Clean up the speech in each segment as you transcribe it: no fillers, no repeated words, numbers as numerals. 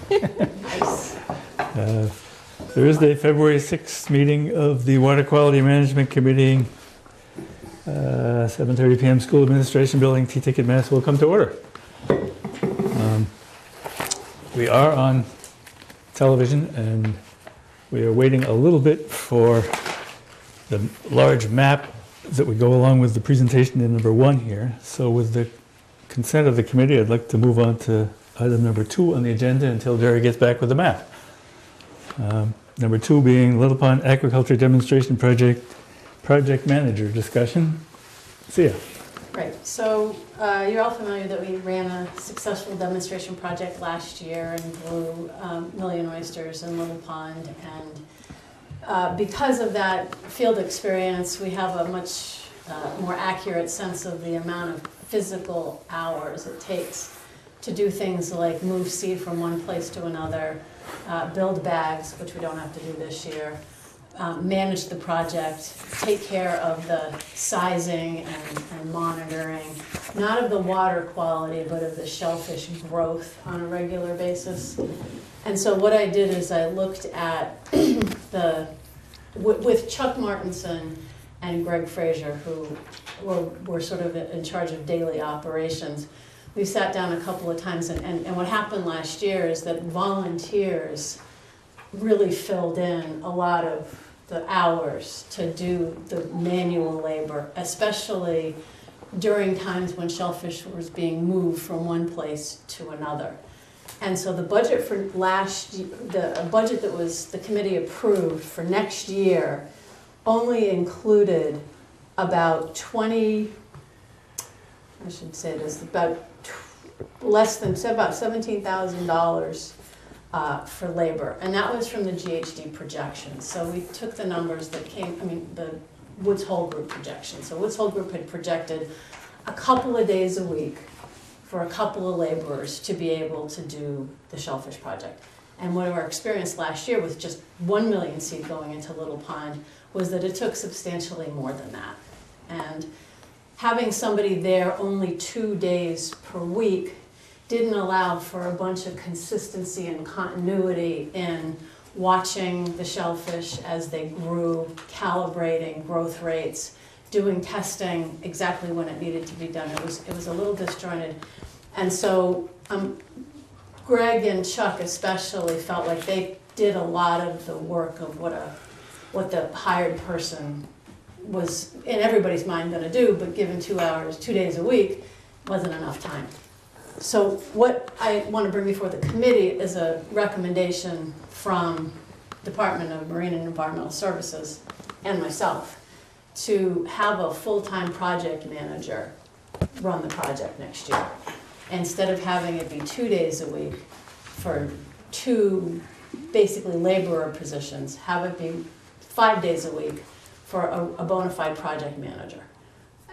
Nice. Thursday, February 6th meeting of the Water Quality Management Committee, 7:30 p.m. School Administration Building, T-Ticket Mass will come to order. We are on television and we are waiting a little bit for the large map that would go along with the presentation in number 1 here. So with the consent of the committee, I'd like to move on to item number 2 on the agenda until Jerry gets back with the map. Number 2 being Little Pond Aquaculture Demonstration Project Manager discussion. See ya. Right, so you're all familiar that we ran a successful demonstration project last year and grew million oysters in Little Pond, and because of that field experience, we have a much more accurate sense of the amount of physical hours it takes to do things like move seed from one place to another, build bags, which we don't have to do this year, manage the project, take care of the sizing and monitoring, not of the water quality, but of the shellfish growth on a regular basis. And so what I did is I looked at with Chuck Martinson and Greg Frazier, who were sort of in charge of daily operations. We sat down a couple of times, and what happened last year is that volunteers really filled in a lot of the hours to do the manual labor, especially during times when shellfish was being moved from one place to another. And so the budget for the budget that was the committee approved for next year only included about less than about $17,000 for labor, and that was from the GHD projections. So we took the numbers that the Woods Hole Group projections. So Woods Hole Group had projected a couple of days a week for a couple of laborers to be able to do the shellfish project. And what our experience last year with just 1 million seed going into Little Pond was that it took substantially more than that. And having somebody there only 2 days per week didn't allow for a bunch of consistency and continuity in watching the shellfish as they grew, calibrating growth rates, doing testing exactly when it needed to be done. It was a little disjointed. And so Greg and Chuck especially felt like they did a lot of the work of what the hired person was in everybody's mind going to do, but given 2 hours, 2 days a week, wasn't enough time. So what I want to bring before the committee is a recommendation from Department of Marine and Environmental Services and myself to have a full-time project manager run the project next year. Instead of having it be 2 days a week for 2 basically laborer positions, have it be 5 days a week for a bona fide project manager.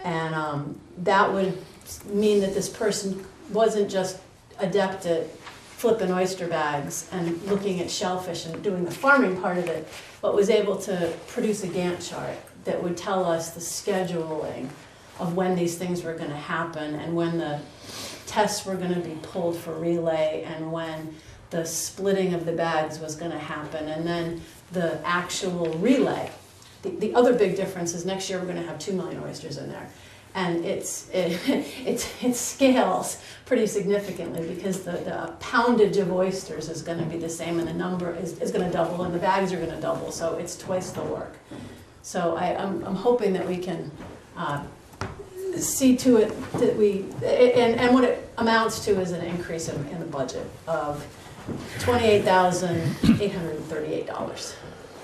And that would mean that this person wasn't just adept at flipping oyster bags and looking at shellfish and doing the farming part of it, but was able to produce a Gantt chart that would tell us the scheduling of when these things were going to happen and when the tests were going to be pulled for relay and when the splitting of the bags was going to happen, and then the actual relay. The other big difference is next year we're going to have 2 million oysters in there. And it scales pretty significantly because the poundage of oysters is going to be the same, and the number is going to double, and the bags are going to double, so it's twice the work. So I'm hoping that we can see to it that and what it amounts to is an increase in the budget of $28,838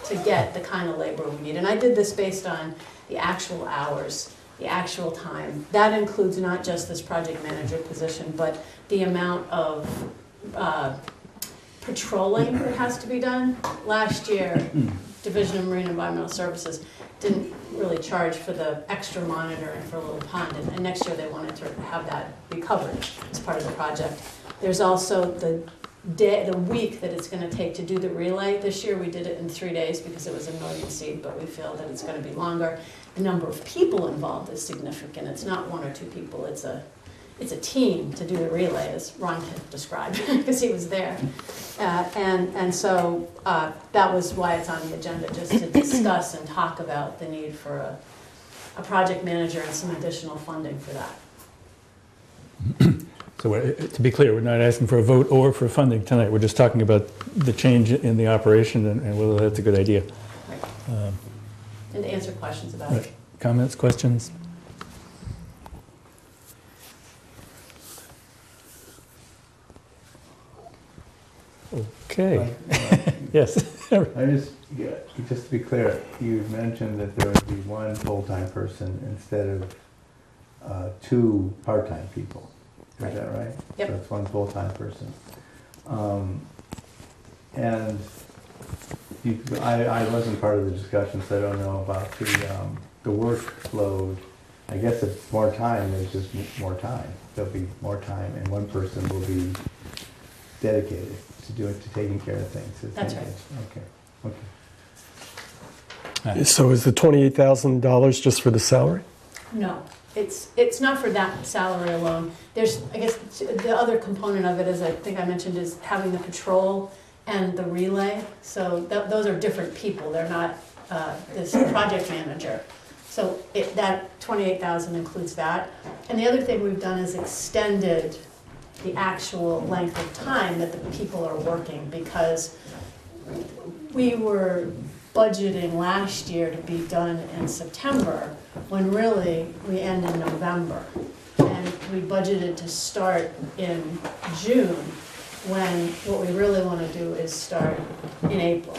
to get the kind of labor we need. And I did this based on the actual hours, the actual time. That includes not just this project manager position, but the amount of patrolling that has to be done. Last year, Division of Marine Environmental Services didn't really charge for the extra monitoring for Little Pond, and next year they wanted to have that be covered as part of the project. There's also the week that it's going to take to do the relay. This year we did it in 3 days because it was 1 million seed, but we feel that it's going to be longer. The number of people involved is significant. It's not 1 or 2 people. It's it's a team to do the relay, as Ron described, because he was there. And so that was why it's on the agenda, just to discuss and talk about the need for a project manager and some additional funding for that. So to be clear, we're not asking for a vote or for funding tonight. We're just talking about the change in the operation and whether that's a good idea. Right. And to answer questions about Right. it. Comments, questions? Okay. Yes. Just to be clear, you mentioned that there would be one full-time person instead of 2 part-time people. Is that right? Yep. So it's one full-time person. And I wasn't part of the discussion, so I don't know about the workload. I guess it's more time, there's just more time. There'll be more time, and one person will be dedicated to taking care of things. That's right. Okay. So is the $28,000 just for the salary? No, it's not for that salary alone. There's, I guess, the other component of it, as I think I mentioned, is having the patrol and the relay. So those are different people. They're not this project manager. So that $28,000 includes that. And the other thing we've done is extended the actual length of time that the people are working, because we were budgeting last year to be done in September, when really we end in November. And we budgeted to start in June, when what we really want to do is start in April,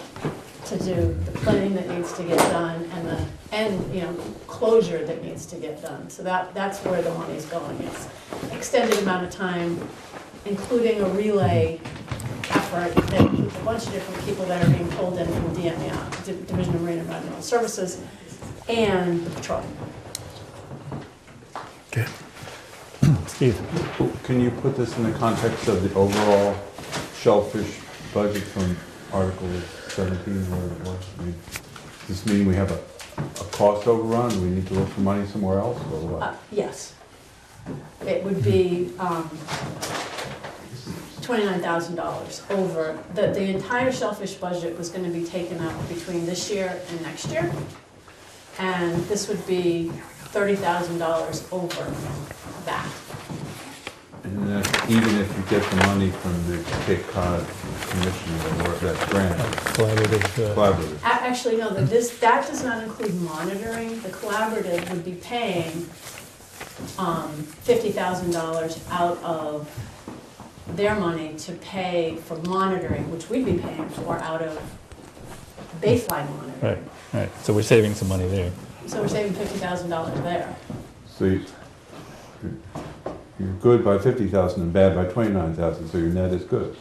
to do the planning that needs to get done and closure that needs to get done. So that's where the money's going. It's extended amount of time, including a relay effort that includes a bunch of different people that are being pulled in from DMER, Division of Marine Environmental Services, and the patrol. Okay. Steve? Can you put this in the context of the overall shellfish budget from Article 17, where it was? I mean, does this mean we have a cost overrun? Do we need to look for money somewhere else, or what? Yes. It would be $29,000 over. The entire shellfish budget was going to be taken up between this year and next year. And this would be $30,000 over that. And that's even if you get the money from the Cape Cod Commission or that grant, collaborative. Actually, no, that does not include monitoring. The collaborative would be paying $50,000 out of their money to pay for monitoring, which we'd be paying for out of baseline monitoring. Right. So we're saving some money there. So we're saving $50,000 there. So you're good by 50,000 and bad by 29,000, so your net is good.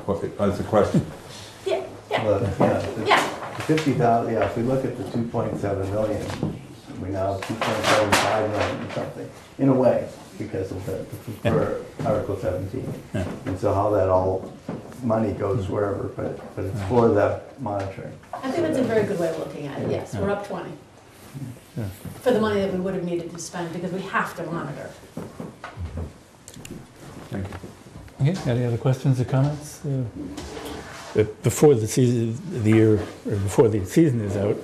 That's the question. Yeah. Well, the 50,000, if we look at the 2.7 million, we now have 2.75 million or something, in a way, because of for Article 17. Yeah. And so how that all money goes wherever, but it's for the monitoring. I think that's a very good way of looking at it, yes. We're up 20 Yeah. for the money that we would have needed to spend, because we have to monitor. Thank you. Okay, any other questions or comments? Before the season is out,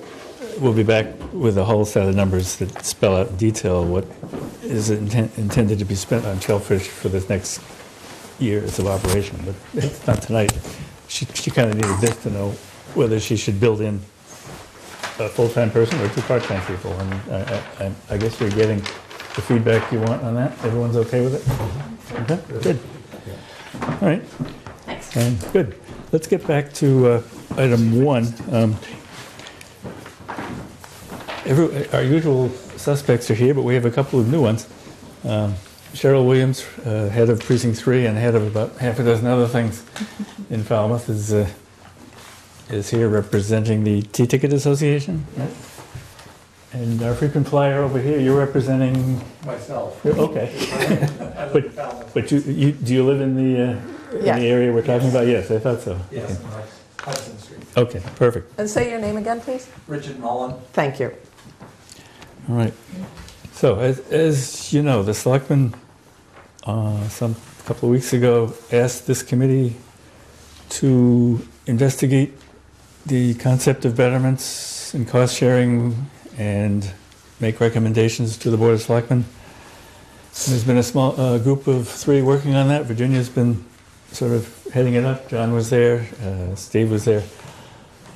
we'll be back with a whole set of numbers that spell out in detail what is intended to be spent on shellfish for this next years of operation, but it's not tonight. She kind of needed this to know whether she should build in a full-time person or 2 part-time people, and I guess you're getting the feedback you want on that? Everyone's okay with it? Okay, good. All right. Thanks. And good. Let's get back to item 1. Our usual suspects are here, but we have a couple of new ones. Cheryl Williams, head of Precinct 3 and head of about half a dozen other things in Falmouth, is here representing the T-Ticket Association. Right? And our frequent flyer over here, you're representing Myself. Okay. But do you live in the area we're talking about? Yes, I thought so. Yes, Okay. Hudson Street. Okay, perfect. And say your name again, please. Richard Mullen. Thank you. All right. So, as you know, the selectmen, some couple of weeks ago, asked this committee to investigate the concept of betterments and cost sharing and make recommendations to the Board of Selectmen. There's been a small group of 3 working on that. Virginia's been sort of heading it up. John was there, Steve was there,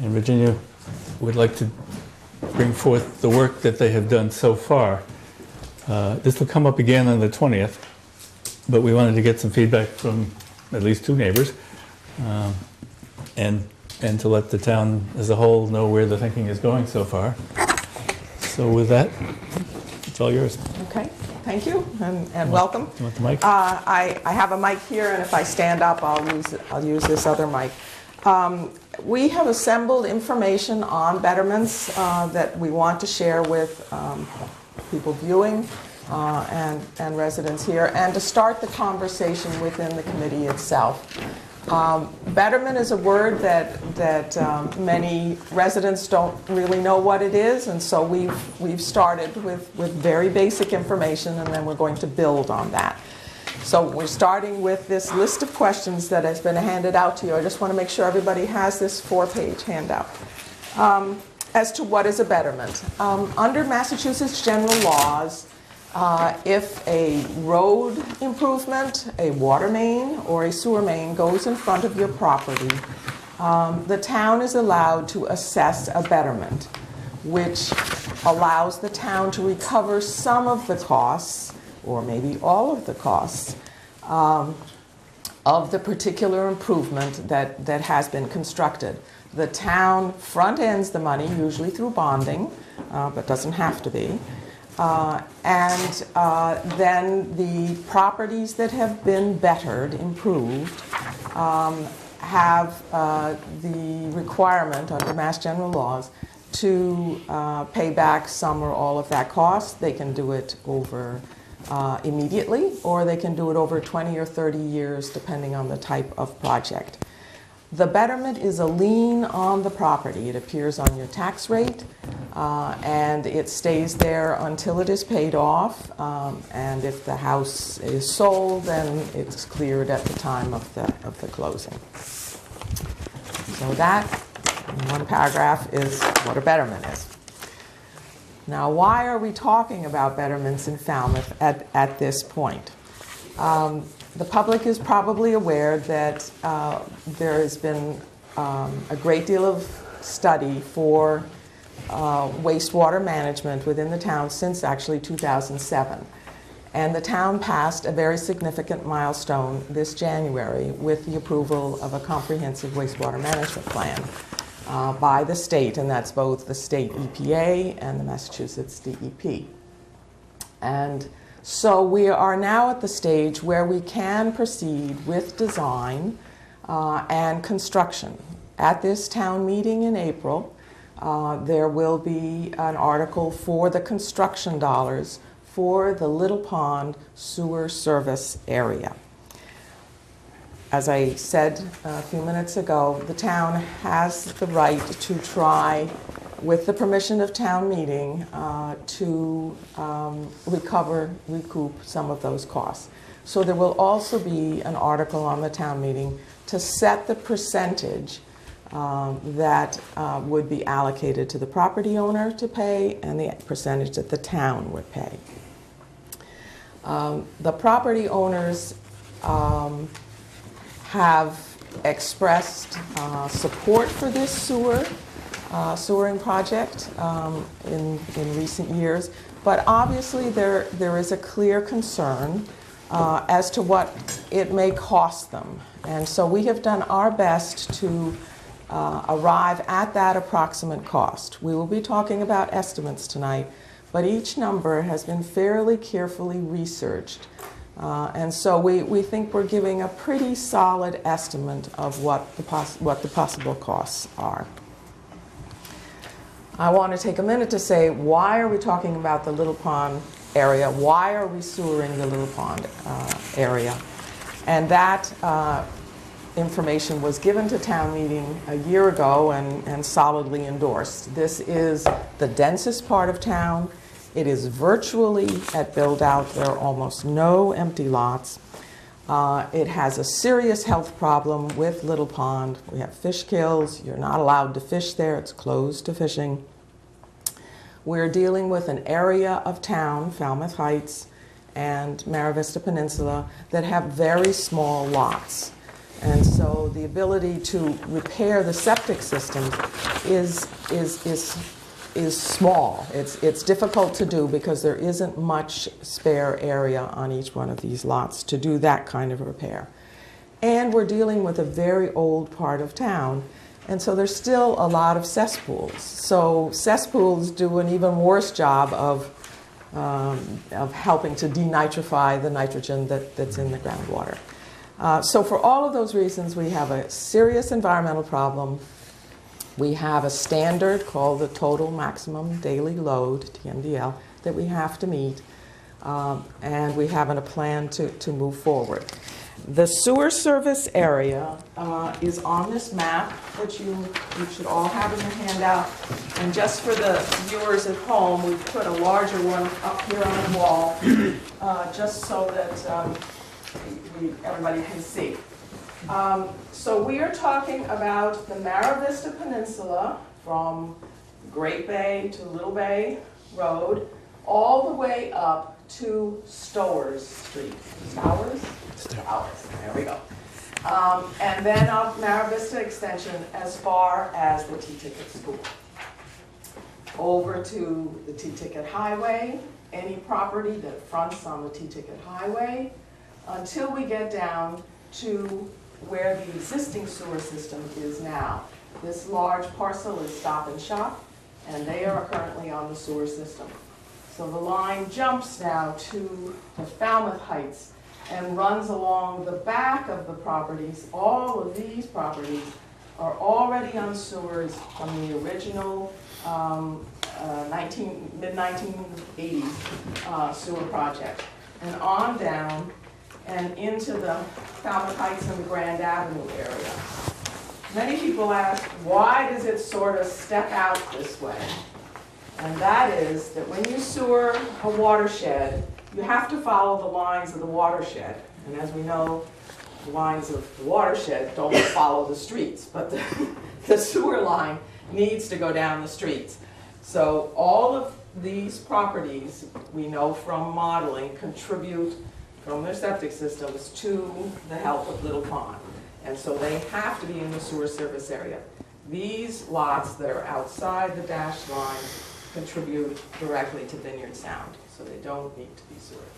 and Virginia would like to bring forth the work that they have done so far. This will come up again on the 20th, but we wanted to get some feedback from at least 2 neighbors, and to let the town as a whole know where the thinking is going so far. So with that, it's all yours. Okay, thank you, and welcome. You want the mic? I have a mic here, and if I stand up, I'll use this other mic. We have assembled information on betterments that we want to share with people viewing and residents here, and to start the conversation within the committee itself. Betterment is a word that many residents don't really know what it is, and so we've started with very basic information, and then we're going to build on that. So we're starting with this list of questions that has been handed out to you. I just want to make sure everybody has this 4-page handout. As to what is a betterment. Under Massachusetts general laws, if a road improvement, a water main, or a sewer main goes in front of your property, the town is allowed to assess a betterment, which allows the town to recover some of the costs, or maybe all of the costs, of the particular improvement that has been constructed. The town front ends the money, usually through bonding, but doesn't have to be. Then the properties that have been bettered, improved, have the requirement under Mass General laws to pay back some or all of that cost. They can do it over immediately, or they can do it over 20 or 30 years, depending on the type of project. The betterment is a lien on the property. It appears on your tax rate, and it stays there until it is paid off. And if the house is sold, then it's cleared at the time of the closing. So that, in one paragraph, is what a betterment is. Now, why are we talking about betterments in Falmouth at this point? The public is probably aware that there has been a great deal of study for wastewater management within the town since actually 2007. And the town passed a very significant milestone this January with the approval of a Comprehensive Wastewater Management Plan by the state, and that's both the state EPA and the Massachusetts DEP. And so we are now at the stage where we can proceed with design and construction. At this town meeting in April, there will be an article for the construction dollars for the Little Pond Sewer Service area. As I said a few minutes ago, the town has the right to try, with the permission of town meeting, to recoup some of those costs. So there will also be an article on the town meeting to set the percentage that would be allocated to the property owner to pay, and the percentage that the town would pay. The property owners have expressed support for this sewering project in recent years, but obviously there is a clear concern as to what it may cost them. And so we have done our best to arrive at that approximate cost. We will be talking about estimates tonight, but each number has been fairly carefully researched. And so we think we're giving a pretty solid estimate of what the possible costs are. I want to take a minute to say, why are we talking about the Little Pond area? Why are we sewering the Little Pond area? And that information was given to town meeting a year ago and solidly endorsed. This is the densest part of town. It is virtually at build-out. There are almost no empty lots. It has a serious health problem with Little Pond. We have fish kills. You're not allowed to fish there. It's closed to fishing. We're dealing with an area of town, Falmouth Heights and Mara Vista Peninsula, that have very small lots. And so the ability to repair the septic system is small. It's difficult to do because there isn't much spare area on each one of these lots to do that kind of repair. And we're dealing with a very old part of town, and so there's still a lot of cesspools. So cesspools do an even worse job of helping to denitrify the nitrogen that's in the groundwater. So for all of those reasons, we have a serious environmental problem. We have a standard called the total maximum daily load, TMDL, that we have to meet, and we have a plan to move forward. The sewer service area is on this map that you should all have in your handout. And just for the viewers at home, we've put a larger one up here on the wall, just so that everybody can see. So we are talking about the Mara Vista Peninsula from Great Bay to Little Bay Road, all the way up to Stowers Street. Stowers? Stowers, there we go. And then up Mara Vista Extension as far as the T-Ticket School. Over to the T-Ticket Highway, any property that fronts on the T-Ticket Highway, until we get down to where the existing sewer system is now. This large parcel is Stop and Shop, and they are currently on the sewer system. So the line jumps now to the Falmouth Heights and runs along the back of the properties. All of these properties are already on sewers from the original mid-1980s sewer project, and on down and into the Falmouth Heights and the Grand Avenue area. Many people ask, why does it sort of step out this way? And that is that when you sewer a watershed, you have to follow the lines of the watershed. And as we know, the lines of the watershed don't follow the streets, but the sewer line needs to go down the streets. So all of these properties, we know from modeling, contribute from their septic systems to the health of Little Pond. And so they have to be in the sewer service area. These lots that are outside the dashed line contribute directly to Vineyard Sound, so they don't need to be sewered.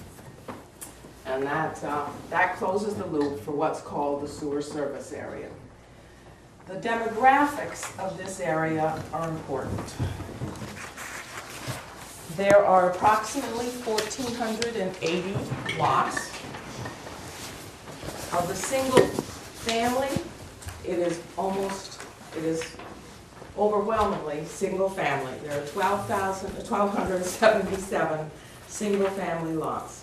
And that closes the loop for what's called the sewer service area. The demographics of this area are important. There are approximately 1,480 lots. Of the single family, it is overwhelmingly single family. There are 1,277 single family lots.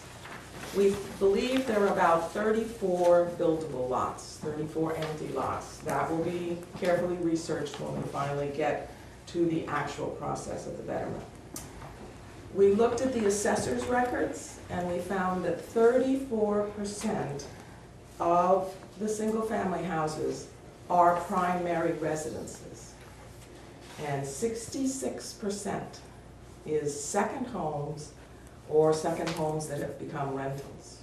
We believe there are about 34 buildable lots, 34 empty lots. That will be carefully researched when we finally get to the actual process of the betterment. We looked at the assessor's records, and we found that 34% of the single-family houses are primary residences, and 66% is second homes or second homes that have become rentals.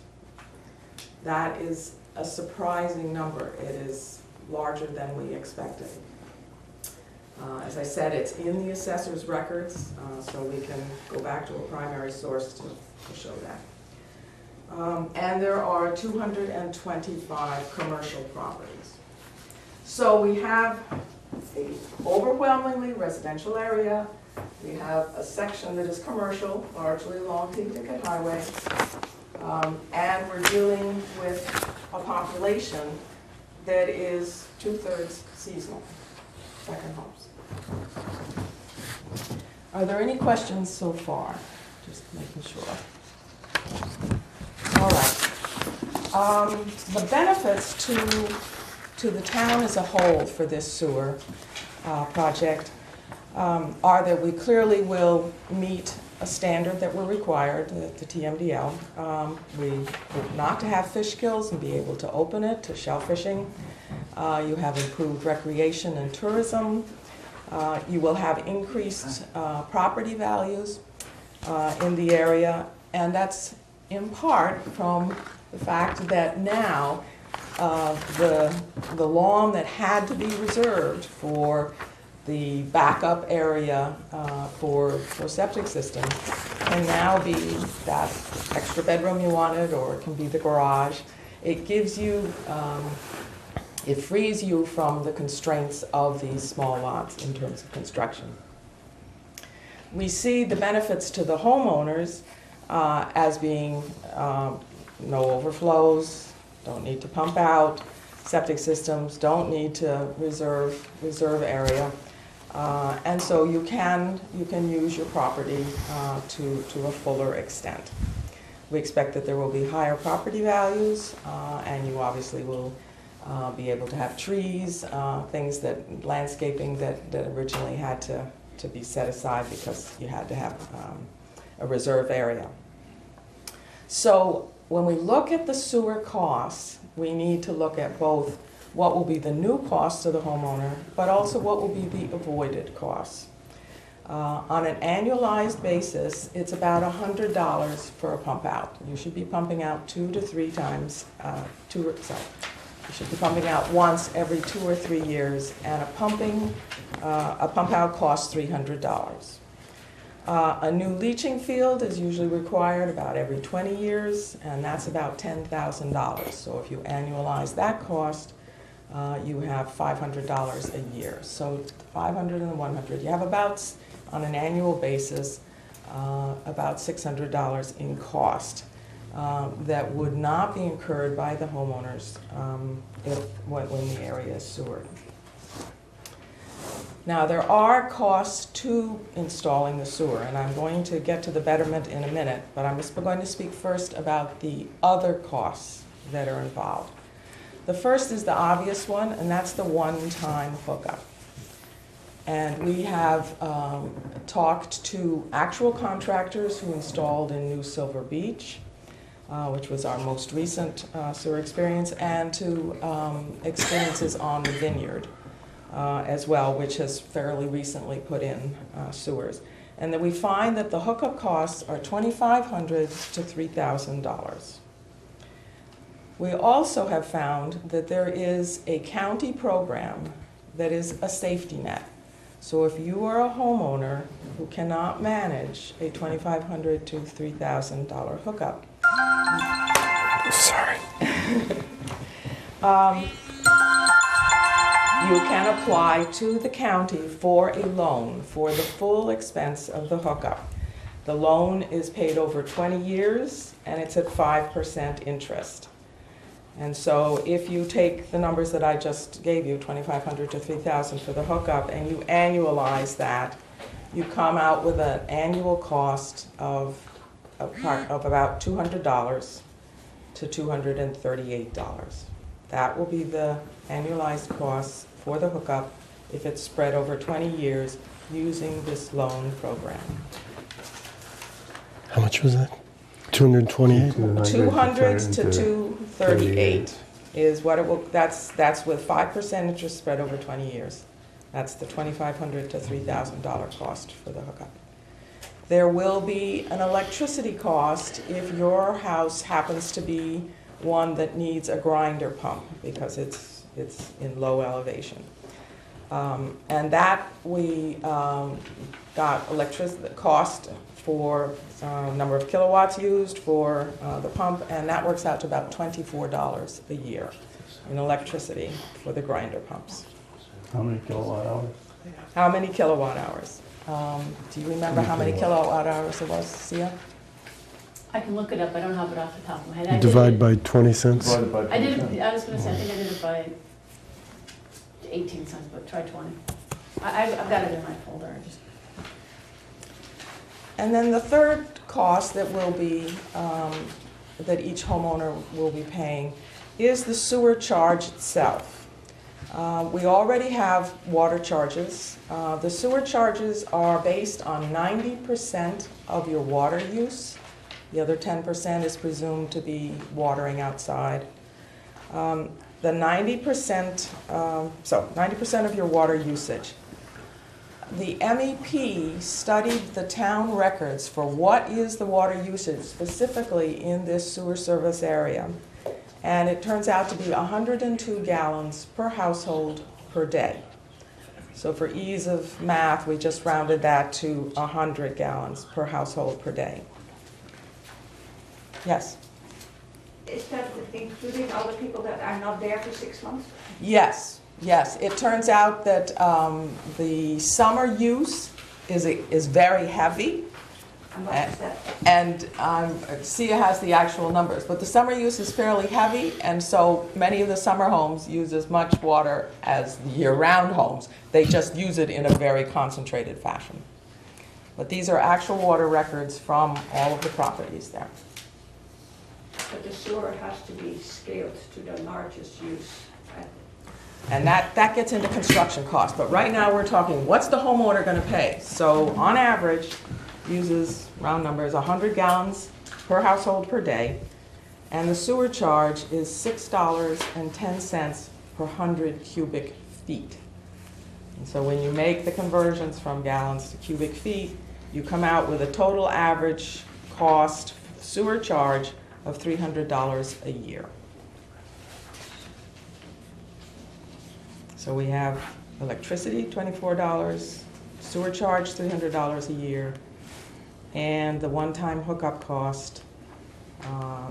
That is a surprising number. It is larger than we expected. As I said, it's in the assessor's records, so we can go back to a primary source to show that. And there are 225 commercial properties. So we have an overwhelmingly residential area. We have a section that is commercial, largely along T-Ticket Highway, and we're dealing with a population that is 2/3 seasonal, second homes. Are there any questions so far? Just making sure. All right. The benefits to the town as a whole for this sewer project are that we clearly will meet a standard that we're required, the TMDL. We were not to have fish kills and be able to open it to shellfishing. You have improved recreation and tourism. You will have increased property values in the area, and that's in part from the fact that now the lawn that had to be reserved for the backup area for septic systems can now be that extra bedroom you wanted, or it can be the garage. It gives you, it frees you from the constraints of these small lots in terms of construction. We see the benefits to the homeowners as being no overflows, don't need to pump out, septic systems don't need to reserve area. And so you can use your property to a fuller extent. We expect that there will be higher property values, and you obviously will be able to have trees, things that, landscaping that originally had to be set aside because you had to have a reserve area. So when we look at the sewer costs, we need to look at both what will be the new costs to the homeowner, but also what will be the avoided costs. On an annualized basis, it's about $100 for a pump out. You should be pumping out 2 to 3 times, you should be pumping out once every 2 or 3 years, and a pump out costs $300. A new leaching field is usually required about every 20 years, and that's about $10,000. So if you annualize that cost, you have $500 a year. So 500 and 100, you have about, on an annual basis, about $600 in cost that would not be incurred by the homeowners when the area is sewered. Now, there are costs to installing the sewer, and I'm going to get to the betterment in a minute, but I'm just going to speak first about the other costs that are involved. The first is the obvious one, and that's the one-time hookup. And we have talked to actual contractors who installed in New Silver Beach, which was our most recent sewer experience, and to experiences on the Vineyard as well, which has fairly recently put in sewers. And then we find that the hookup costs are $2,500 to $3,000. We also have found that there is a county program that is a safety net. So if you are a homeowner who cannot manage a $2,500 to $3,000 hookup, Sorry. you can apply to the county for a loan for the full expense of the hookup. The loan is paid over 20 years, and it's at 5% interest. And so if you take the numbers that I just gave you, $2,500 to $3,000 for the hookup, and you annualize that, you come out with an annual cost of about $200 to $238. That will be the annualized cost for the hookup if it's spread over 20 years using this loan program. How much was that? 228? 200 to 238 is what it will, that's with 5% interest spread over 20 years. That's the $2,500 to $3,000 cost for the hookup. There will be an electricity cost if your house happens to be one that needs a grinder pump because it's in low elevation. And that we got electricity cost for number of kilowatts used for the pump, and that works out to about $24 a year in electricity for the grinder pumps. How many kilowatt hours? How many kilowatt hours? Do you remember how many kilowatt hours it was, Sia? I can look it up, I don't have it off the top of my head. I did Divide it- by 20 cents? Divided by I did 10%. it, I was gonna say, I think I did it by 18 cents, but try 20. I've got it in my folder, I just. And then the third cost that will be, that each homeowner will be paying is the sewer charge itself. We already have water charges. The sewer charges are based on 90% of your water use. The other 10% is presumed to be watering outside. The 90%, so 90% of your water usage. The MEP studied the town records for what is the water usage specifically in this sewer service area. And it turns out to be 102 gallons per household per day. So for ease of math, we just rounded that to 100 gallons per household per day. Yes? Is that including all the people that are not there for 6 months? Yes, yes. It turns out that the summer use is very heavy. And what is that? And Sia has the actual numbers, but the summer use is fairly heavy, and so many of the summer homes use as much water as the year-round homes. They just use it in a very concentrated fashion. But these are actual water records from all of the properties there. But the sewer has to be scaled to the largest use. And that gets into construction costs, but right now we're talking, what's the homeowner gonna pay? So on average, uses, round numbers, 100 gallons per household per day, and the sewer charge is $6.10 per 100 cubic feet. And so when you make the conversions from gallons to cubic feet, you come out with a total average cost sewer charge of $300 a year. So we have electricity, $24, sewer charge, $300 a year, and the one-time hookup cost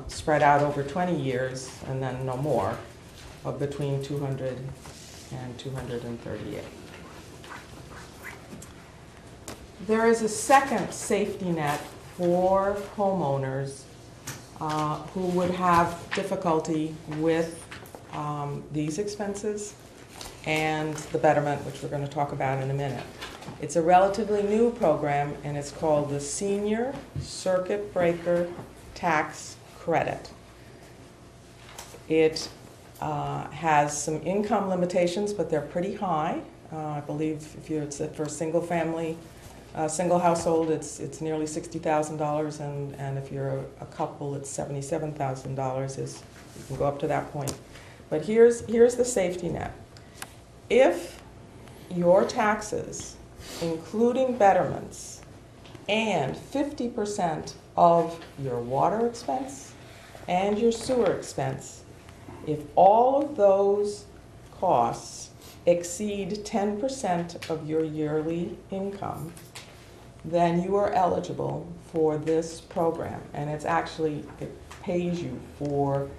spread out over 20 years, and then no more, of between $200 and $238. There is a second safety net for homeowners who would have difficulty with these expenses and the betterment, which we're going to talk about in a minute. It's a relatively new program, and it's called the Senior Circuit Breaker Tax Credit. It has some income limitations, but they're pretty high. I believe it's for a single family, single household, it's nearly $60,000, and if you're a couple, it's $77,000. You can go up to that point. But here's the safety net. If your taxes, including betterments, and 50% of your water expense and your sewer expense, if all of those costs exceed 10% of your yearly income, then you are eligible for this program. And it pays you for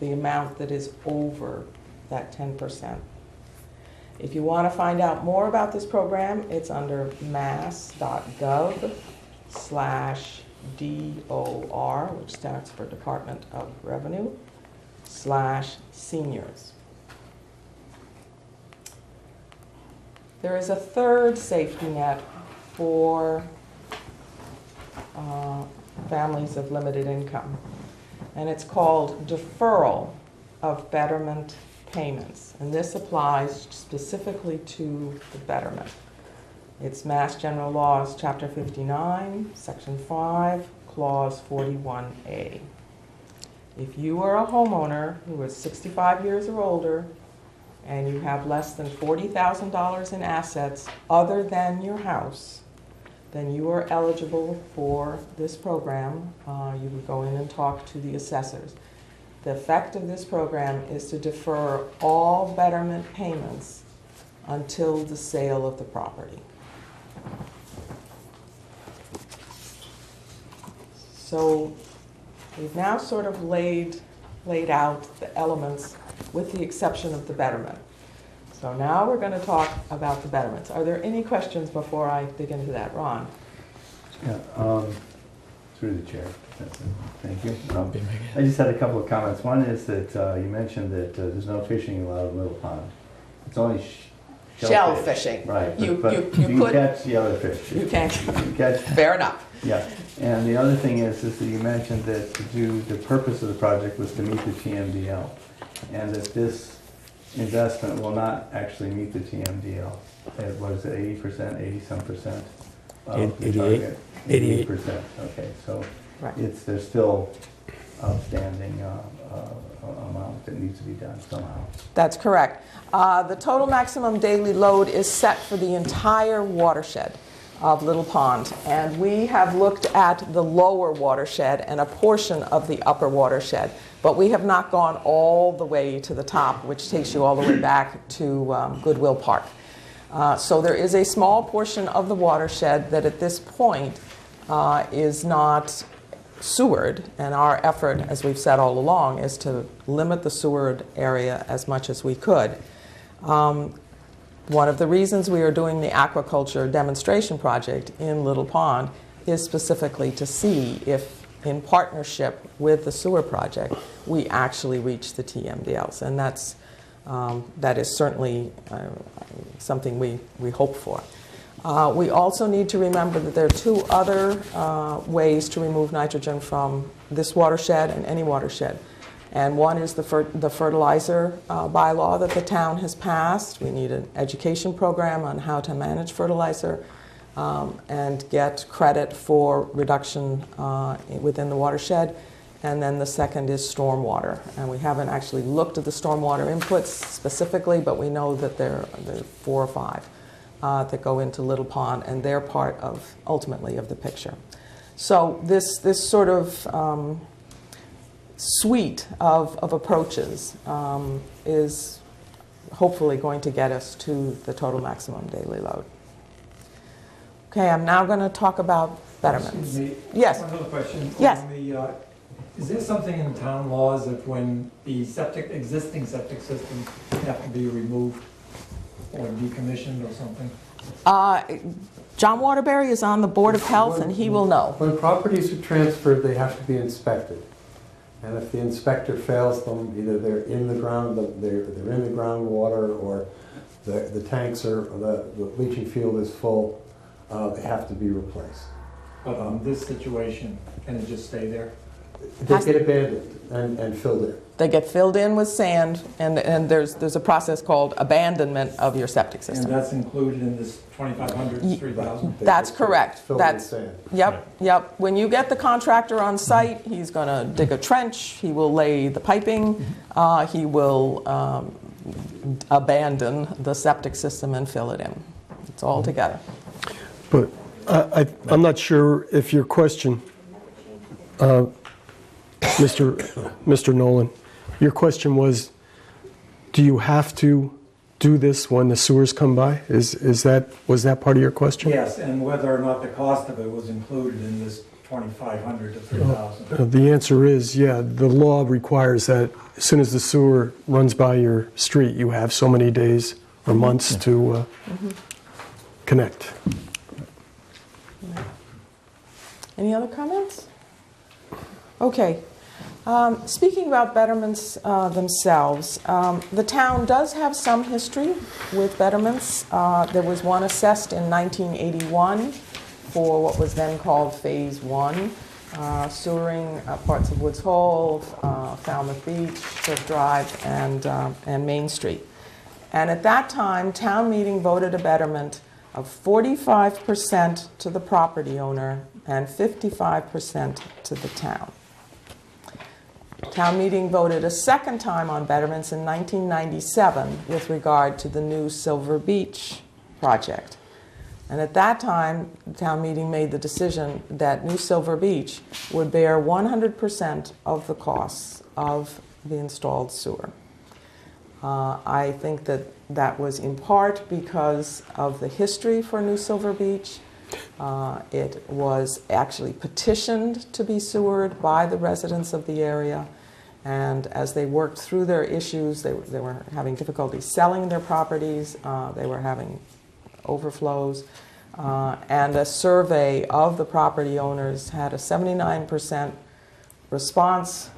the amount that is over that 10%. If you want to find out more about this program, it's under mass.gov/DOR, which stands for Department of Revenue, /seniors. There is a third safety net for families of limited income, and it's called deferral of betterment payments, and this applies specifically to the betterment. It's Mass General Laws, Chapter 59, Section 5, Clause 41A. If you are a homeowner who is 65 years or older and you have less than $40,000 in assets other than your house, then you are eligible for this program. You would go in and talk to the assessors. The effect of this program is to defer all betterment payments until the sale of the property. So we've now sort of laid out the elements with the exception of the betterment. So now we're going to talk about the betterments. Are there any questions before I dig into that? Ron? Yeah, through the chair. Thank you. I just had a couple of comments. One is that you mentioned that there's no fishing allowed in Little Pond. It's only Shell fishing. Right. You can catch the other fish. You can. You catch. Fair enough. Yeah. And the other thing is that you mentioned that the purpose of the project was to meet the TMDL, and that this investment will not actually meet the TMDL. It was 80%, 80-some percent of the 88. target. 88%, okay, so Right. there's still outstanding amount that needs to be done somehow. That's correct. The total maximum daily load is set for the entire watershed of Little Pond, and we have looked at the lower watershed and a portion of the upper watershed, but we have not gone all the way to the top, which takes you all the way back to Goodwill Park. So there is a small portion of the watershed that at this point is not sewered, and our effort, as we've said all along, is to limit the sewered area as much as we could. One of the reasons we are doing the aquaculture demonstration project in Little Pond is specifically to see if, in partnership with the sewer project, we actually reach the TMDLs, and that is certainly something we hope for. We also need to remember that there are two other ways to remove nitrogen from this watershed and any watershed. And one is the fertilizer bylaw that the town has passed. We need an education program on how to manage fertilizer and get credit for reduction within the watershed. And then the second is stormwater. And we haven't actually looked at the stormwater inputs specifically, but we know that there are 4 or 5 that go into Little Pond, and they're part of, ultimately, of the picture. So this sort of suite of approaches is hopefully going to get us to the total maximum daily load. Okay, I'm now going to talk about betterments. Excuse me. Yes. One other question. Yes. On the, is there something in town laws that when the existing septic systems have to be removed or decommissioned or something? John Waterbury is on the Board of Health, and he will know. When properties are transferred, they have to be inspected. And if the inspector fails them, either they're in the ground, they're in the groundwater, or the tanks are, the leaching field is full, they have to be replaced. But on this situation, can it just stay there? They get abandoned and filled in. They get filled in with sand, and there's a process called abandonment of your septic And system. that's included in this 2,500 to 3,000? That's correct. Filled That's with sand. Yep. When you get the contractor on site, he's going to dig a trench, he will lay the piping, he will abandon the septic system and fill it in. It's all together. But I'm not sure if your question, Mr. Nolan, your question was, do you have to do this when the sewers come by? Was that part of your question? Yes, and whether or not the cost of it was included in this 2,500 to 3,000. The answer is, yeah, the law requires that as soon as the sewer runs by your street, you have so many days or months to connect. Any other comments? Okay. Speaking about betterments themselves, the town does have some history with betterments. There was one assessed in 1981 for what was then called Phase 1, sewering parts of Woods Hole, Falmouth Beach, Surf Drive, and Main Street. And at that time, town meeting voted a betterment of 45% to the property owner and 55% to the town. Town meeting voted a second time on betterments in 1997 with regard to the new Silver Beach project. And at that time, the town meeting made the decision that New Silver Beach would bear 100% of the costs of the installed sewer. I think that was in part because of the history for New Silver Beach. It was actually petitioned to be sewered by the residents of the area, and as they worked through their issues, they were having difficulty selling their properties, they were having overflows, and a survey of the property owners had a 79% response,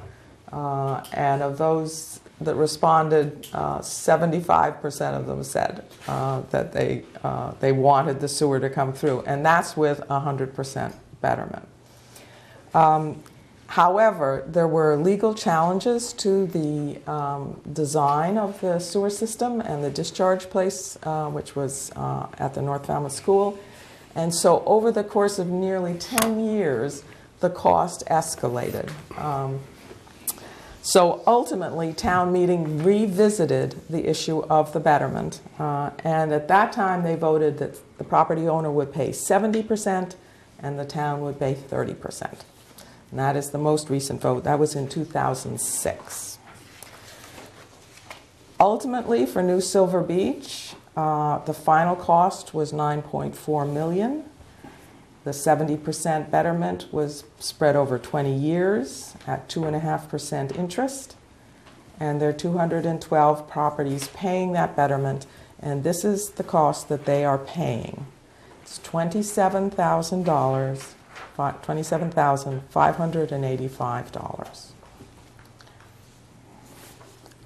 and of those that responded, 75% of them said that they wanted the sewer to come through, and that's with 100% betterment. However, there were legal challenges to the design of the sewer system and the discharge place, which was at the North Falmouth School. And so over the course of nearly 10 years, the cost escalated. So ultimately, town meeting revisited the issue of the betterment. And at that time, they voted that the property owner would pay 70% and the town would pay 30%. And that is the most recent vote. That was in 2006. Ultimately, for New Silver Beach, the final cost was $9.4 million. The 70% betterment was spread over 20 years at 2.5% interest. And there are 212 properties paying that betterment. And this is the cost that they are paying. It's $27,000. $27,585.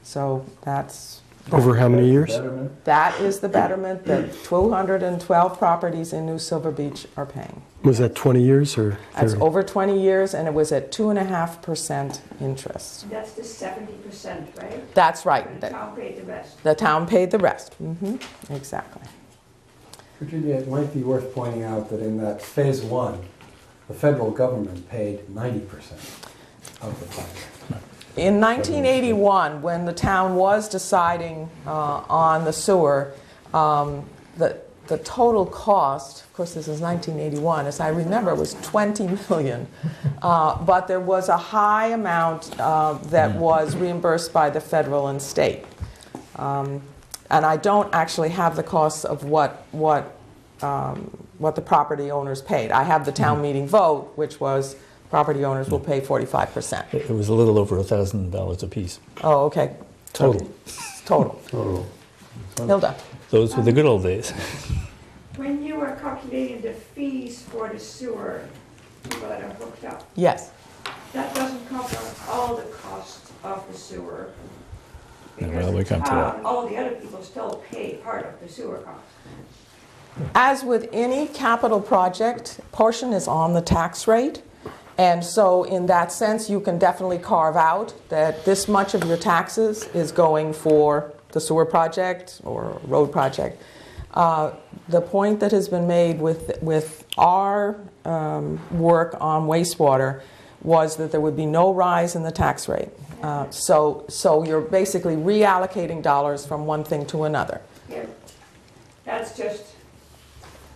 So that's... Over how many years? Betterment? That is the betterment that 212 properties in New Silver Beach are paying. Was that 20 years or 30? That's over 20 years, and it was at 2.5% interest. That's the 70%, right? That's right. And the town paid the rest. The town paid the rest. Exactly. Virginia, it might be worth pointing out that in that phase one, the federal government paid 90% of the project. In 1981, when the town was deciding on the sewer, the total cost, of course this is 1981, as I remember, was $20 million. But there was a high amount that was reimbursed by the federal and state. And I don't actually have the costs of what the property owners paid. I have the town meeting vote, which was property owners will pay 45%. It was a little over $1,000 apiece. Oh, okay. Total. Total. Hilda. Those were the good old days. When you were calculating the fees for the sewer people that are hooked up, Yes. that doesn't cover all the costs of the sewer. Yeah, Because well, we come to that. all the other people still pay part of the sewer cost. As with any capital project, portion is on the tax rate. And so in that sense, you can definitely carve out that this much of your taxes is going for the sewer project or road project. The point that has been made with our work on wastewater was that there would be no rise in the tax rate. So you're basically reallocating dollars from one thing to another. Yeah, that's just,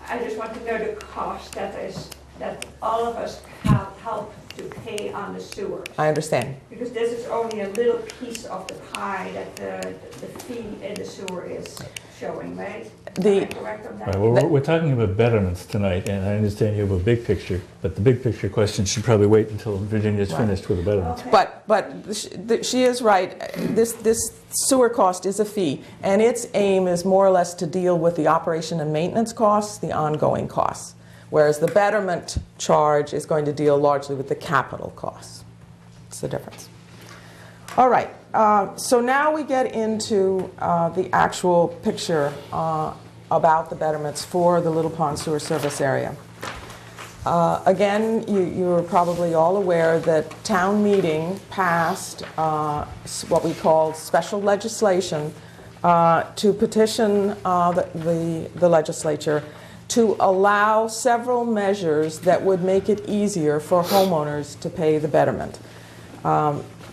I just want to know the cost that all of us have helped to pay on the sewer. I understand. Because this is only a little piece of the pie that the fee in the sewer is showing, right? Am I correct on that? Right, well, we're talking about betterments tonight, and I understand you have a big picture, but the big picture question should probably wait until Virginia's finished with the betterments. Okay. But she is right. This sewer cost is a fee, and its aim is more or less to deal with the operation and maintenance costs, the ongoing costs, whereas the betterment charge is going to deal largely with the capital costs. It's the difference. All right. So now we get into the actual picture about the betterments for the Little Pond Sewer Service area. Again, you're probably all aware that town meeting passed what we call special legislation to petition the legislature to allow several measures that would make it easier for homeowners to pay the betterment.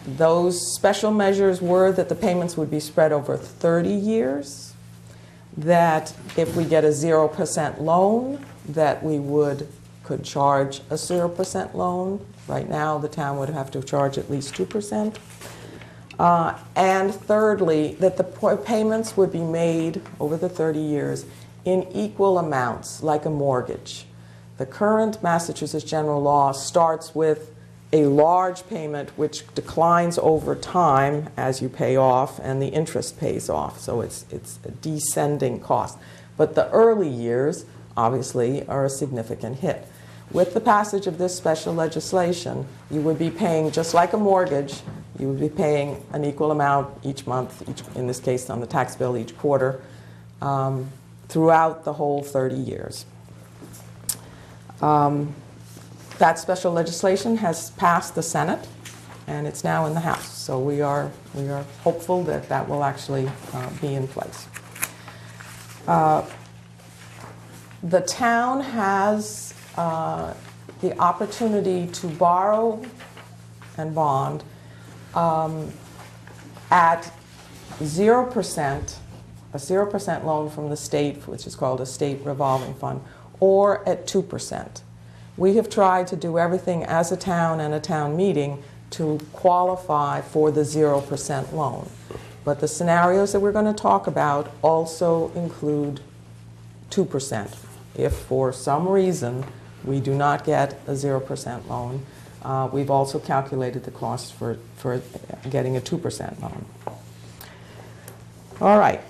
Those special measures were that the payments would be spread over 30 years, that if we get a 0% loan, that we could charge a 0% loan. Right now, the town would have to charge at least 2%. And thirdly, that the payments would be made over the 30 years in equal amounts, like a mortgage. The current Massachusetts general law starts with a large payment which declines over time as you pay off and the interest pays off. So it's a descending cost. But the early years, obviously, are a significant hit. With the passage of this special legislation, you would be paying, just like a mortgage, you would be paying an equal amount each month, in this case on the tax bill each quarter, throughout the whole 30 years. That special legislation has passed the Senate, and it's now in the House. So we are hopeful that that will actually be in place. The town has the opportunity to borrow and bond at 0%, a 0% loan from the state, which is called a state revolving fund, or at 2%. We have tried to do everything as a town and a town meeting to qualify for the 0% loan. But the scenarios that we're going to talk about also include 2%. If for some reason we do not get a 0% loan, we've also calculated the cost for getting a 2% loan. All right.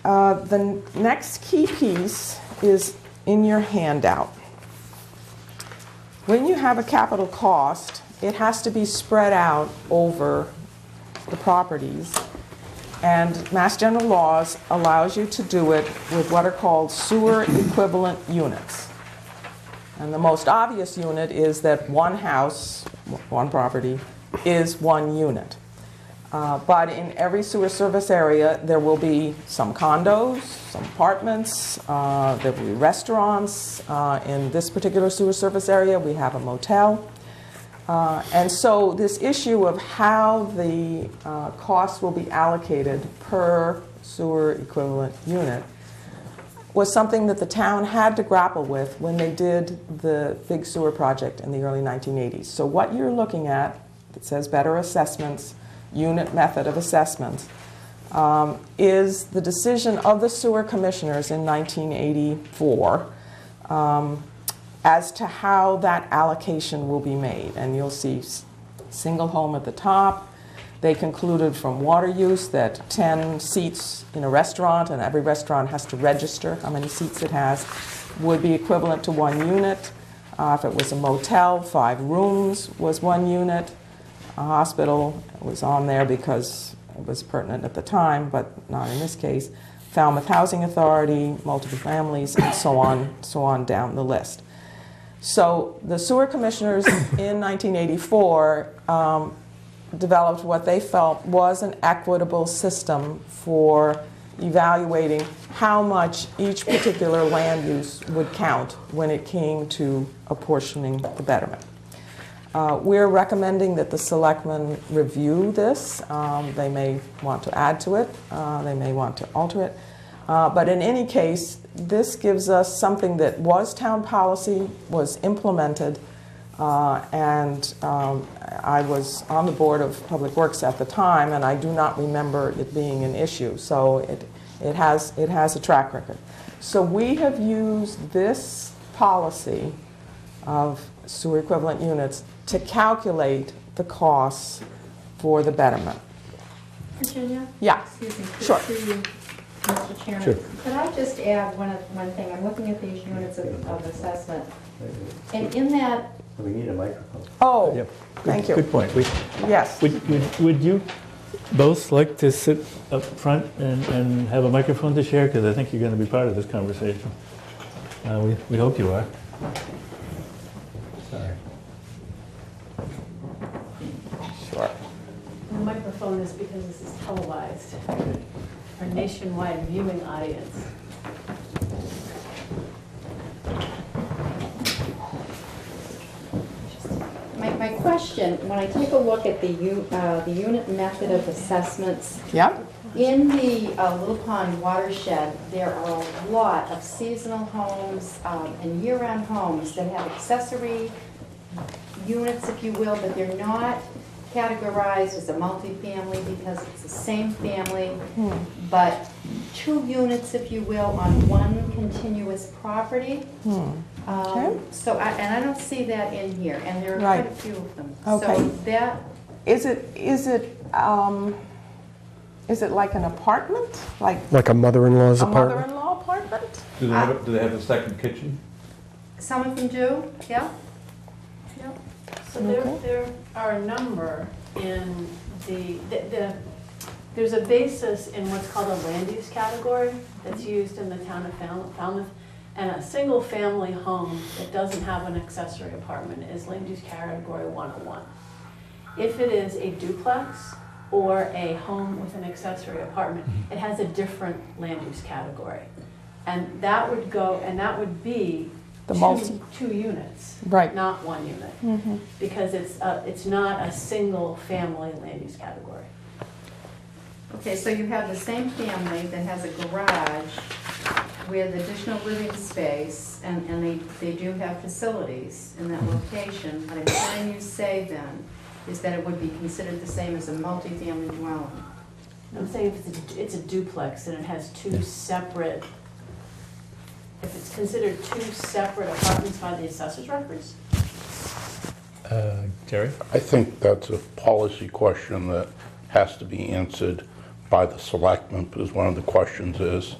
The next key piece is in your handout. When you have a capital cost, it has to be spread out over the properties. And Mass General Laws allows you to do it with what are called sewer equivalent units. And the most obvious unit is that one house, one property, is one unit. But in every sewer service area, there will be some condos, some apartments, there will be restaurants. In this particular sewer service area, we have a motel. And so this issue of how the costs will be allocated per sewer equivalent unit was something that the town had to grapple with when they did the big sewer project in the early 1980s. So what you're looking at, it says better assessments, unit method of assessment, is the decision of the sewer commissioners in 1984 as to how that allocation will be made. And you'll see single home at the top. They concluded from water use that 10 seats in a restaurant, and every restaurant has to register how many seats it has, would be equivalent to 1 unit. If it was a motel, 5 rooms was 1 unit. A hospital was on there because it was pertinent at the time, but not in this case. Falmouth Housing Authority, multiple families, and so on down the list. So the sewer commissioners in 1984 developed what they felt was an equitable system for evaluating how much each particular land use would count when it came to apportioning the betterment. We're recommending that the selectmen review this. They may want to add to it. They may want to alter it. But in any case, this gives us something that was town policy, was implemented, and I was on the Board of Public Works at the time, and I do not remember it being an issue. So it has a track record. So we have used this policy of sewer equivalent units to calculate the costs for the betterment. Virginia? Yeah. Excuse me. Sure. Through you, Mr. Chairman. Sure. Could I just add one thing? I'm looking at these units of assessment. And in that... We need a microphone. Oh, Yep. thank you. Good point. Yes. Would you both like to sit up front and have a microphone to share? Because I think you're going to be part of this conversation. We hope you are. Sorry. Sure. The microphone is because this is televised. Our nationwide viewing audience. My question, when I take a look at the unit method of assessments, Yeah. in the Little Pond watershed, there are a lot of seasonal homes and year-round homes that have accessory units, if you will, but they're not categorized as a multifamily because it's the same family, but 2 units, if you will, on one continuous property. Okay. So, I don't see that in here, and there are Right. quite a few of them. Okay. So that, Is it like an apartment? Like a mother-in-law's a apartment? mother-in-law apartment? Do they have a second kitchen? some of them do, yeah? Yeah. So there are a number in there's a basis in what's called a land use category that's used in the town of Falmouth. And a single-family home that doesn't have an accessory apartment is land use category 101. If it is a duplex or a home with an accessory apartment, it has a different land use category. And that would go, and that would be two units, Right. not one unit, because it's not a single-family land use category. Okay, so you have the same family that has a garage with additional living space, and they do have facilities in that location, but I'm hearing you say then is that it would be considered the same as a multifamily dwelling. I'm saying if it's a duplex and it has two separate, if it's considered two separate apartments by the assessor's records? Jerry? I think that's a policy question that has to be answered by the selectmen, because one of the questions is,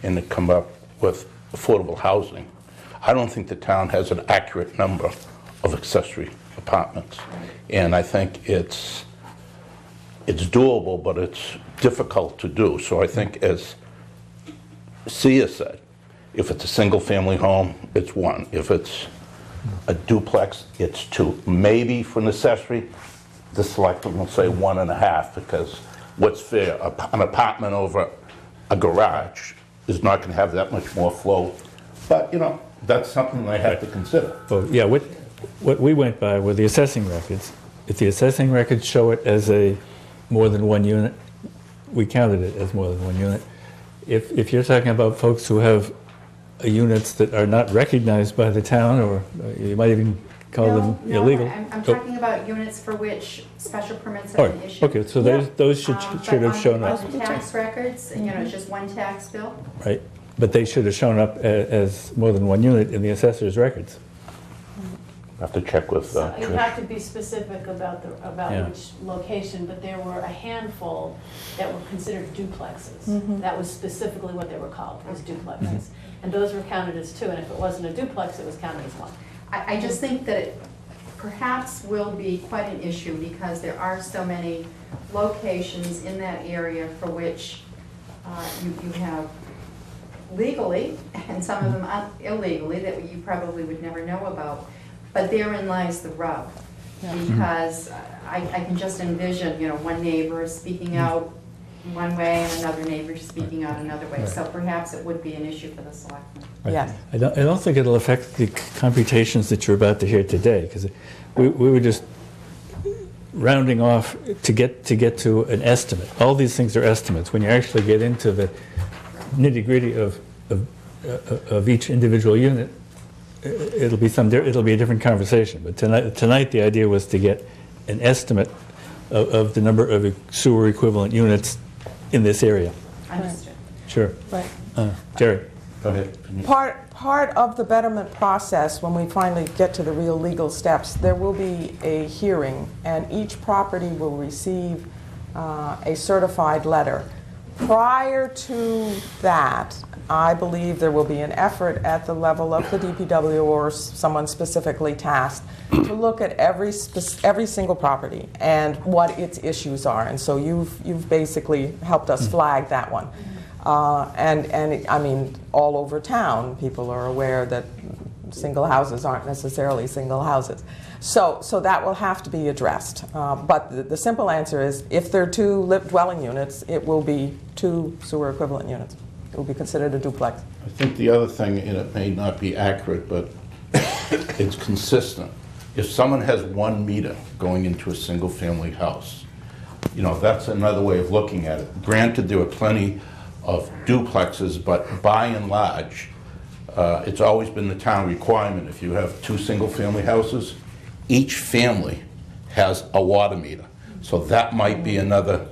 and it come up with affordable housing. I don't think the town has an accurate number of accessory apartments. And I think it's doable, but it's difficult to do. So I think, as Sia said, if it's a single-family home, it's one. If it's a duplex, it's two. Maybe for an accessory, the selectmen will say 1.5, because what's fair? An apartment over a garage is not going to have that much more flow. But, you know, that's something they have to consider. Well, yeah, what we went by were the assessing records. If the assessing records show it as a more than one unit, we counted it as more than one unit. If you're talking about folks who have units that are not recognized by the town, or you might even call them illegal. I'm talking about units for which special permits have been issued. Okay, so those should have shown up. But on the tax records, and it's just one tax bill? Right, but they should have shown up as more than one unit in the assessor's records. I have to check with So you Trish. have to be specific about Yeah. which location, but there were a handful that were considered duplexes. That was specifically what they were called, was duplexes. And those were counted as two, and if it wasn't a duplex, it was counted as one. I just think that it perhaps will be quite an issue because there are so many locations in that area for which you have legally, and some of them illegally, that you probably would never know about. But therein lies the rub, because I can just envision, one neighbor speaking out one way and another neighbor speaking out another way. So perhaps it would be an issue for the selectmen. Right. Yes. I don't think it'll affect the computations that you're about to hear today, because we were just rounding off to get to an estimate. All these things are estimates. When you actually get into the nitty-gritty of each individual unit, it'll be a different conversation. But tonight the idea was to get an estimate of the number of sewer equivalent units in this area. Understood. Sure. Right. Jerry. Go ahead. Part of the betterment process, when we finally get to the real legal steps, there will be a hearing, and each property will receive a certified letter. Prior to that, I believe there will be an effort at the level of the DPW or someone specifically tasked to look at every single property and what its issues are. And so you've basically helped us flag that one. And I mean, all over town, people are aware that single houses aren't necessarily single houses. So that will have to be addressed. But the simple answer is, if there are two dwelling units, it will be two sewer equivalent units. It will be considered a duplex. I think the other thing, and it may not be accurate, but it's consistent. If someone has 1 meter going into a single-family house, that's another way of looking at it. Granted, there are plenty of duplexes, but by and large, it's always been the town requirement. If you have 2 single-family houses, each family has a water meter. So that might be another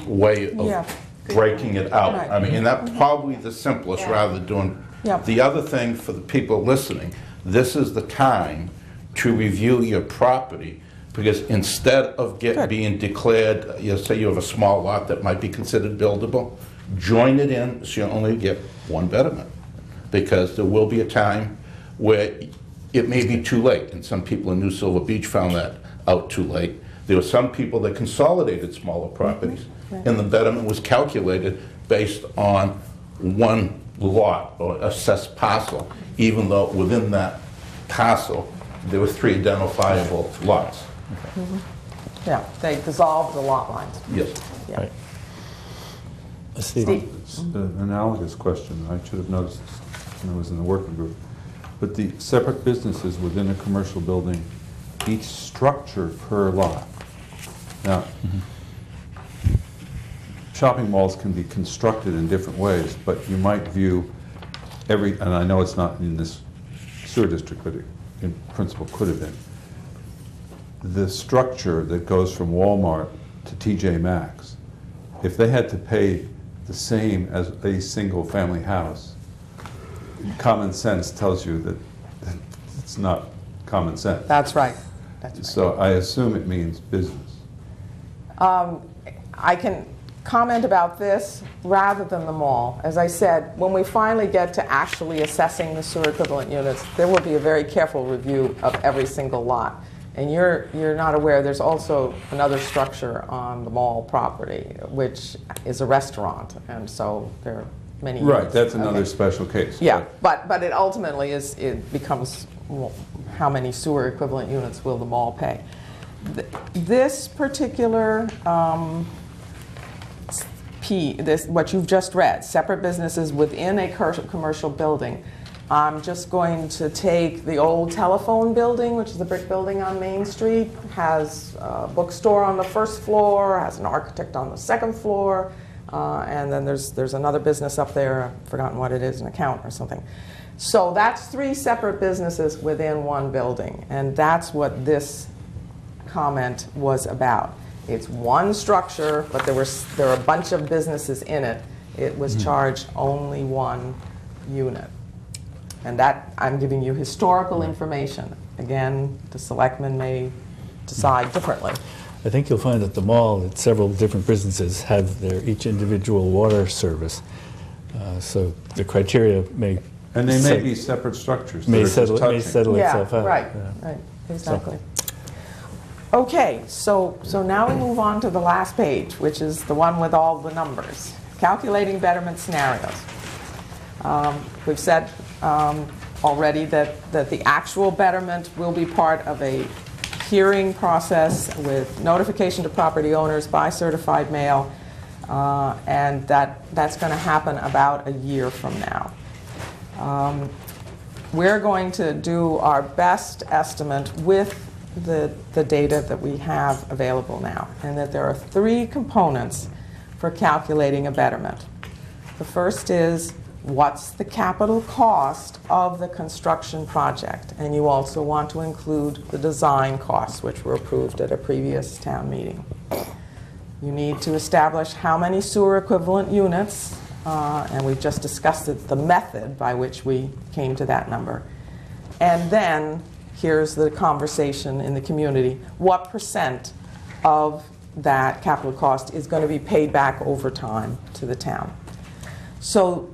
way of breaking it out. Right. I mean, and that's probably the simplest, rather than doing. The other thing for the people listening, this is the time to review your property, because instead of being declared, say you have a small lot that might be considered buildable, join it in so you only get 1 betterment, because there will be a time where it may be too late, and some people in New Silver Beach found that out too late. There were some people that consolidated smaller properties, and the betterment was calculated based on one lot or assessed parcel, even though within that parcel, there were 3 identifiable lots. Yeah, they dissolved the lot lines. Yes. Yeah. Right. Steve? Steve? It's an analogous question. I should have noticed when I was in the working group. But the separate businesses within a commercial building, each structure per lot. Now, shopping malls can be constructed in different ways, but you might view and I know it's not in this sewer district, but it in principle could have been. The structure that goes from Walmart to TJ Maxx, if they had to pay the same as a single family house, common sense tells you that it's not common sense. That's right. That's right. So I assume it means business. I can comment about this rather than the mall. As I said, when we finally get to actually assessing the sewer equivalent units, there will be a very careful review of every single lot. And you're not aware, there's also another structure on the mall property, which is a restaurant, and so there are many Right, units. that's another Okay. special case. Yeah, but it ultimately it becomes, well, how many sewer equivalent units will the mall pay? This particular what you've just read, separate businesses within a commercial building. I'm just going to take the old telephone building, which is a brick building on Main Street, has a bookstore on the first floor, has an architect on the second floor, and then there's another business up there, I've forgotten what it is, an account or something. So that's 3 separate businesses within one building, and that's what this comment was about. It's one structure, but there are a bunch of businesses in it. It was charged only 1 unit. And that, I'm giving you historical information. Again, the selectmen may decide differently. I think you'll find at the mall that several different businesses have their each individual water service. So the criteria may... And they may be separate structures. May that are just touching. settle itself out. Right, exactly. Okay, so now we move on to the last page, which is the one with all the numbers. Calculating betterment scenarios. We've said already that the actual betterment will be part of a hearing process with notification to property owners by certified mail, and that's going to happen about a year from now. We're going to do our best estimate with the data that we have available now, and that there are 3 components for calculating a betterment. The first is, what's the capital cost of the construction project? And you also want to include the design costs, which were approved at a previous town meeting. You need to establish how many sewer equivalent units, and we've just discussed the method by which we came to that number. And then, here's the conversation in the community. What % of that capital cost is going to be paid back over time to the town? So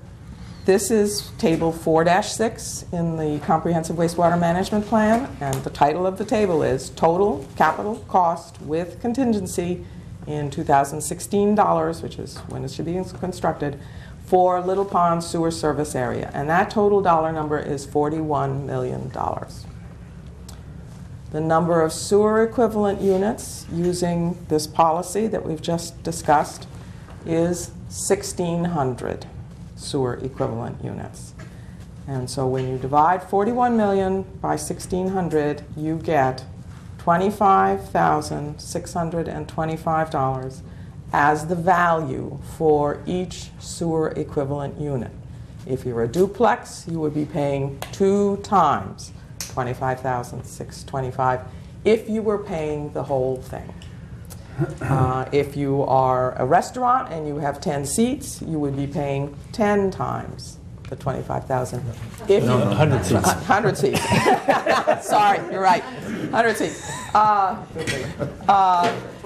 this is table 4-6 in the Comprehensive Wastewater Management Plan, and the title of the table is Total Capital Cost with Contingency in 2016 dollars, which is when it should be constructed, for Little Pond Sewer Service Area. And that total dollar number is $41 million. The number of sewer equivalent units using this policy that we've just discussed is 1,600 sewer equivalent units. And so when you divide 41 million by 1,600, you get $25,625 as the value for each sewer equivalent unit. If you're a duplex, you would be paying 2 times $25,625 if you were paying the whole thing. If you are a restaurant and you have 10 seats, you would be paying 10 times the $25,000. If No, 100 seats. 100 seats. Sorry, you're right. 100 seats.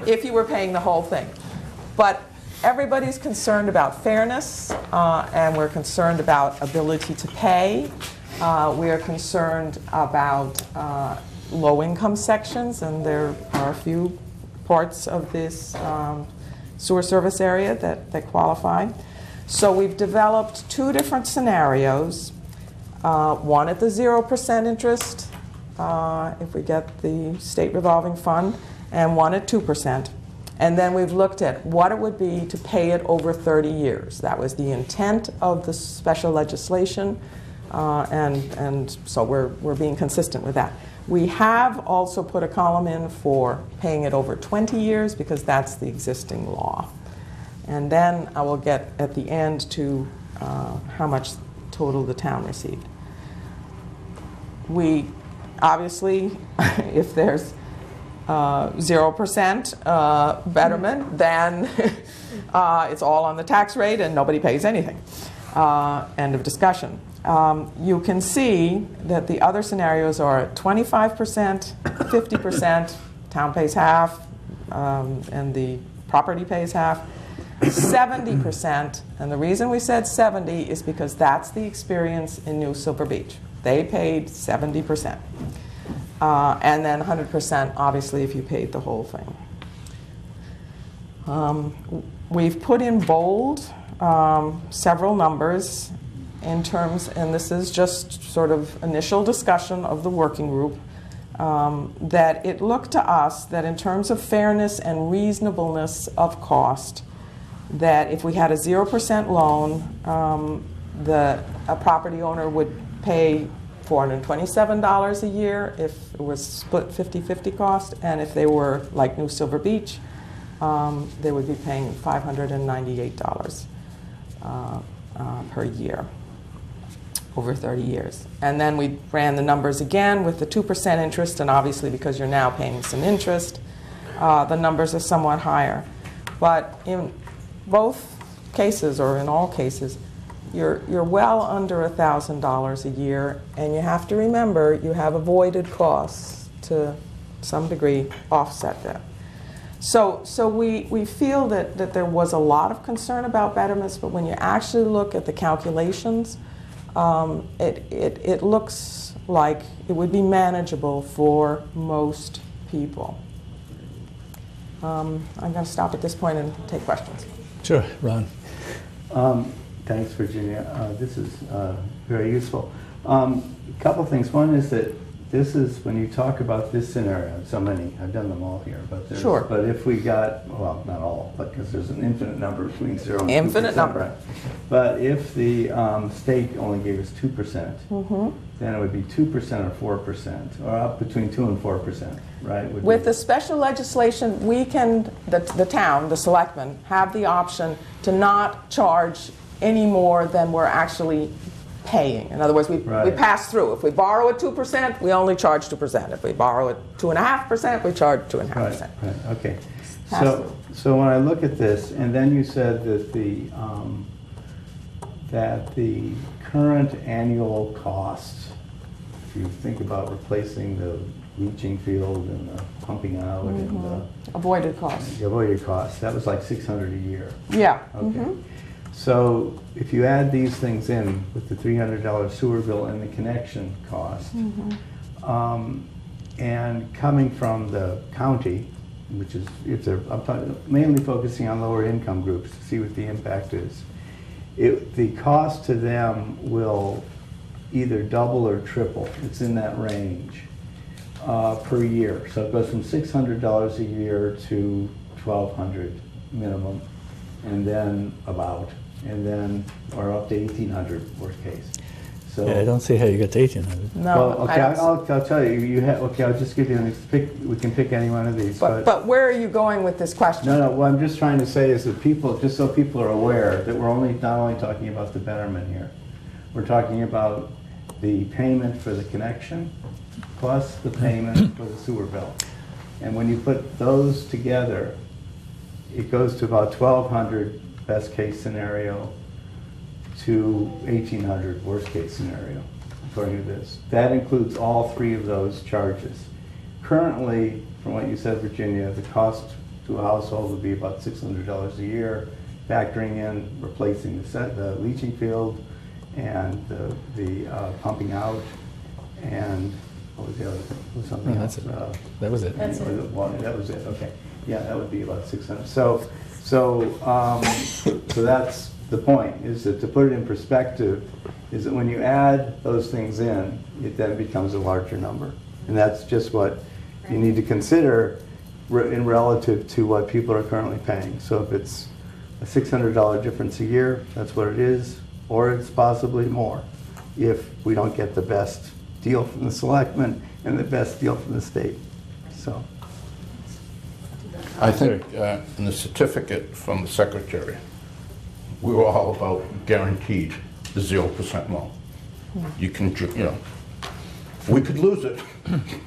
If you were paying the whole thing. But everybody's concerned about fairness, and we're concerned about ability to pay. We are concerned about low-income sections, and there are a few parts of this sewer service area that qualify. So we've developed two different scenarios. One at the 0% interest, if we get the state revolving fund, and one at 2%. And then we've looked at what it would be to pay it over 30 years. That was the intent of the special legislation, and so we're being consistent with that. We have also put a column in for paying it over 20 years because that's the existing law. And then I will get at the end to how much total the town received. We obviously, if there's 0% betterment, then it's all on the tax rate and nobody pays anything. End of discussion. You can see that the other scenarios are 25%, 50%, town pays half, and the property pays half, 70%, and the reason we said 70 is because that's the experience in New Silver Beach. They paid 70%. And then 100%, obviously, if you paid the whole thing. We've put in bold several numbers in terms, and this is just sort of initial discussion of the working group, that it looked to us that in terms of fairness and reasonableness of cost, that if we had a 0% loan, a property owner would pay $427 a year if it was split 50-50 cost, and if they were like New Silver Beach, they would be paying $598 per year over 30 years. And then we ran the numbers again with the 2% interest, and obviously because you're now paying some interest, the numbers are somewhat higher. But in both cases, or in all cases, you're well under $1,000 a year, and you have to remember you have avoided costs to some degree offset that. So we feel that there was a lot of concern about betterments, but when you actually look at the calculations, it looks like it would be manageable for most people. I'm going to stop at this point and take questions. Sure, Ron. Thanks, Virginia. This is very useful. A couple things. One is that this is, when you talk about this scenario, so many, I've done them all here, but there's, sure. But if we got, well, not all, but because there's an infinite number between 0 and 2%. Infinite number. Right. But if the state only gave us 2%, then it would be 2% or 4%, or up between 2 and 4%, right? With the special legislation, we can, the town, the selectmen, have the option to not charge any more than we're actually paying. In other words, we pass through. If we borrow at 2%, we only charge 2%. If we borrow at 2.5%, we charge 2.5%. Right. Okay. So when I look at this, and then you said that the current annual cost, if you think about replacing the leaching field and the pumping out and the avoided costs. The avoided costs, that was like $600 a year. Yeah. Okay. So if you add these things in with the $300 sewer bill and the connection cost, and coming from the county, which is, I'm mainly focusing on lower income groups to see what the impact is, the cost to them will either double or triple. It's in that range per year. So it goes from $600 a year to $1,200 minimum, and then or up to $1,800 worst case. So Yeah, I don't see how you get to 1,800. No, well, okay, I'll tell you. Okay, I'll just give you we can pick any one of these. But where are you going with this question? No. What I'm just trying to say is that just so people are aware that we're not only talking about the betterment here. We're talking about the payment for the connection plus the payment for the sewer bill. And when you put those together, it goes to about $1,200 best case scenario to $1,800 worst case scenario, according to this. That includes all three of those charges. Currently, from what you said, Virginia, the cost to a household would be about $600 a year, factoring in replacing the leaching field and the pumping out, and what was the other thing? Was something else? That was it. That's it. That was it. Okay. Yeah, that would be about 600. So that's the point, is that to put it in perspective, is that when you add those things in, it then becomes a larger number. And that's just what you need to consider in relative to what people are currently paying. So if it's a $600 difference a year, that's what it is, or it's possibly more if we don't get the best deal from the selectmen and the best deal from the state. So. I think in the certificate from the secretary, we were all about guaranteed the 0% loan. You can, we could lose it,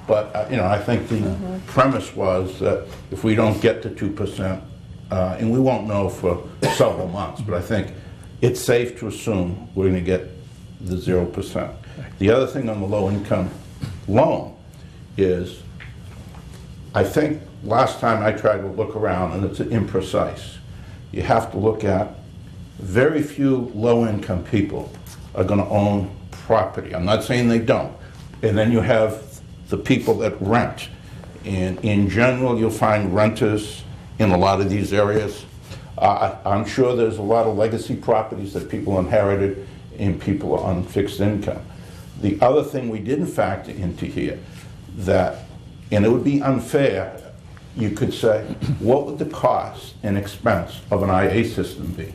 but I think the premise was that if we don't get to 2%, and we won't know for several months, but I think it's safe to assume we're going to get the 0%. The other thing on the low-income loan is, I think last time I tried to look around, and it's imprecise, you have to look at very few low-income people are going to own property. I'm not saying they don't. And then you have the people that rent. And in general, you'll find renters in a lot of these areas. I'm sure there's a lot of legacy properties that people inherited and people are on fixed income. The other thing we didn't factor into here, that, and it would be unfair, you could say, what would the cost and expense of an IA system be?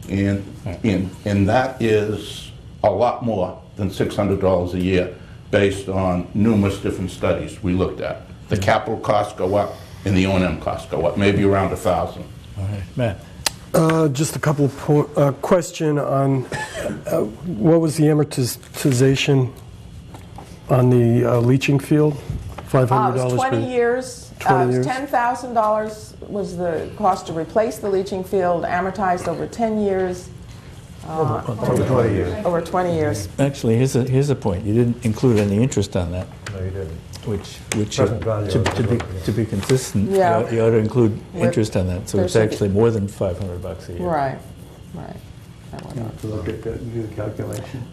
And that is a lot more than $600 a year based on numerous different studies we looked at. The capital costs go up and the O&M costs go up, maybe around 1,000. All right, Matt. Just a couple of question on what was the amortization on the leaching field? $500 It was 20 per years. 20 years. $10,000 was the cost to replace the leaching field, amortized over 10 years. Over 20 years. Over 20 years. Actually, here's a point. You didn't include any interest on that, No, you didn't. which Present value to be consistent, Yeah. you ought to include With- interest on that. So there it's should be- actually more than $500 a year. Right, right. That went up. To look at the, do the calculation.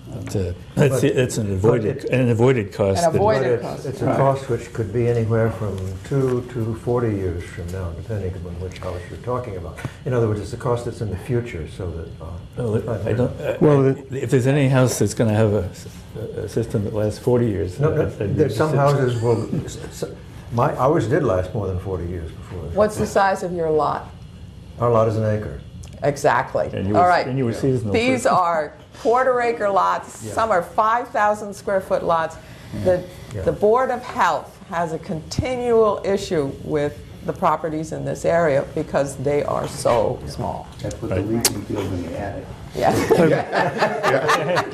It's an avoided cost. An that- avoided But cost. it's a cost which could be anywhere from 2 to 40 years from now, depending upon which house you're talking about. In other words, it's a cost that's in the future, so that... Well, I don't, Well, if there's any house that's going to have a system that lasts 40 years. No, I'd be there's some interested. houses will... Ours did last more than 40 years before. What's the size of your lot? Our lot is an acre. Exactly. And you All were- right. and you were seasonal. These are quarter-acre lots. Some are 5,000 square foot lots. The Board of Health has a continual issue with the properties in this area because they are so small. That's what the leaching field in the attic. Yes.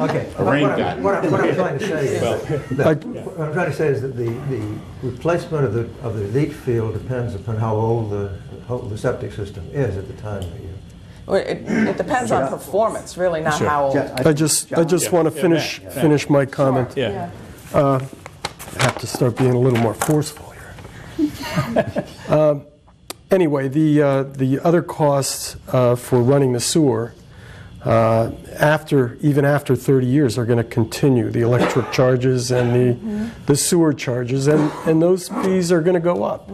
Okay. A rain garden. What I'm trying to say is that the replacement of the leach field depends upon how old the septic system is at the time that you... Well, it depends on performance, really, not Sure. how old. I just want to finish my comment. Yeah. I have to start being a little more forceful here. Anyway, the other costs for running the sewer even after 30 years are going to continue. The electric charges and the sewer charges, and those fees are going to go up.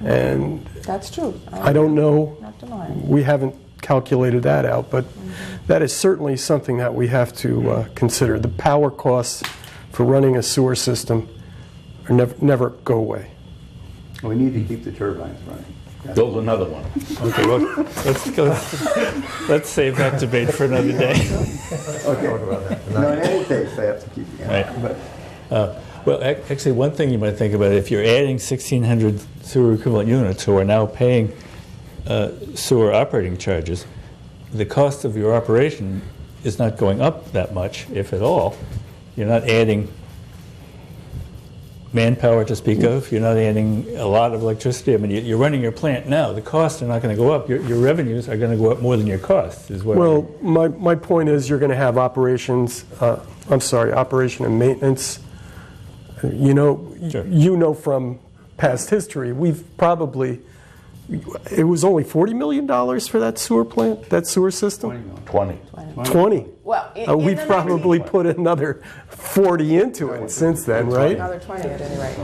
And That's true. I don't know. Not denying. We haven't calculated that out, but that is certainly something that we have to consider. The power costs for running a sewer system are never go away. We need to keep the turbines running. Build another one. Okay, well, let's save that debate for another day. Okay. No, in any case, they have to keep it Right. going. But Well, actually, one thing you might think about, if you're adding 1,600 sewer equivalent units who are now paying sewer operating charges, the cost of your operation is not going up that much, if at all. You're not adding manpower to speak of. You're not adding a lot of electricity. I mean, you're running your plant now. The costs are not going to go up. Your revenues are going to go up more than your costs, is what. Well, my point is you're going to have operation and maintenance. You know from past history, it was only $40 million for that sewer plant, that sewer system? 20. 20. Well, We've probably put another 40 into it since then, right? Another 20 at any rate.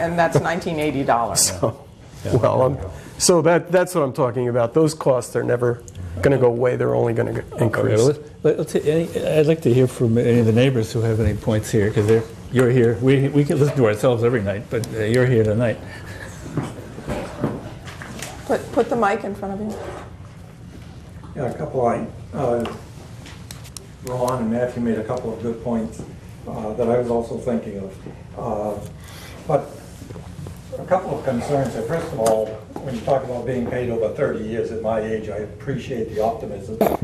And that's $1980. So, Yeah. Well, so that's what I'm talking about. Those costs are never going to go away. They're only going to Okay, increase. well, I'd like to hear from any of the neighbors who have any points here, because you're here. We can listen to ourselves every night, but you're here tonight. Put the mic in front of you. Yeah, a couple Ron and Matthew made a couple of good points that I was also thinking of. But a couple of concerns. First of all, when you talk about being paid over 30 years at my age, I appreciate the optimism. But,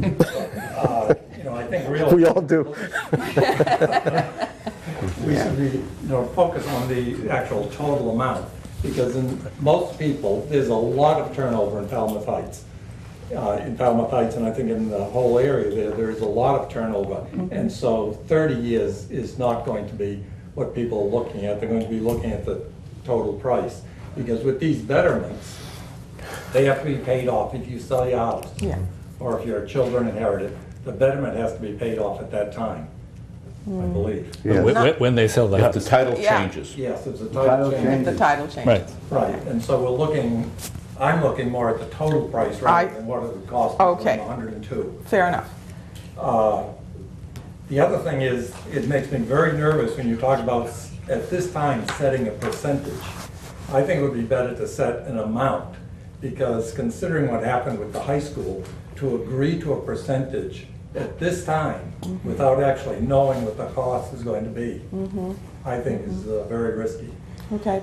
I think really We all do. we should be, focus on the actual total amount, because in most people, there's a lot of turnover in Falmouth Heights. And I think in the whole area there's a lot of turnover. And so 30 years is not going to be what people are looking at. They're going to be looking at the total price. Because with these betterments, they have to be paid off if you sell your house. Yeah. Or if your children inherit it, the betterment has to be paid off at that time, I believe. Yes. When they sell the If house. the title Yeah. changes. Yes, it's a Title title change. change. The title change. Right. Right, and so I'm looking more at the total price rather than what it would cost me Okay. from 102. Fair enough. The other thing is, it makes me very nervous when you talk about, at this time, setting a percentage. I think it would be better to set an amount, because considering what happened with the high school, to agree to a percentage at this time, without actually knowing what the cost is going to be, I think is very risky. Okay.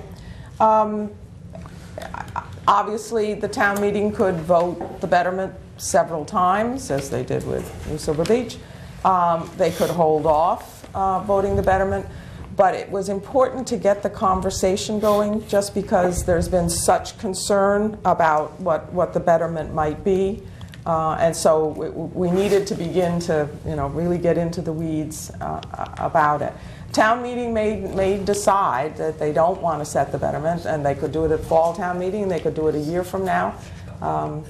Obviously, the town meeting could vote the betterment several times, as they did with New Silver Beach. They could hold off voting the betterment, but it was important to get the conversation going, just because there's been such concern about what the betterment might be. And so we needed to begin to, really get into the weeds about it. Town meeting may decide that they don't want to set the betterment, and they could do it at fall town meeting, they could do it a year from now. I'm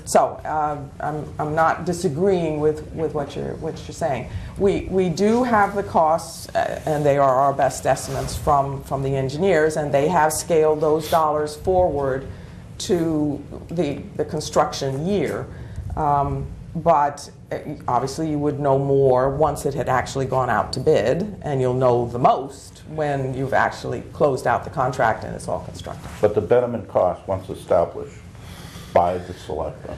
not disagreeing with what you're saying. We do have the costs, and they are our best estimates from the engineers, and they have scaled those dollars forward to the construction year. But obviously you would know more once it had actually gone out to bid, and you'll know the most when you've actually closed out the contract and it's all constructed. But the betterment cost, once established by the selectmen,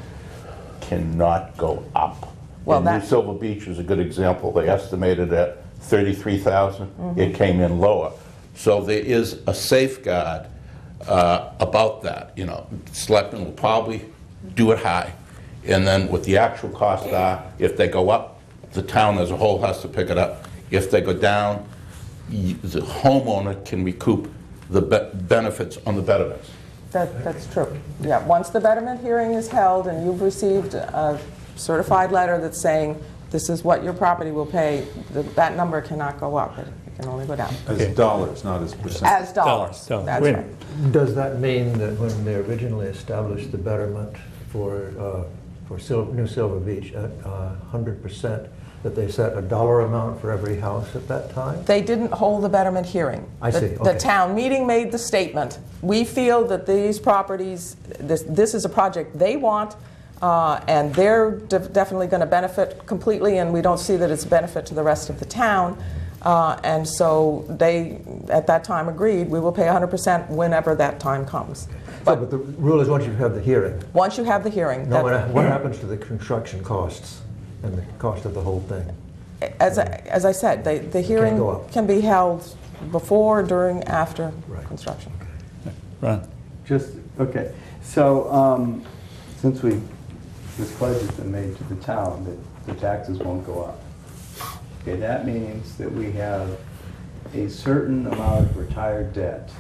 cannot go up. Well, And New Silver Beach is a good example. They estimated at 33,000. It came in lower. So there is a safeguard about that. Selectmen will probably do it high. And then what the actual costs are, if they go up, the town as a whole has to pick it up. If they go down, the homeowner can recoup the benefits on the betterments. That's true. Yeah, once the betterment hearing is held and you've received a certified letter that's saying this is what your property will pay, that number cannot go up. It can only go down. As dollars, not as percent. As dollars. Dollars. That's Wait. right. Does that mean that when they originally established the betterment for New Silver Beach at 100%, that they set a dollar amount for every house at that time? They didn't hold the betterment hearing. I see, The okay. town meeting made the statement. We feel that these properties, this is a project they want, and they're definitely going to benefit completely, and we don't see that it's a benefit to the rest of the town. And so they, at that time, agreed, we will pay 100% whenever that time comes. But the rule is once you have the hearing, Once you have the hearing, no matter what happens to the construction costs and the cost of the whole thing? as I said, the hearing go up. can be held before, during, after Right. construction. Ron? Okay, so, since this pledge has been made to the town that the taxes won't go up, okay, that means that we have a certain amount of retired debt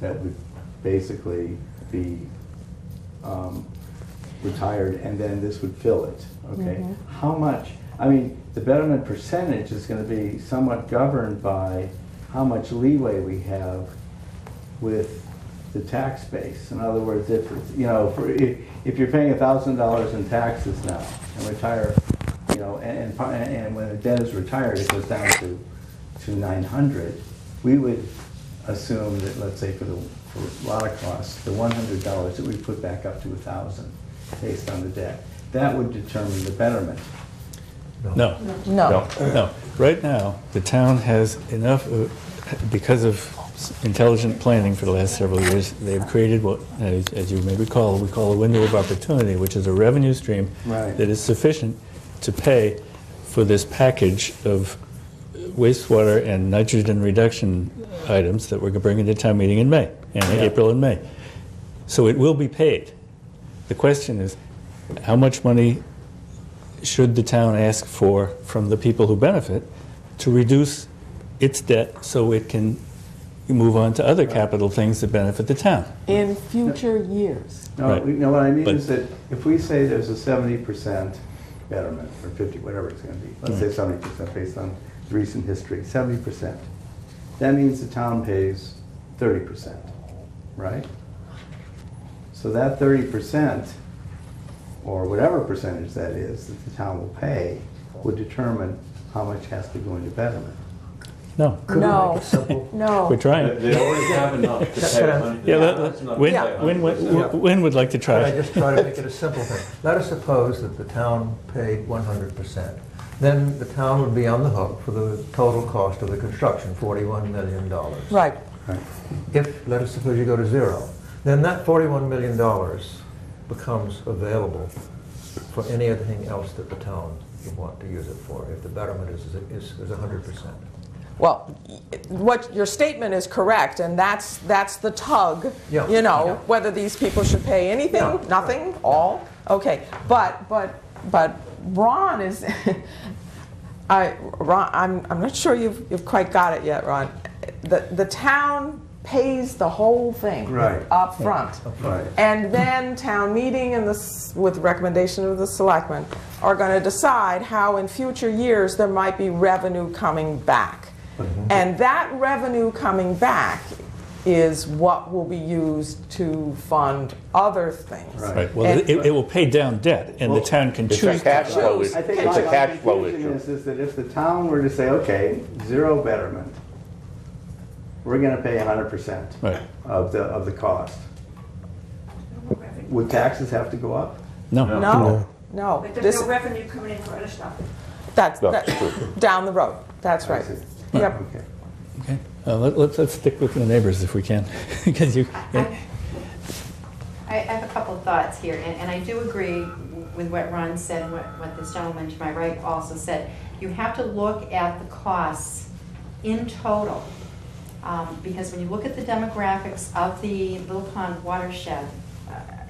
that would basically be retired, and then this would fill it, okay? How much, the betterment percentage is gonna be somewhat governed by how much leeway we have with the tax base. In other words, if you're paying $1,000 in taxes now and retire, and when the debt is retired, it goes down to 900, we would assume that, let's say for a lot of costs, the $100 that we put back up to 1,000 based on the debt, that would determine the betterment. No, No. no. Right now, the town has enough, because of intelligent planning for the last several years, they've created what, as you may recall, we call a window of opportunity, which is a revenue stream Right. that is sufficient to pay for this package of wastewater and nitrogen reduction items that we're going to bring into town meeting in May, in April and May. So it will be paid. The question is, how much money should the town ask for from the people who benefit to reduce its debt so it can move on to other capital things that benefit the town? In future years. No, Right. what I mean But- is that if we say there's a 70% betterment, or 50, whatever it's going to be, let's say 70% based on recent history, 70%, that means the town pays 30%, right? So that 30%, or whatever percentage that is that the town will pay, would determine how much has to go into betterment. No, No, we're no. trying. They already have enough to pay. Yeah, Win would like to I try. just try to make it a simple thing. Let us suppose that the town paid 100%. Then the town would be on the hook for the total cost of the construction, $41 million. Right. If, let us suppose you go to zero, then that $41 million becomes available for anything else that the town would want to use it for, if the betterment is 100%. Well, what your statement is correct, and that's the tug, Yeah. you know, Yeah. whether these people should pay anything, Yeah. nothing, all, okay. But Ron is, Ron, I'm not sure you've quite got it yet, Ron. The town pays the whole thing Right. up front. Right. And then town meeting and with recommendation of the selectmen are going to decide how in future years there might be revenue coming back. And that revenue coming back is what will be used to fund other things. Right, well, And- it will pay down debt, and the town can It's a choose. cash flow choose. issue. I think It's a my cash flow conclusion issue. is that if the town were to say, okay, zero betterment, we're going to pay 100% Right, of the cost. Would taxes have to go up? no. No, But this, there's no revenue coming in for other stuff. that's That's down the road, that's right. I see. Yep. Okay. Okay, let's stick with the neighbors if we can, because you, I have a couple of thoughts here, and I do agree with what Ron said and what this gentleman to my right also said. You have to look at the costs in total, because when you look at the demographics of the Little Pond watershed,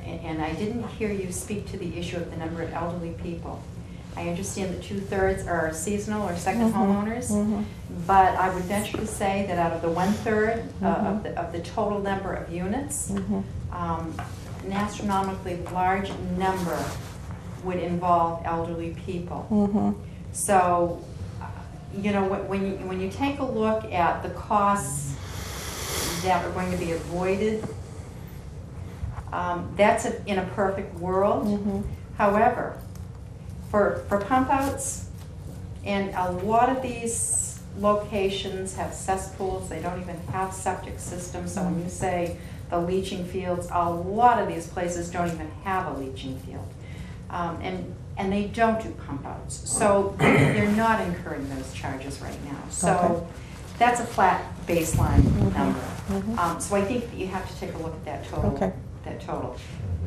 and I didn't hear you speak to the issue of the number of elderly people. I understand that 2/3 are seasonal or second homeowners, but I would venture to say that out of the 1/3 of the total number of units, an astronomically large number would involve elderly people. So, you know, when you take a look at the costs that are going to be avoided, that's in a perfect world. However, for pump outs, and a lot of these locations have cesspools, they don't even have septic systems, so when you say the leaching fields, a lot of these places don't even have a leaching field. And they don't do pump outs, so they're not incurring those charges right now. So that's a flat baseline number. So I think that you have to take a look at that total. Okay. That total.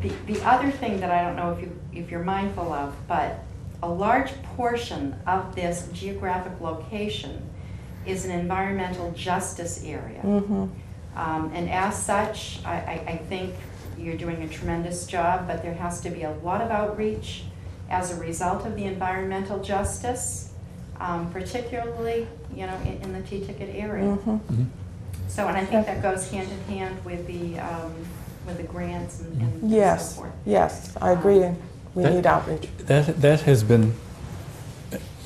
The other thing that I don't know if you're mindful of, but a large portion of this geographic location is an environmental justice area. And as such, I think you're doing a tremendous job, but there has to be a lot of outreach as a result of the environmental justice, particularly, you know, in the T-ticket area. So, and I think that goes hand in hand with the grants and so Yes, forth. yes, I agree, and we need outreach. that has been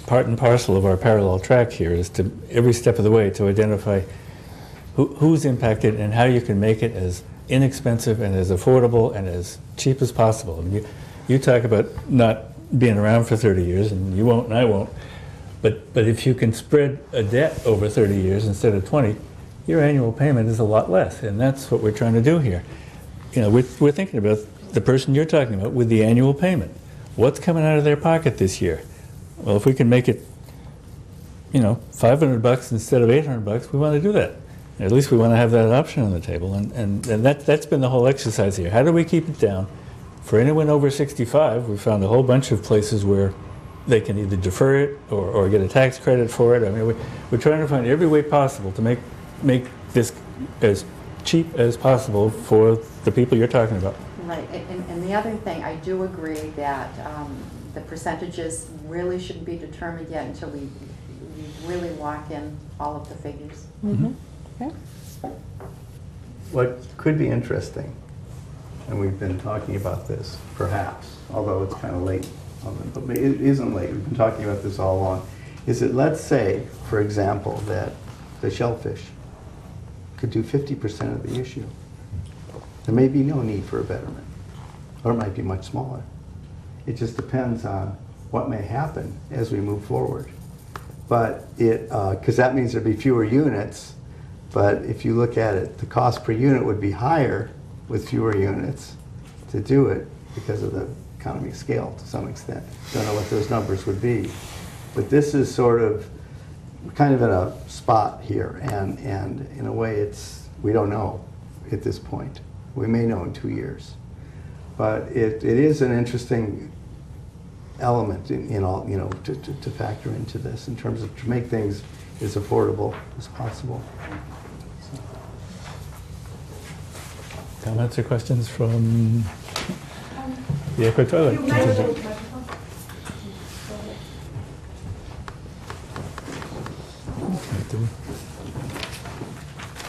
part and parcel of our parallel track here, is to every step of the way to identify who's impacted and how you can make it as inexpensive and as affordable and as cheap as possible. And you talk about not being around for 30 years, and you won't and I won't, but if you can spread a debt over 30 years instead of 20, your annual payment is a lot less, and that's what we're trying to do here. You know, we're thinking about the person you're talking about with the annual payment. What's coming out of their pocket this year? Well, if we can make it, you know, $500 instead of $800, we want to do that. At least we want to have that option on the table, and that's been the whole exercise here. How do we keep it down? For anyone over 65, we found a whole bunch of places where they can either defer it or get a tax credit for it. I mean, we're trying to find every way possible to make this as cheap as possible for the people you're talking about. Right, and the other thing, I do agree that the percentages really shouldn't be determined yet until we really lock in all of the figures. Okay. What could be interesting, and we've been talking about this perhaps, although it's kind of late, but it isn't late, we've been talking about this all along, is that let's say, for example, that the shellfish could do 50% of the issue. There may be no need for a betterment, or it might be much smaller. It just depends on what may happen as we move forward. But because that means there'd be fewer units, but if you look at it, the cost per unit would be higher with fewer units to do it because of the economy of scale to some extent. Don't know what those numbers would be. But this is sort of kind of in a spot here, and in a way we don't know at this point. We may know in 2 years. But it is an interesting element in all, you know, to factor into this in terms of to make things as affordable as possible. Comments or questions from the Echo Toilet contingent?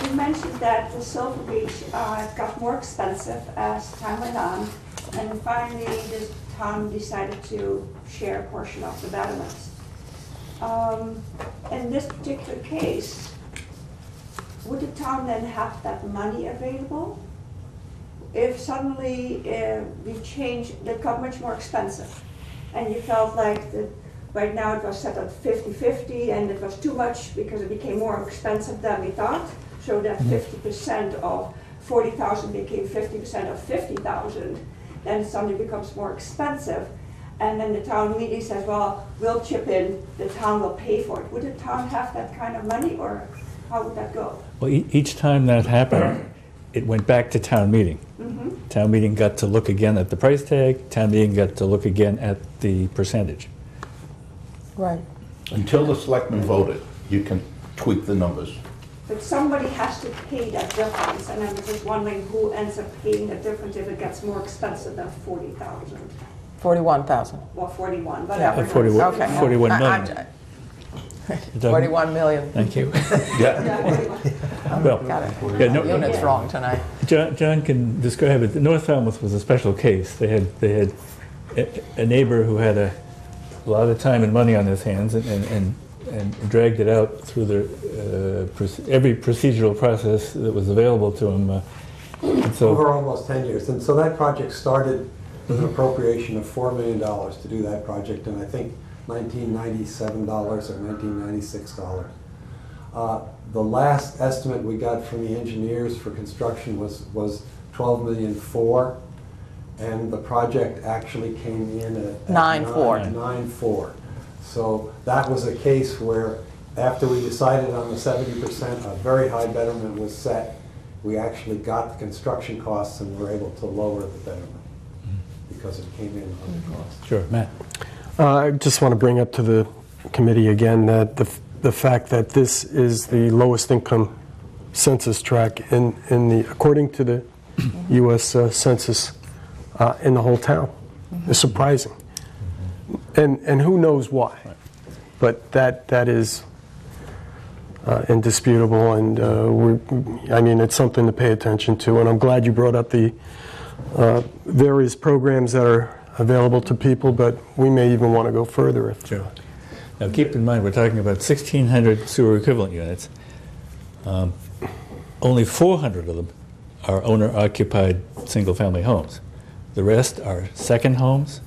You mentioned that the Silver Beach got more expensive as time went on, and finally the town decided to share a portion of the betterments. In this particular case, would the town then have that money available? If suddenly it got much more expensive, and you felt like that right now it was set at 50-50 and it was too much because it became more expensive than we thought, so that 50% of 40,000 became 50% of 50,000, then it suddenly becomes more expensive. And then the town meeting says, well, we'll chip in, the town will pay for it. Would the town have that kind of money, or how would that go? Well, each time that happened, it went back to town meeting. Town meeting got to look again at the price tag. Town meeting got to look again at the percentage. Right. Until the selectmen voted, you can tweak the numbers. But somebody has to pay that difference, and I'm just wondering who ends up paying the difference if it gets more expensive than 40,000. 41,000. Well, 41, whatever. 41, Okay. 41 million. 41 million. Thank you. Yeah. Well, Got it. yeah, no, Units wrong tonight. John can describe it. North Falmouth was a special case. They had a neighbor who had a lot of time and money on his hands and dragged it out through every procedural process that was available to him. And so, Over almost 10 years. And so that project started with an appropriation of $4 million to do that project, and I think $1997 or $1996. The last estimate we got from the engineers for construction was $12.4 million, and the project actually came in at 9.4. So that was a case where after we decided on the 70%, a very high betterment was set. We actually got the construction costs and were able to lower the betterment because it came in under cost. sure, Matt. I just want to bring up to the committee again that the fact that this is the lowest income census tract according to the U.S. Census in the whole town is surprising, and who knows why, but that is indisputable, and I mean it's something to pay attention to, and I'm glad you brought up the various programs that are available to people, but we may even want to go further. Sure. Now keep in mind, we're talking about 1,600 sewer equivalent units. Only 400 of them are owner-occupied single-family homes. The rest are second homes,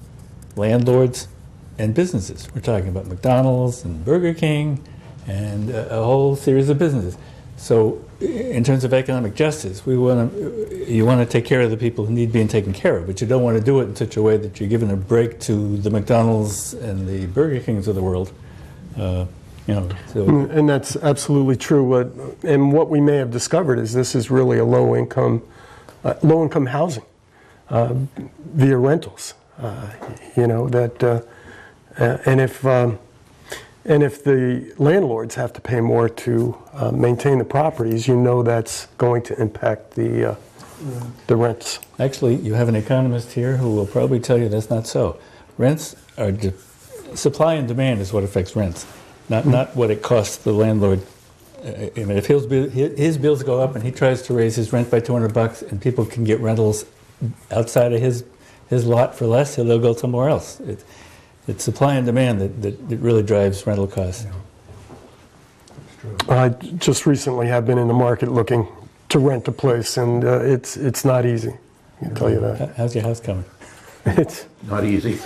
landlords, and businesses. We're talking about McDonald's and Burger King and a whole series of businesses. So in terms of economic justice, you want to take care of the people who need being taken care of, but you don't want to do it in such a way that you're giving a break to the McDonald's and the Burger Kings of the world. And that's absolutely true. And what we may have discovered is this is really a low-income housing via rentals. And if the landlords have to pay more to maintain the properties, that's going to impact the rents. Actually, you have an economist here who will probably tell you that's not so. Rents are supply and demand is what affects rents, not what it costs the landlord. I mean, if his bills go up and he tries to raise his rent by $200 and people can get rentals outside of his lot for less, they'll go somewhere else. It's supply and demand that really drives rental costs. I just recently have been in the market looking to rent a place, and it's not easy. I can tell you that. How's your house coming? It's Not easy.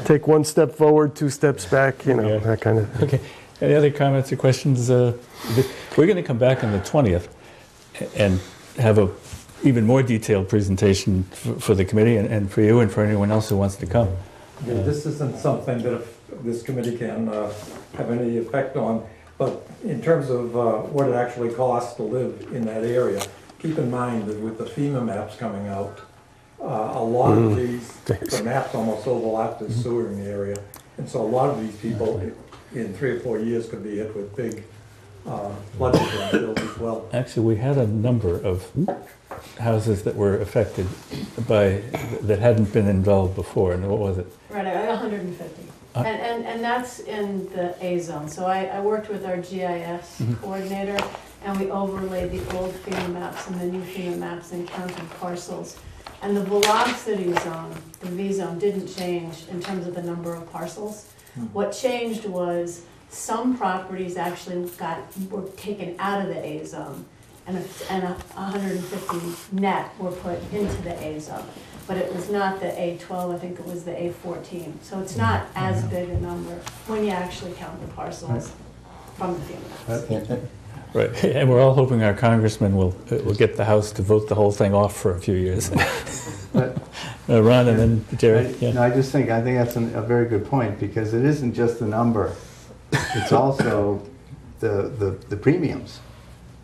take one step forward, 2 steps back, that kind of thing. Okay. Any other comments or questions? We're going to come back on the 20th and have a even more detailed presentation for the committee and for you and for anyone else who wants to come. Yeah, this isn't something that this committee can have any effect on, but in terms of what it actually costs to live in that area, keep in mind that with the FEMA maps coming out, a lot of the maps almost overlap the sewer in the area, and so a lot of these people in 3 or 4 years could be hit with big flooding bills as well. Actually, we had a number of houses that were affected that hadn't been involved before, and what was it? Right, 150. And that's in the A zone. So I worked with our GIS coordinator, and we overlaid the old FEMA maps and the new FEMA maps and counted parcels. And the velocity zone, the V zone, didn't change in terms of the number of parcels. What changed was some properties actually were taken out of the A zone, and 150 net were put into the A zone. But it was not the A12, I think it was the A14. So it's not as big a number when you actually count the parcels from the FEMA maps. Right, and we're all hoping our congressman will get the House to vote the whole thing off for a few years. Ron and then Jerry. I think that's a very good point, because it isn't just the number, it's also the premiums,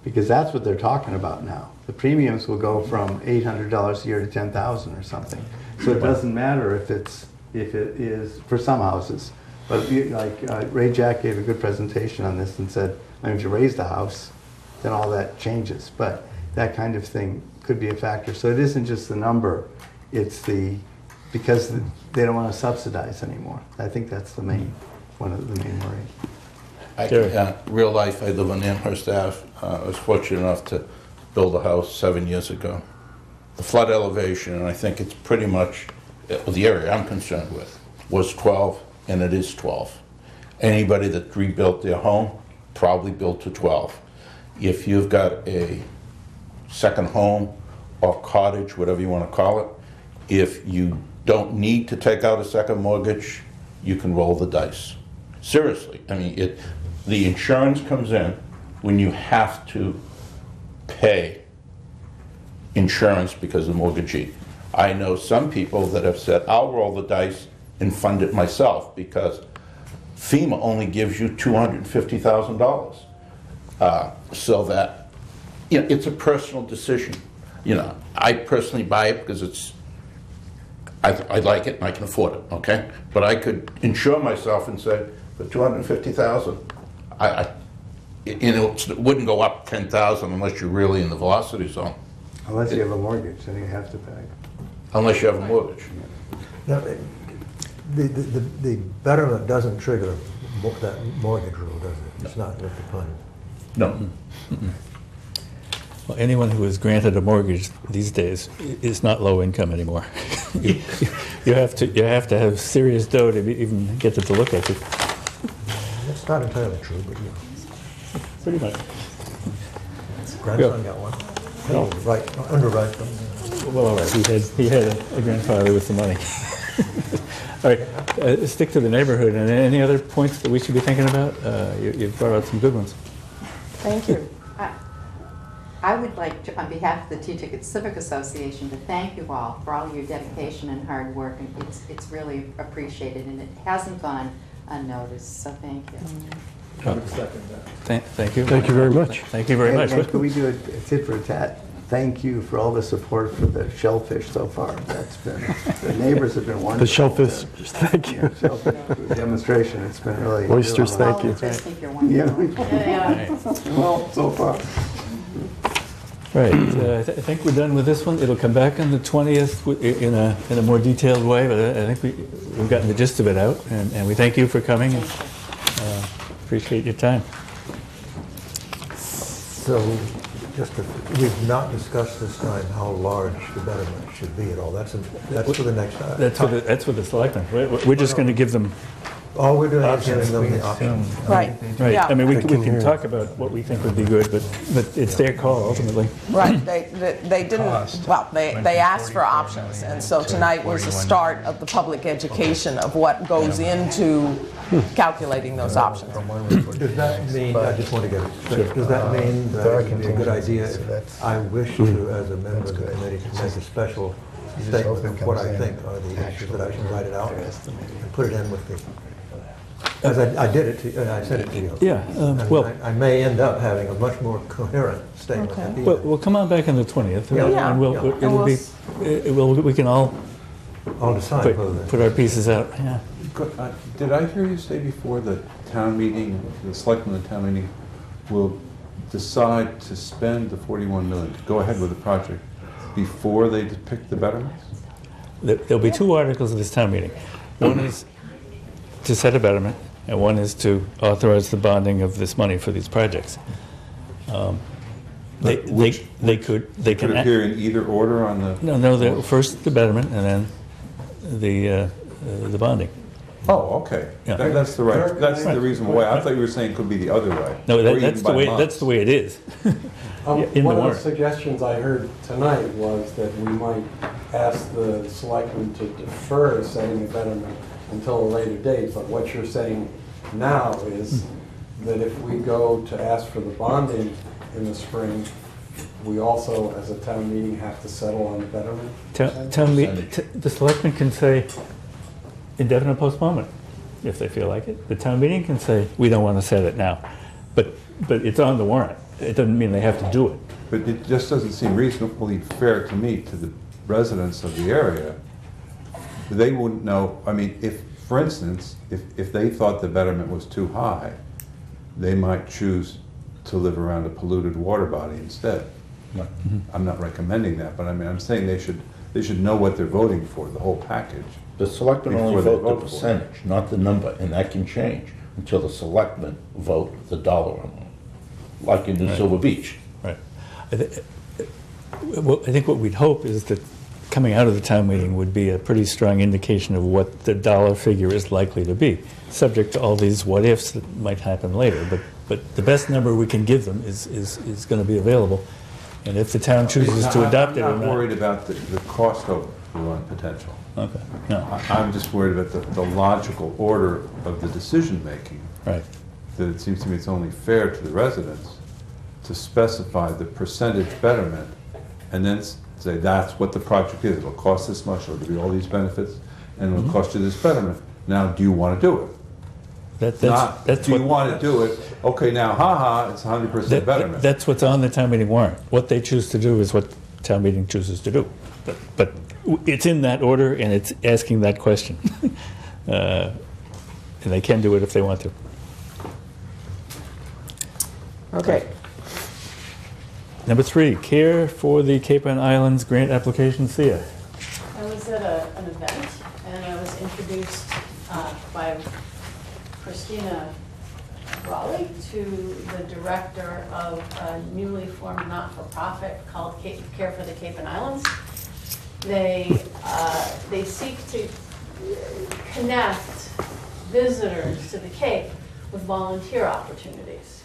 because that's what they're talking about now. The premiums will go from $800 a year to $10,000 or something. So it doesn't matter if it is for some houses. But Ray Jack gave a good presentation on this and said, if you raise the house, then all that changes. But that kind of thing could be a factor. So it isn't just the number, it's because they don't want to subsidize anymore. I think that's one of the main worries. Real life, I live on Amherst Ave. I was fortunate enough to build a house 7 years ago. The flood elevation, and I think it's pretty much, the area I'm concerned with, was 12, and it is 12. Anybody that rebuilt their home probably built to 12. If you've got a second home or cottage, whatever you want to call it, if you don't need to take out a second mortgage, you can roll the dice. Seriously, the insurance comes in when you have to pay insurance because of the mortgagee. I know some people that have said, I'll roll the dice and fund it myself because FEMA only gives you $250,000. So that, it's a personal decision. I personally buy it because I like it and I can afford it, okay? But I could insure myself and say, for $250,000, it wouldn't go up 10,000 unless you're really in the velocity zone. Unless you have a mortgage, then you have to pay. Unless you have a mortgage. Now, the betterment doesn't trigger that mortgage rule, does it? It's not looked upon. No. Well, anyone who is granted a mortgage these days is not low income anymore. you have to have serious dough to even get them to look at you. That's not entirely true, but Pretty much. grandson got one. Underwrite them. Well, all right. He had a grandfather with some money. All right. Stick to the neighborhood. And any other points that we should be thinking about? You brought out some good ones. Thank you. I would like to, on behalf of the Teaticket Civic Association, to thank you all for all your dedication and hard work. And it's really appreciated, and it hasn't gone unnoticed, so thank you. I would second that. Thank you. Thank you very much. Thank you very much. And could we do a tit for tat? Thank you for all the support for the shellfish so far. That's been, the neighbors have been wonderful. The shellfish, thank you. Shellfish demonstration, it's been really. Oysters, really thank you. I think you're wonderful. Yeah. Well, so far. Right, I think we're done with this one. It'll come back on the 20th in a more detailed way, but I think we've gotten the gist of it out, and we thank you for coming, and appreciate your time. So, we've not discussed this time how large the betterment should be at all. That's for the next time. That's for the selectmen. We're just going to give them All we're doing is giving them the option. Right. Right, Yeah. I mean, we They can can hear. talk about what we think would be good, but it's their call ultimately. Right, they didn't, well, they asked for options, and so tonight was the start of the public education of what goes into calculating those options. Does that mean, I just want to get it straight, does that mean that it would be a good idea if I wish to, as a member of the committee, to make a special statement of what I think are the issues, that I should write it out and put it in with the, as I did it to you, I sent it to you. Yeah, And well, I may end up having a much more coherent statement Okay. at the well, end. we'll come on back on the 20th, and Yeah. and we'll, Yeah. it'll be, we can all I'll decide whether. put our pieces out, yeah. Did I hear you say before the town meeting, the selectmen of the town meeting will decide to spend the 41 million, to go ahead with the project, before they pick the betterments? There'll be two articles of this town meeting. One is to set a betterment, and one is to authorize the bonding of this money for these projects. They Could can, appear in either order on the... no, first the betterment, and then the bonding. Oh, okay. Yeah. That's the reason why. I thought you were saying it could be the other way. No, or even that's the by way, months. that's the way it is. One in the of the warrant. suggestions I heard tonight was that we might ask the selectmen to defer setting a betterment until a later date, but what you're saying now is that if we go to ask for the bonding in the spring, we also, as a town meeting, have to settle on the betterment? The selectmen can say indefinite postponement, if they feel like it. The town meeting can say, we don't want to set it now. But it's on the warrant. It doesn't mean they have to do it. But it just doesn't seem reasonably fair to me, to the residents of the area. They wouldn't know, I mean, if, for instance, if they thought the betterment was too high, they might choose to live around a polluted water body instead. I'm not recommending that, but I mean, I'm saying they should know what they're voting for, the whole package. The selectmen Before only they vote the vote for it. percentage, not the number, and that can change until the selectmen vote the dollar amount, like in New Silver Beach. Right. I think what we'd hope is that coming out of the town meeting would be a pretty strong indication of what the dollar figure is likely to be, subject to all these what-ifs that might happen later. But the best number we can give them is going to be available. And if the town chooses to adopt it or I'm not not. worried about the cost overrun potential. Okay, no, I'm just worried about the logical order of the decision-making. right. That it seems to me it's only fair to the residents to specify the percentage betterment and then say that's what the project is. It'll cost this much, it'll give you all these benefits, and it'll cost you this betterment. Now, do you want to do it? That's do you what- want to do it? Okay, now, it's 100% betterment. That's what's on the town meeting warrant. What they choose to do is what town meeting chooses to do. But it's in that order, and it's asking that question. And they can do it if they want to. Okay. Number 3, Care for the Cape and Islands Grant Application, SIA. I was at an event, and I was introduced by Christina Raleigh to the director of a newly formed not-for-profit called Care for the Cape and Islands. They seek to connect visitors to the Cape with volunteer opportunities.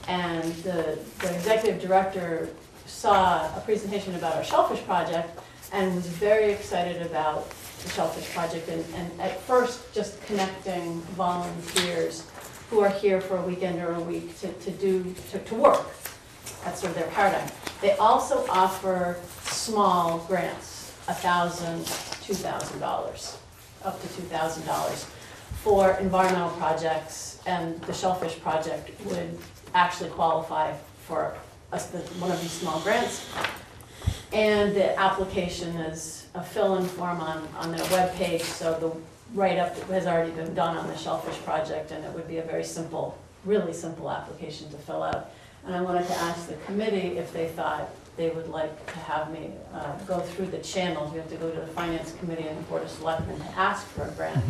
And the executive director saw a presentation about our shellfish project and was very excited about the shellfish project and at first just connecting volunteers who are here for a weekend or a week to work. That's sort of their paradigm. They also offer small grants, $1,000, $2,000, up to $2,000 for environmental projects, and the shellfish project would actually qualify for one of these small grants. And the application is a fill-in form on their webpage, so the write-up has already been done on the shellfish project, and it would be a very simple, really simple application to fill out. And I wanted to ask the committee if they thought they would like to have me go through the channels. We have to go to the Finance Committee and the Board of Selectmen to ask for a grant.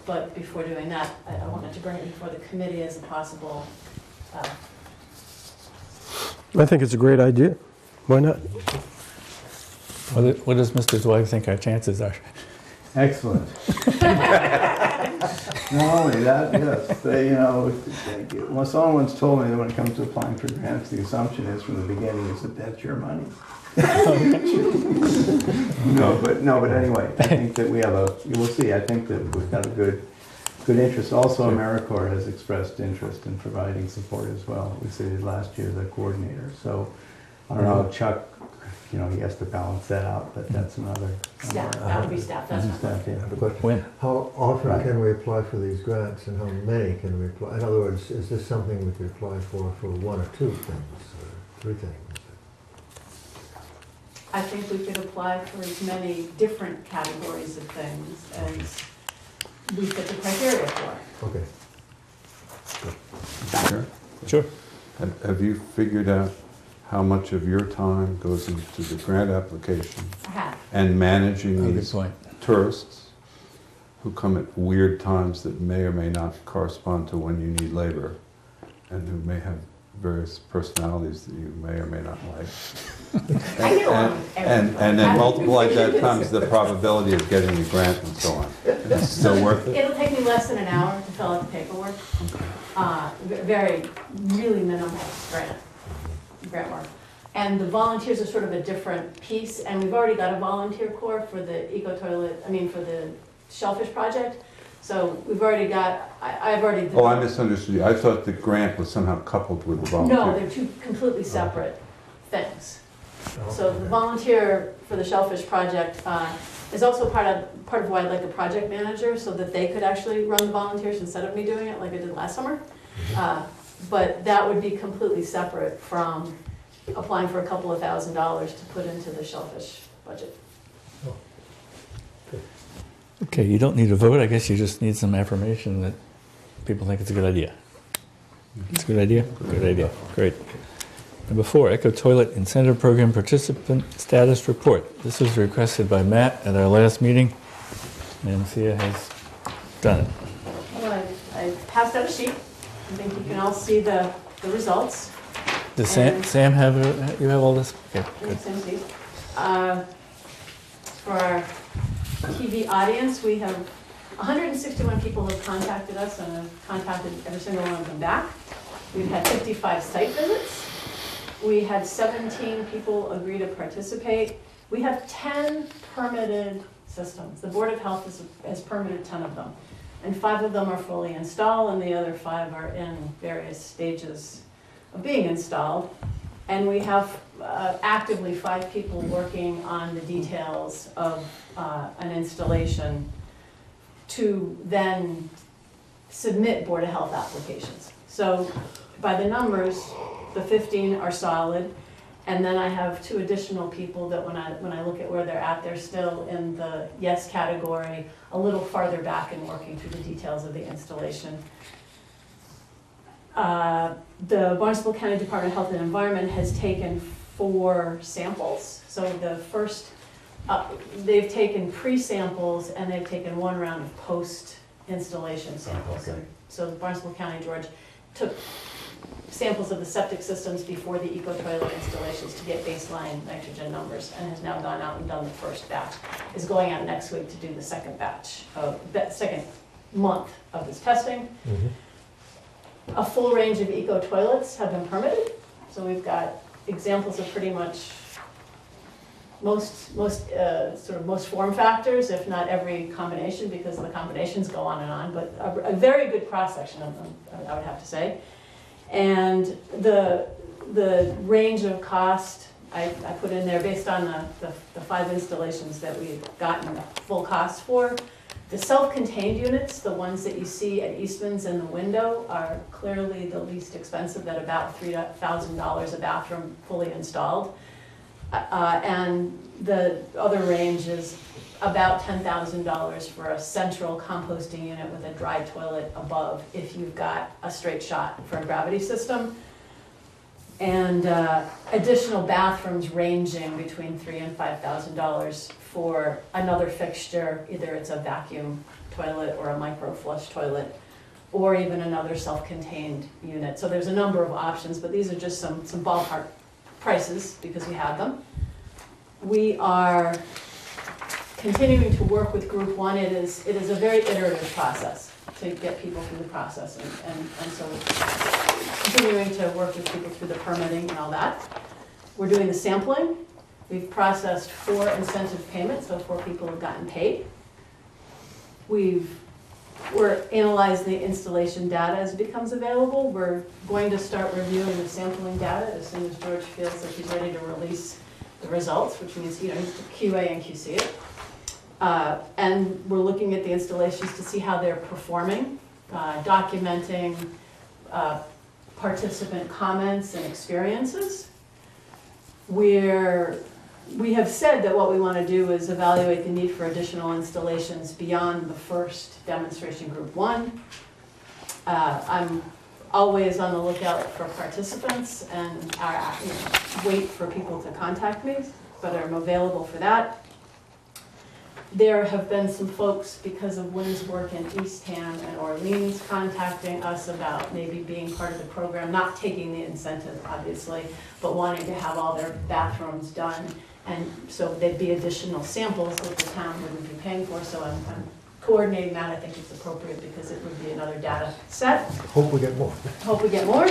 But before doing that, I wanted to bring it before the committee as a possible. I think it's a great idea. Why not? What does Mr. Zweig think our chances are? Excellent. Not only that, yes, well, someone once told me that when it comes to applying for grants, the assumption is from the beginning is that that's your money. But anyway, I think that we have we'll see, I think that we've got a good interest. Also, AmeriCorps has expressed interest in providing support as well. We stated last year, the coordinator. So I don't know, Chuck, he has to balance that out, but that's another. Staff, that would be staff, that's not. Staff, yeah. When? How often Right. can we apply for these grants, and how many can we apply? In other words, is this something we could apply for one or two things, or three things? I think we could apply for as many different categories of things as we fit the criteria for. Okay. Sure. Sure. Have you figured out how much of your time goes into the grant application I have. and managing Good these point. tourists who come at weird times that may or may not correspond to when you need labor, and who may have various personalities that you may or may not like? I get along with And everybody. then multiply that times the probability of getting the grant and so on. Is it still worth it? It'll take me less than an hour to fill out the paperwork. Very, really minimal grant work. And the volunteers are sort of a different piece, and we've already got a volunteer corps for the for the shellfish project. So we've already got, I've already. Oh, I misunderstood you. I thought the grant was somehow coupled with the volunteer. No, they're two completely separate things. So the volunteer for the shellfish project is also part of why I'd like a project manager, so that they could actually run the volunteers instead of me doing it like I did last summer. But that would be completely separate from applying for a couple of $1,000s to put into the shellfish budget. Okay, you don't need a vote. I guess you just need some affirmation that people think it's a good idea. It's a good idea? Good idea. Great. Number 4, Eco Toilet Incentive Program Participant Status Report. This was requested by Matt at our last meeting, and Sia has done it. Well, I passed out a sheet. I think you can all see the results. Does And- Sam have, you have all this? Okay, good. Same sheet. For our TV audience, we have 161 people who have contacted us, and I've contacted every single one of them back. We've had 55 site visits. We had 17 people agree to participate. We have 10 permitted systems. The Board of Health has permitted 10 of them. And 5 of them are fully installed, and the other 5 are in various stages of being installed. And we have actively 5 people working on the details of an installation to then submit Board of Health applications. So by the numbers, the 15 are solid, and then I have 2 additional people that when I look at where they're still in the yes category, a little farther back and working through the details of the installation. The Barnstable County Department of Health and Environment has taken 4 samples. So the first, they've taken pre-samples and they've taken 1 round of post-installation samples. Okay. So Barnstable County, George, took samples of the septic systems before the eco-toilet installations to get baseline nitrogen numbers, and has now gone out and done the first batch. Is going out next week to do the second batch of, that second month of this testing. A full range of eco-toilets have been permitted, so we've got examples of pretty much most form factors, if not every combination, because the combinations go on and on, but a very good cross-section of them. I would have to say. And the range of cost, I put in there based on the 5 installations that we've gotten full cost for. The self-contained units, the ones that you see at Eastman's in the window, are clearly the least expensive at about $3,000 a bathroom fully installed. And the other range is about $10,000 for a central composting unit with a dry toilet above if you've got a straight shot for a gravity system. And additional bathrooms ranging between $3,000 and $5,000 for another fixture, either it's a vacuum toilet or a micro flush toilet, or even another self-contained unit. So there's a number of options, but these are just some ballpark prices because we have them. We are continuing to work with Group 1. It is a very iterative process to get people through the process, and so continuing to work with people through the permitting and all that. We're doing the sampling. We've processed 4 incentive payments, so 4 people have gotten paid. We're analyzing the installation data as it becomes available. We're going to start reviewing the sampling data as soon as George feels like he's ready to release the results, which means he needs to QA and QC it. And we're looking at the installations to see how they're performing, documenting participant comments and experiences. We have said that what we want to do is evaluate the need for additional installations beyond the first demonstration Group 1. I'm always on the lookout for participants and wait for people to contact me, but I'm available for that. There have been some folks, because of Wynn's work in Eastham and Orleans, contacting us about maybe being part of the program, not taking the incentive, obviously, but wanting to have all their bathrooms done. And so there'd be additional samples that the town wouldn't be paying for, so I'm coordinating that. I think it's appropriate because it would be another data set. Hope we get more. Hope we get more.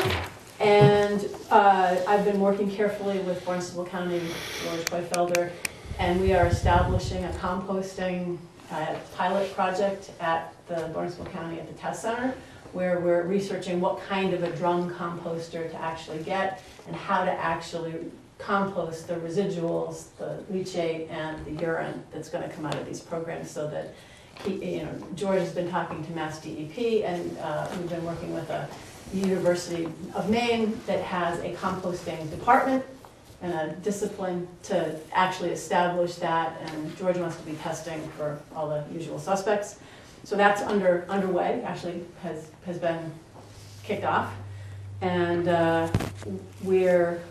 And I've been working carefully with Barnstable County, George Boyfelder, and we are establishing a composting pilot project at the Barnstable County at the test center, where we're researching what kind of a drum composter to actually get and how to actually compost the residuals, the leachate, and the urine that's going to come out of these programs, so that George has been talking to Mass DEP, and we've been working with a University of Maine that has a composting department and a discipline to actually establish that, and George wants to be testing for all the usual suspects. So that's underway, actually has been kicked off, and we're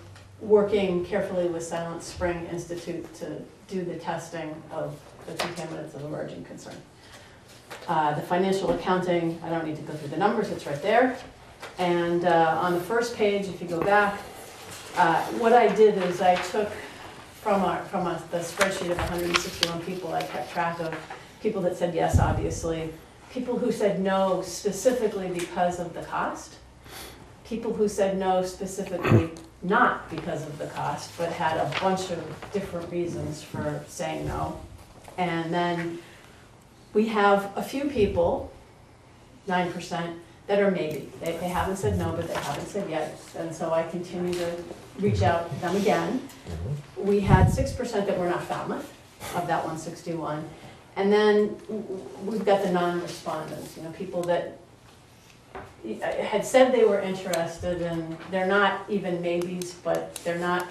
working carefully with Silent Spring Institute to do the testing of the contaminants of emerging concern. The financial accounting, I don't need to go through the numbers, it's right there. And on the first page, if you go back, what I did is I took from the spreadsheet of 161 people, I kept track of people that said yes, obviously, people who said no specifically because of the cost, people who said no specifically not because of the cost, but had a bunch of different reasons for saying no. And then we have a few people, 9%, that are maybe. They haven't said no, but they haven't said yes. And so I continue to reach out to them again. We had 6% that were not Falmouth, of that 161. And then we've got the non-respondents, people that had said they were interested, and they're not even maybes, but they're not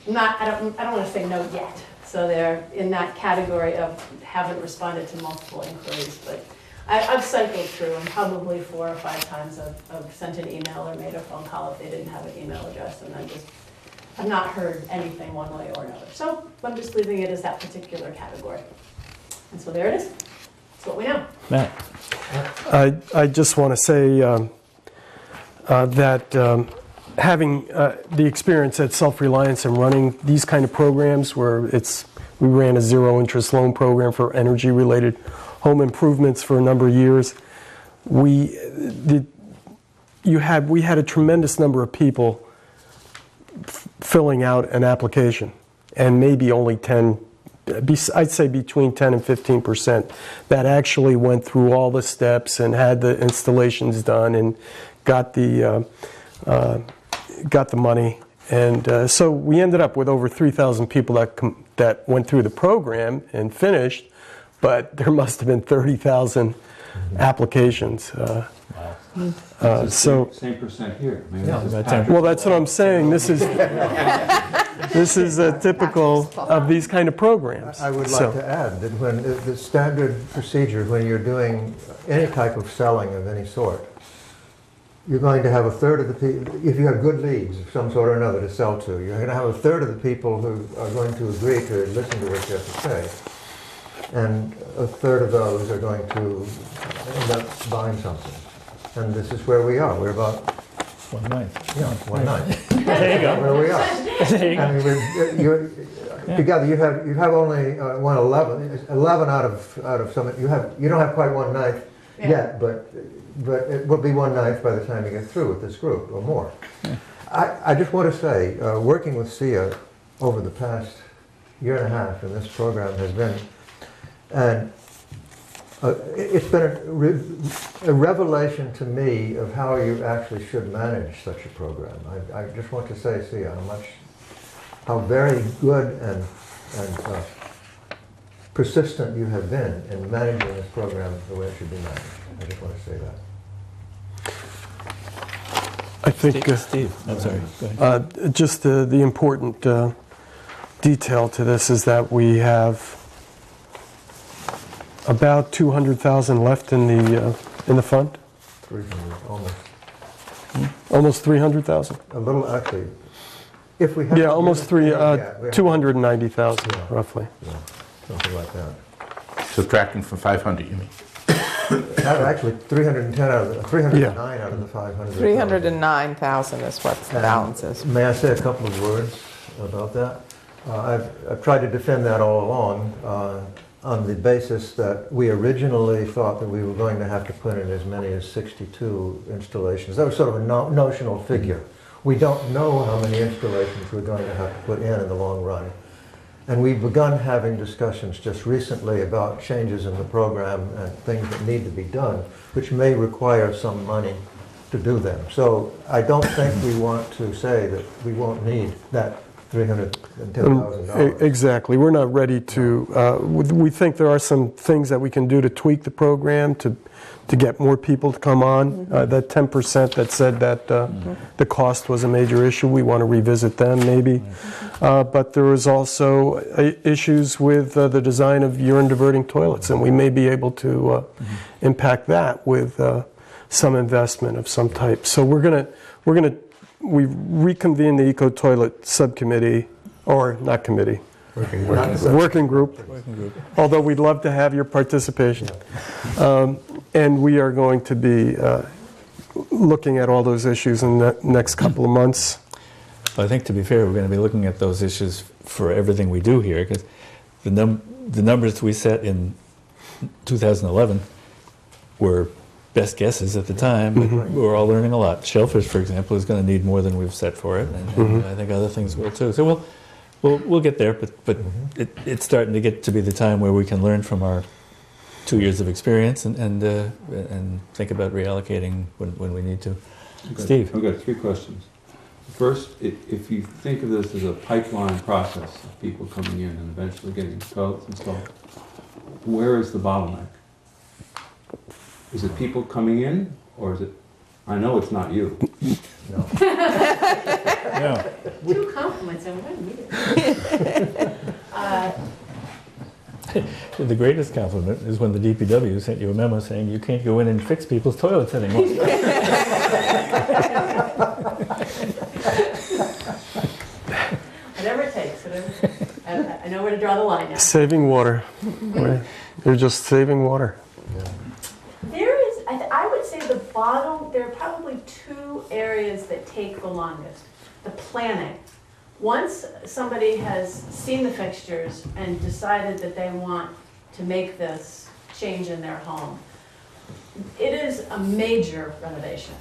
I don't want to say no yet. So they're in that category of haven't responded to multiple inquiries, but I've cycled through, and probably 4 or 5 times I've sent an email or made a phone call if they didn't have an email address, and I've not heard anything one way or another. So I'm just leaving it as that particular category. And so there it is. That's what we know. Matt. I just want to say that having the experience at Self-Reliance and running these kind of programs where we ran a zero-interest loan program for energy-related home improvements for a number of years. We had a tremendous number of people filling out an application, and maybe only 10 I'd say between 10 and 15% that actually went through all the steps and had the installations done and got the money. And so we ended up with over 3,000 people that went through the program and finished, but there must have been 30,000 applications. So same percent here. I mean, Yeah, this is about packed. well, that's what I'm saying. This is typical of these kind of programs. I would So- like to add that when the standard procedure, when you're doing any type of selling of any sort, you're going to have a third of the people, if you have good leads of some sort or another to sell to, you're going to have a third of the people who are going to agree to listen to what you have to say. And a third of those are going to end up buying something. And this is where we are. We're about, 1/9. yeah, 1/9. There you go. Where we are. There you go. I mean, together you have only 11 out of some. You don't have quite 1/9 yet, but it will be 1/9 by the time you get through with this group or more. I just want to say, working with SIA over the past year and a half in this program has been, and it's been a revelation to me of how you actually should manage such a program. I just want to say, SIA, how very good and persistent you have been in managing this program the way it should be managed. I just want to say that. I think Steve, I'm sorry. Go ahead. just the important detail to this is that we have about 200,000 left in the fund. 300, almost. Almost 300,000. A little, actually. If we have. Yeah, almost we have 290,000 Yeah. roughly. Yeah, something like that. Subtracting from 500, you mean? Actually, 310 out of the, 309 out of the 500. 309,000 is what the And balance is. May I say a couple of words about that? I've tried to defend that all along on the basis that we originally thought that we were going to have to put in as many as 62 installations. That was sort of a notional figure. We don't know how many installations we're going to have to put in the long run. And we've begun having discussions just recently about changes in the program and things that need to be done, which may require some money to do them. So I don't think we want to say that we won't need that $310,000. Exactly. We're not ready to, we think there are some things that we can do to tweak the program to get more people to come on. That 10% that said that the cost was a major issue, we want to revisit them maybe. But there is also issues with the design of urine diverting toilets, and we may be able to impact that with some investment of some type. So we reconvene the Eco Toilet Subcommittee, or not committee, working group, although we'd love to have your participation. And we are going to be looking at all those issues in the next couple of months. Well, I think to be fair, we're going to be looking at those issues for everything we do here, because the numbers we set in 2011 were best guesses at the time, but we're all learning a lot. Shellfish, for example, is going to need more than we've set for it, and I think other things will too. So we'll get there, but it's starting to get to be the time where we can learn from our 2 years of experience and think about reallocating when we need to. Okay. Steve. I've got 3 questions. First, if you think of this as a pipeline process of people coming in and eventually getting toilets installed, where is the bottleneck? Is it people coming in, or is it, I know it's not you. No. Yeah. 2 compliments in 1 meeting. The greatest compliment is when the DPW sent you a memo saying you can't go in and fix people's toilets anymore. Whatever it takes, I know where to draw the line now. Saving water. You're just saving water. There is, I would say there are probably 2 areas that take the longest. The planning. Once somebody has seen the fixtures and decided that they want to make this change in their home, it is a major renovation.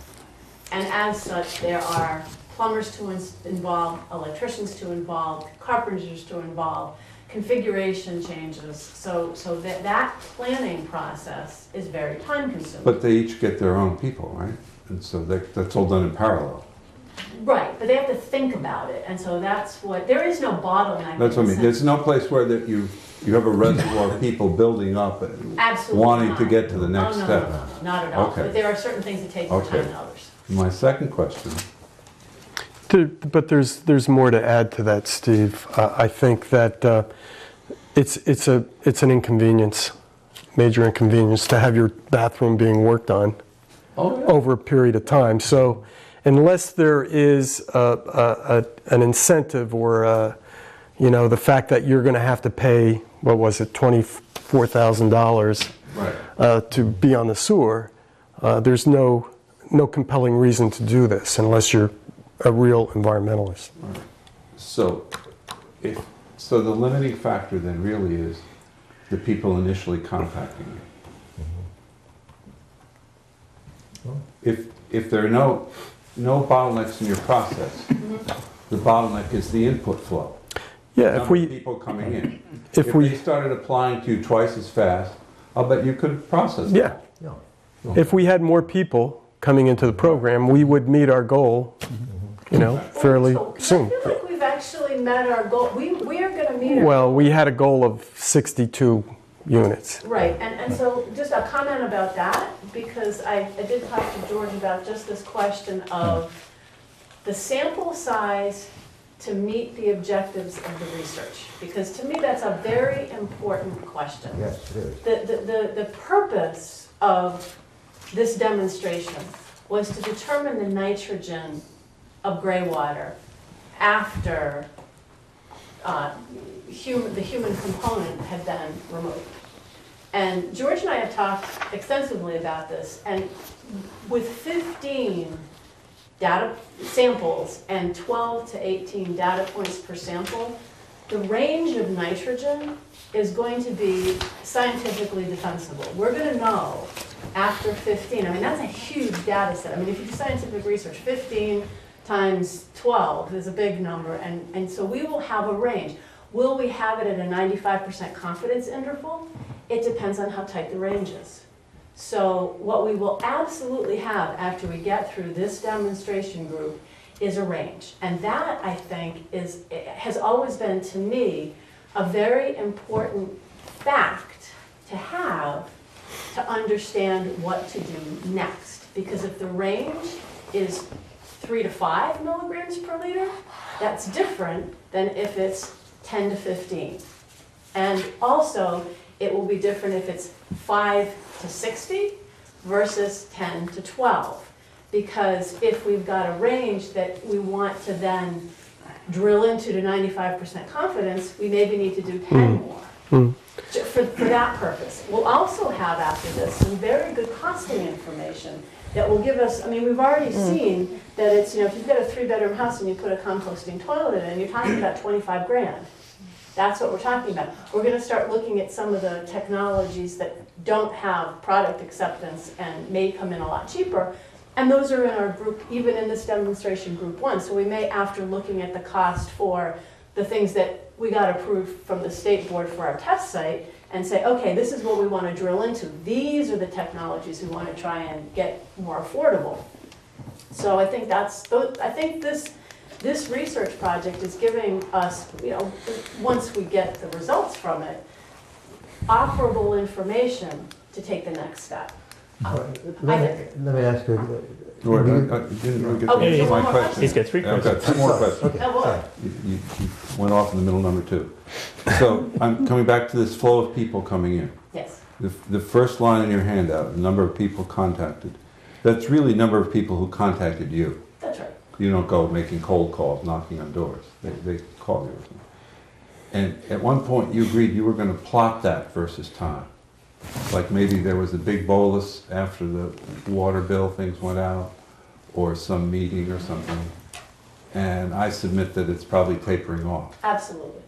And as such, there are plumbers to involve, electricians to involve, carpenters to involve. configuration changes. So that planning process is very time consuming. But they each get their own people, right? And so that's all done in parallel. Right, but they have to think about it, and so that's what, there is no bottleneck. That's what I in mean. the There's sense- no place where that you have a reservoir of people building up and Absolutely wanting to not. get to the next Oh, no, step. no, not at all. Okay. But there are certain things that take more time Okay. than others. My second question, But there's more to add to that, Steve. I think that it's an inconvenience, major inconvenience, to have your bathroom being worked on over a period of time. So unless there is an incentive or the fact that you're going to have to pay, what was it, $24,000 right? to be on the sewer, there's no compelling reason to do this unless you're a real environmentalist. So the limiting factor then really is the people initially contacting you. If there are no bottlenecks in your process, the bottleneck is the input flow. Yeah, Number of people coming in. if we- they started applying to you twice as fast, I'll bet you could process it. Yeah. If we had more people coming into the program, we would meet our goal, fairly soon. I feel like we've actually met our goal. We are going to meet our Well, we had a goal of 62 units. Right, and so just a comment about that, because I did talk to George about just this question of the sample size to meet the objectives of the research. Because to me, that's a very important question. Yes, it is. The purpose of this demonstration was to determine the nitrogen of gray water after the human component had been removed. And George and I have talked extensively about this, and with 15 data samples and 12 to 18 data points per sample, the range of nitrogen is going to be scientifically defensible. We're going to know after 15, I mean, that's a huge data set. I mean, if you do scientific research, 15 times 12 is a big number, and so we will have a range. Will we have it at a 95% confidence interval? It depends on how tight the range is. So what we will absolutely have after we get through this demonstration group is a range. And that, I think, has always been, to me, a very important fact to have to understand what to do next. Because if the range is 3 to 5 milligrams per liter, that's different than if it's 10 to 15. And also, it will be different if it's 5 to 60 versus 10 to 12. Because if we've got a range that we want to then drill into to 95% confidence, we maybe need to do 10 more. For that purpose. We'll also have after this some very good costing information that will give us, I mean, we've already seen that it's, if you've got a 3-bedroom house and you put a composting toilet in, you're talking about 25 grand. That's what we're talking about. We're going to start looking at some of the technologies that don't have product acceptance and may come in a lot cheaper. And those are in our group, even in this demonstration group 1. So we may, after looking at the cost for the things that we got approved from the state board for our test site, and say, okay, this is what we want to drill into. These are the technologies we want to try and get more affordable. So I think this research project is giving us, once we get the results from it, operable information to take the next step. Let me ask you. Didn't we get Okay, to so my one more question? He's got 3 I've got questions. 2 more questions. Okay, Oh, boy. sorry. You went off in the middle, number 2. So I'm coming back to this flow of people coming in. Yes. The first line in your handout, the number of people contacted, that's really number of people who contacted you. That's right. You don't go making cold calls, knocking on doors. They call you. And at one point you agreed you were going to plot that versus time. Like maybe there was a big bolus after the water bill things went out, or some meeting or something. And I submit that it's probably tapering off. Absolutely.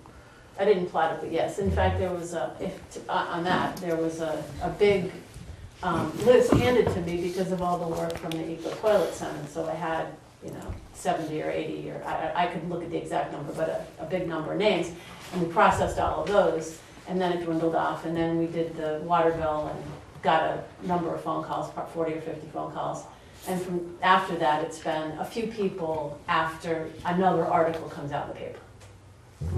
I didn't plot it, but yes. In fact, there was there was a big list handed to me because of all the work from the Eco Toilet Center. So I had 70 or 80, or I could look at the exact number, but a big number of names. And we processed all of those, and then it dwindled off, and then we did the water bill and got a number of phone calls, 40 or 50 phone calls. And from after that, it's been a few people after another article comes out in the paper.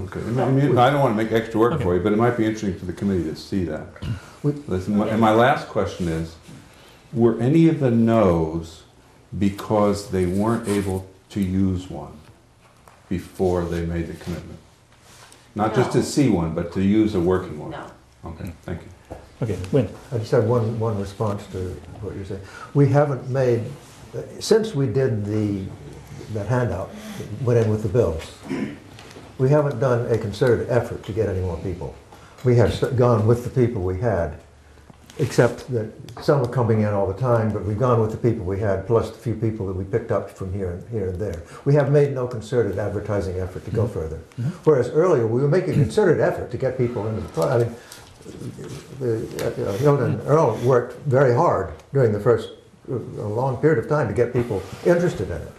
Okay, I mean, I don't want to make extra work for you, but it might be interesting to the committee to see that. And my last question is, were any of the no's because they weren't able to use one before they made the commitment? Not just to see one, but to use a working one? No. Okay, thank you. Okay, Wynn. I just have one response to what you're saying. We haven't made, since we did that handout, went in with the bills, we haven't done a concerted effort to get any more people. We have gone with the people we had, except that some are coming in all the time, but we've gone with the people we had, plus the few people that we picked up from here and there. We have made no concerted advertising effort to go further. Whereas earlier, we were making a concerted effort to get people into the product. I mean, Hilda and Earl worked very hard during the first a long period of time to get people interested in it.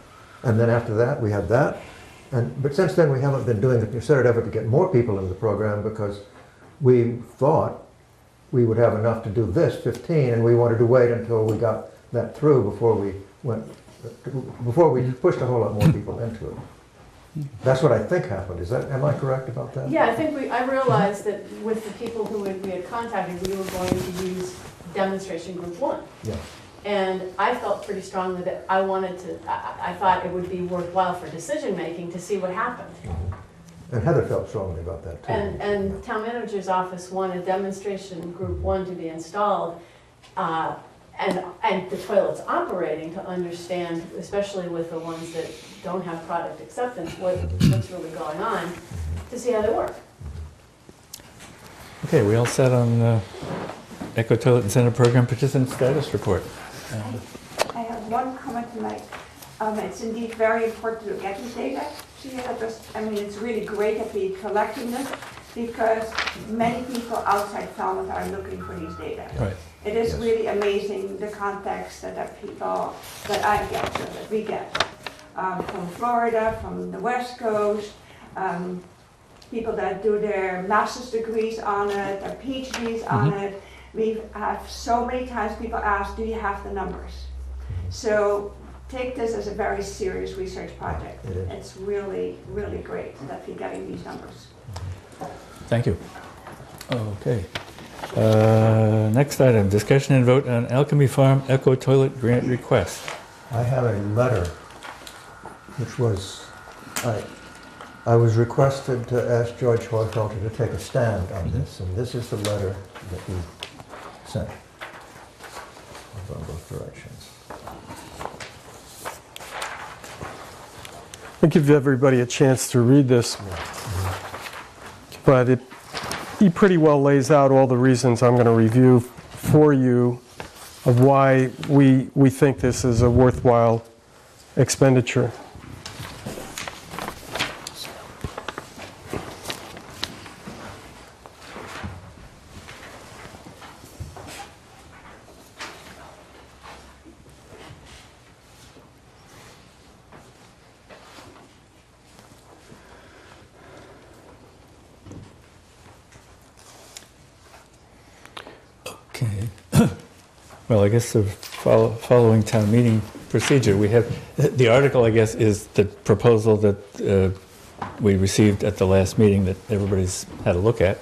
And then after that, we had that. But since then, we haven't been doing a concerted effort to get more people into the program because we thought we would have enough to do this, 15, and we wanted to wait until we got that through before we pushed a whole lot more people into it. That's what I think happened. Am I correct about that? Yeah, I think I realized that with the people who we had contacted, we were going to use demonstration group 1. Yeah. And I felt pretty strongly that I thought it would be worthwhile for decision making to see what happened. And Heather felt strongly about that too. And town manager's office wanted demonstration group 1 to be installed, and the toilets operating to understand, especially with the ones that don't have product acceptance, what's really going on, to see how they work. Okay, we all set on the Eco Toilet Incentive Program Participant Status Report. I have one comment to make. It's indeed very important to get this data. It's really great that we're collecting this because many people outside Falmouth are looking for these data. Right. It is really amazing the context that people, that I get, that we get. From Florida, from the West Coast, people that do their master's degrees on it, their PhDs on it. We have so many times people ask, do you have the numbers? So take this as a very serious research project. It's really, really great that we're getting these numbers. Thank you. Okay. Next item, discussion and vote on Alchemy Farm Eco Toilet Grant Request. I have a letter, which was, I was requested to ask George Hoyfelter to take a stand on this, and this is the letter that he sent. I'll go in both directions. I'll give everybody a chance to read this, but he pretty well lays out all the reasons I'm going to review for you of why we think this is a worthwhile expenditure. Okay. Well, I guess the following town meeting procedure, we have, the article, I guess, is the proposal that we received at the last meeting that everybody's had a look at.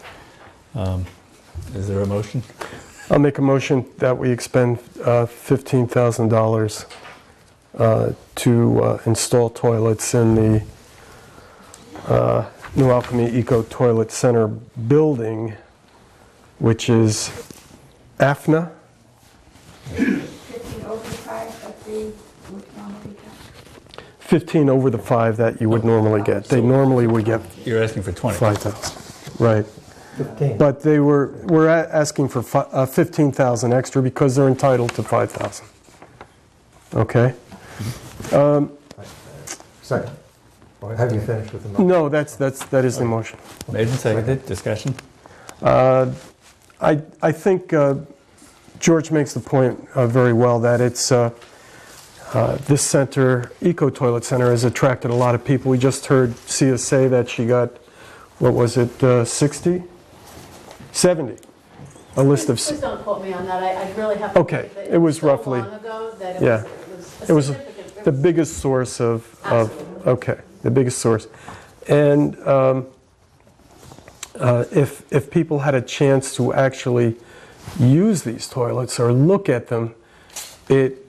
Is there a motion? I'll make a motion that we expend $15,000 to install toilets in the New Alchemy Eco Toilet Center building, which is AFNA. 15 over 5 that we would normally get. 15 over the 5 that you would normally get. They normally would get You're asking for 20. 5,000. Right. 15. But we're asking for 15,000 extra because they're entitled to 5,000. Okay? Second. Or have you finished with the motion? No, that is the motion. Made and seconded, discussion? I think George makes the point very well that it's this center, Eco Toilet Center, has attracted a lot of people. We just heard Sia say that she got, what was it, 60? 70. A list of... Please don't quote me on that, I really have to... Okay, it was so roughly... long ago that Yeah. it was a significant... the biggest source of Absolutely. okay, the biggest source. And if people had a chance to actually use these toilets or look at them,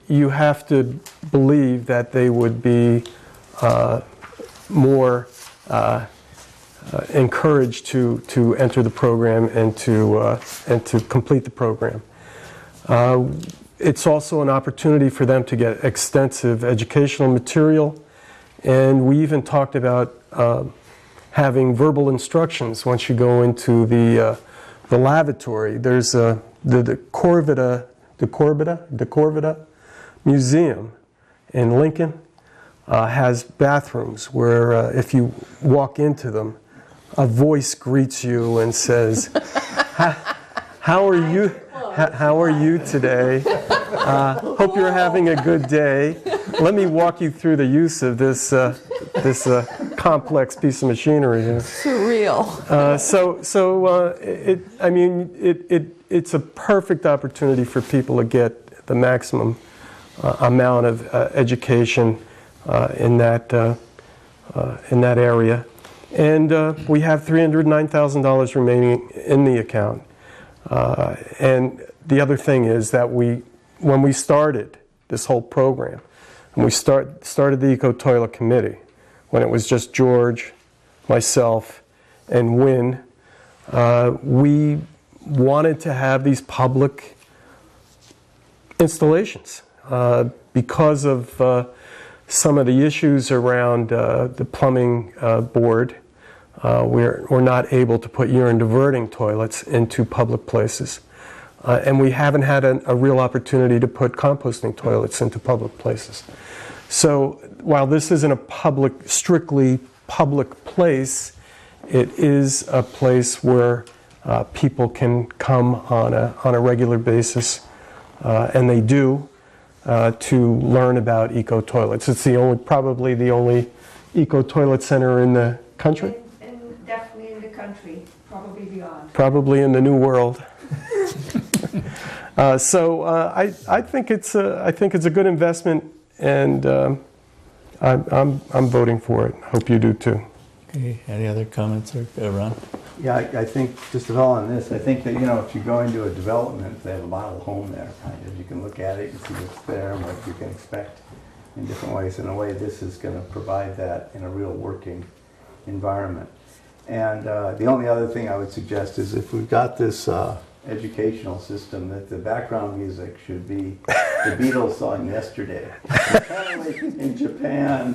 you have to believe that they would be more encouraged to enter the program and to complete the program. It's also an opportunity for them to get extensive educational material, and we even talked about having verbal instructions once you go into the lavatory. There's the Corvida Museum in Lincoln has bathrooms where if you walk into them, a voice greets you and says, "How are you? How are you today? Hope you're having a good day. Let me walk you through the use of this complex piece of machinery." Surreal. It's a perfect opportunity for people to get the maximum amount of education in that area. And we have $309,000 remaining in the account. And the other thing is that when we started this whole program, and we started the Eco Toilet Committee, when it was just George, myself, and Wynn, we wanted to have these public installations because of some of the issues around the plumbing board. We're not able to put urine diverting toilets into public places. And we haven't had a real opportunity to put composting toilets into public places. So while this isn't a strictly public place, it is a place where people can come on a regular basis, and they do, to learn about eco toilets. It's probably the only eco toilet center in the country. Definitely in the country, probably beyond. Probably in the New World. I think it's a good investment, and I'm voting for it. Hope you do too. Okay, any other comments, Ron? Yeah, I think, just to follow on this, I think that, if you go into a development, they have a model home there, kind of. You can look at it and see what's there and what you can expect in different ways. In a way, this is going to provide that in a real working environment. And the only other thing I would suggest is if we've got this educational system, that the background music should be the Beatles song Yesterday. Apparently in Japan,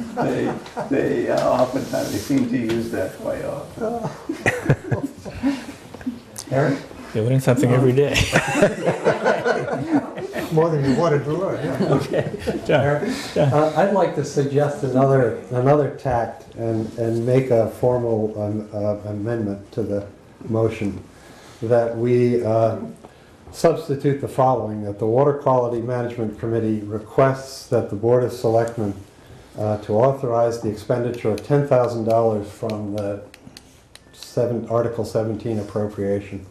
they oftentimes they seem to use that quite often. Eric? You learn something every day. More than you wanted to learn, yeah. Okay. John. I'd like to suggest another tact and make a formal amendment to the motion, that we substitute the following: that the Water Quality Management Committee requests that the Board of Selectmen to authorize the expenditure of $10,000 from the Article 17 appropriation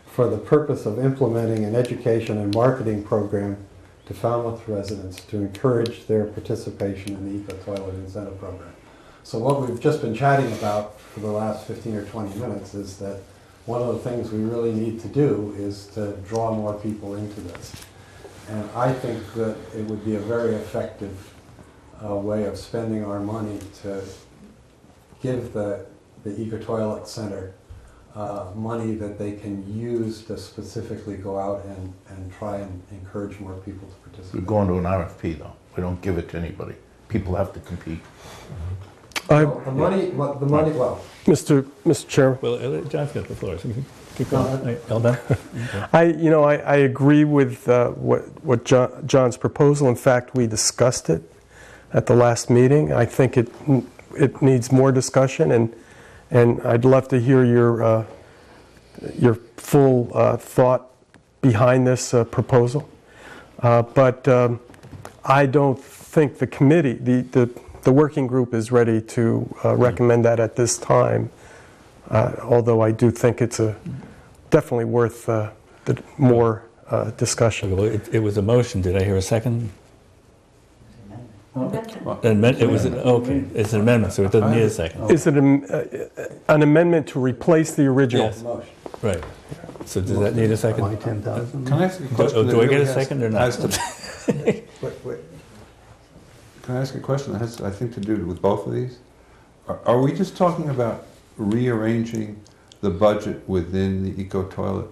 for the purpose of implementing an education and marketing program to Falmouth residents to encourage their participation in the Eco Toilet Incentive Program. So what we've just been chatting about for the last 15 or 20 minutes is that one of the things we really need to do is to draw more people into this. And I think that it would be a very effective way of spending our money to give the Eco Toilet Center money that they can use to specifically go out and try and encourage more people to participate. We go into an RFP though. We don't give it to anybody. People have to compete. The money, Mr. Chairman. Well, John's got the floor, so we can keep going. Eldon? I agree with what John's proposal. In fact, we discussed it at the last meeting. I think it needs more discussion, and I'd love to hear your full thought behind this proposal. But I don't think the committee, the working group is ready to recommend that at this time, although I do think it's definitely worth more discussion. Well, it was a motion. Did I hear a second? It was okay. It's an amendment, so it doesn't need a second. Is it an amendment to replace the original? Yes. Right. So does that need a second? Why 10,000? Can I ask a question? Do I get a second or not? Wait. Can I ask a question that has, I think, to do with both of these? Are we just talking about rearranging the budget within the eco-toilet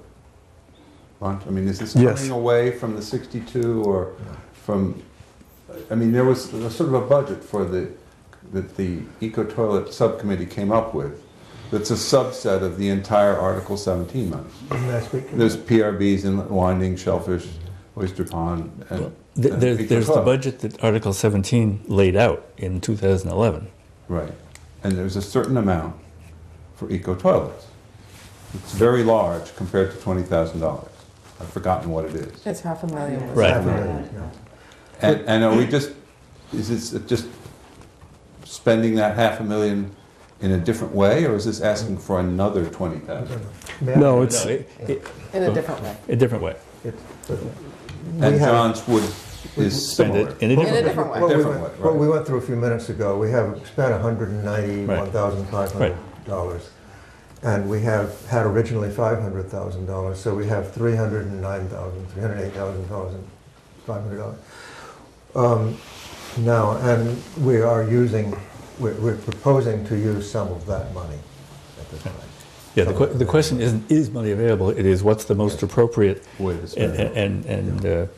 fund? I mean, is this Yes. coming away from the 62 or from, I mean, there was sort of a budget that the eco-toilet subcommittee came up with that's a subset of the entire Article 17 money. There's PRBs, inlet winding, shellfish, oyster pond, and There's the eco-toilet. budget that Article 17 laid out in 2011. Right. And there's a certain amount for eco-toilets. It's very large compared to $20,000. I've forgotten what it is. It's $500,000. Right. And are we just, is this just spending that $500,000 in a different way, or is this asking for another $20,000? No, it's, In a different way. A different way. And John's would is Spend similar. it in a different way. A different way, What right. we went through a few minutes ago, we have spent $191,500. And we have had originally $500,000, so we have $308,500 now, and we're proposing to use some of that money at this time. Yeah, the question isn't is money available, it is what's the most appropriate Way to spend it. and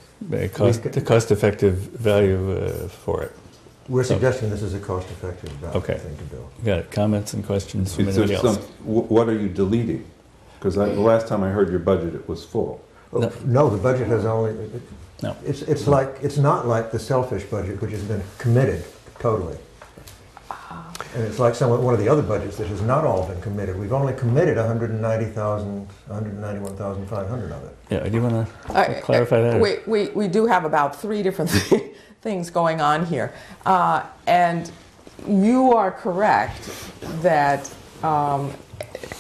cost-effective value for it. We're suggesting this is a cost-effective Okay. thing to do. Got it. Comments and questions from Is anybody there else? what are you deleting? Because the last time I heard your budget, it was full. No, the budget has only, No. it's not like the shellfish budget, which has been committed totally. And it's like one of the other budgets that has not all been committed. We've only committed 191,500 of it. Yeah, do you want to clarify that? We do have about 3 different things going on here. And you are correct that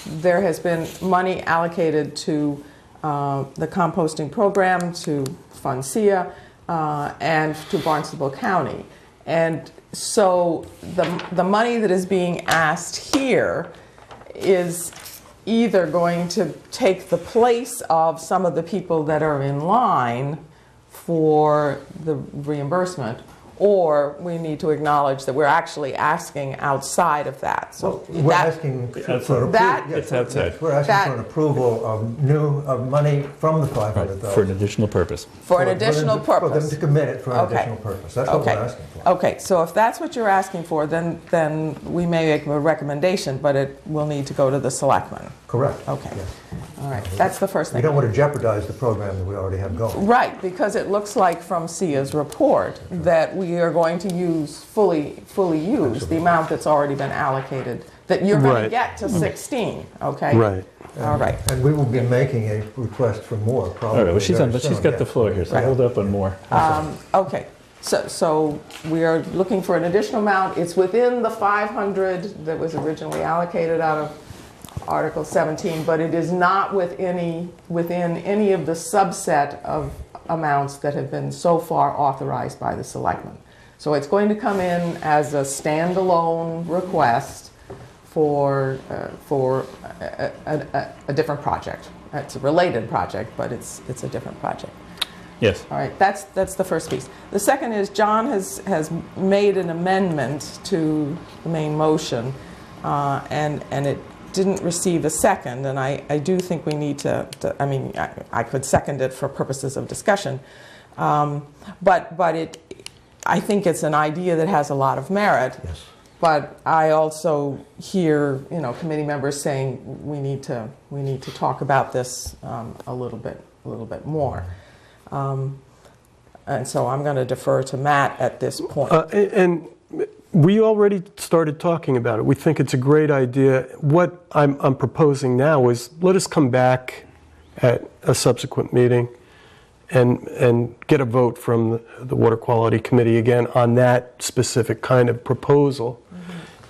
there has been money allocated to the composting program, to FUNCIA, and to Barnstable County. And so the money that is being asked here is either going to take the place of some of the people that are in line for the reimbursement, or we need to acknowledge that we're actually asking outside of that. So We're asking for approval. It's outside. We're asking for an approval of money from the Right, $500,000. for an additional purpose. for an additional For them purpose. to commit it for an Okay. additional purpose. That's what we're asking for. Okay, so if that's what you're asking for, then we may make a recommendation, but it will need to go to the selectmen. Correct. Okay. Yes. All right, that's the first We thing. don't want to jeopardize the program that we already have going. Right, because it looks like from SIA's report that we are going to fully use the amount that's already been allocated, that you're going to Right. get to 16, okay? right. All right. And we will be making a request for more, probably. All right, well, she's very she's soon, got yeah. the floor here, so Right. hold up on more. Okay, so we are looking for an additional amount. It's within the 500 that was originally allocated out of Article 17, but it is not within any of the subset of amounts that have been so far authorized by the selectmen. So it's going to come in as a standalone request for a different project. It's a related project, but it's a different project. Yes. All right, that's the first piece. The second is John has made an amendment to the main motion, and it didn't receive a second, and I do think we need to I mean, I could second it for purposes of discussion, but I think it's an idea that has a lot of merit. Yes. But I also hear, committee members saying we need to talk about this a little bit more. And so I'm going to defer to Matt at this point. And we already started talking about it. We think it's a great idea. What I'm proposing now is let us come back at a subsequent meeting and get a vote from the Water Quality Committee again on that specific kind of proposal.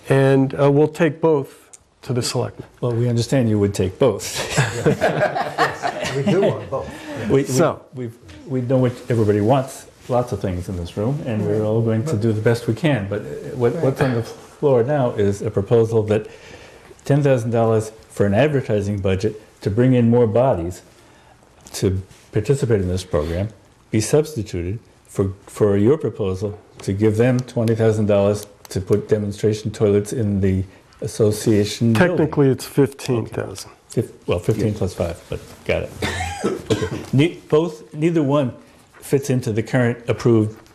And we'll take both to the selectmen. Well, we understand you would take both. We do want both. We know what everybody wants, lots of things in this room, and we're all going to do the best we can. But what's on the floor now is a proposal that $10,000 for an advertising budget to bring in more bodies to participate in this program be substituted for your proposal to give them $20,000 to put demonstration toilets in the association building. Technically, it's 15,000. Well, 15 plus 5, but got it. Okay. Neither one fits into the current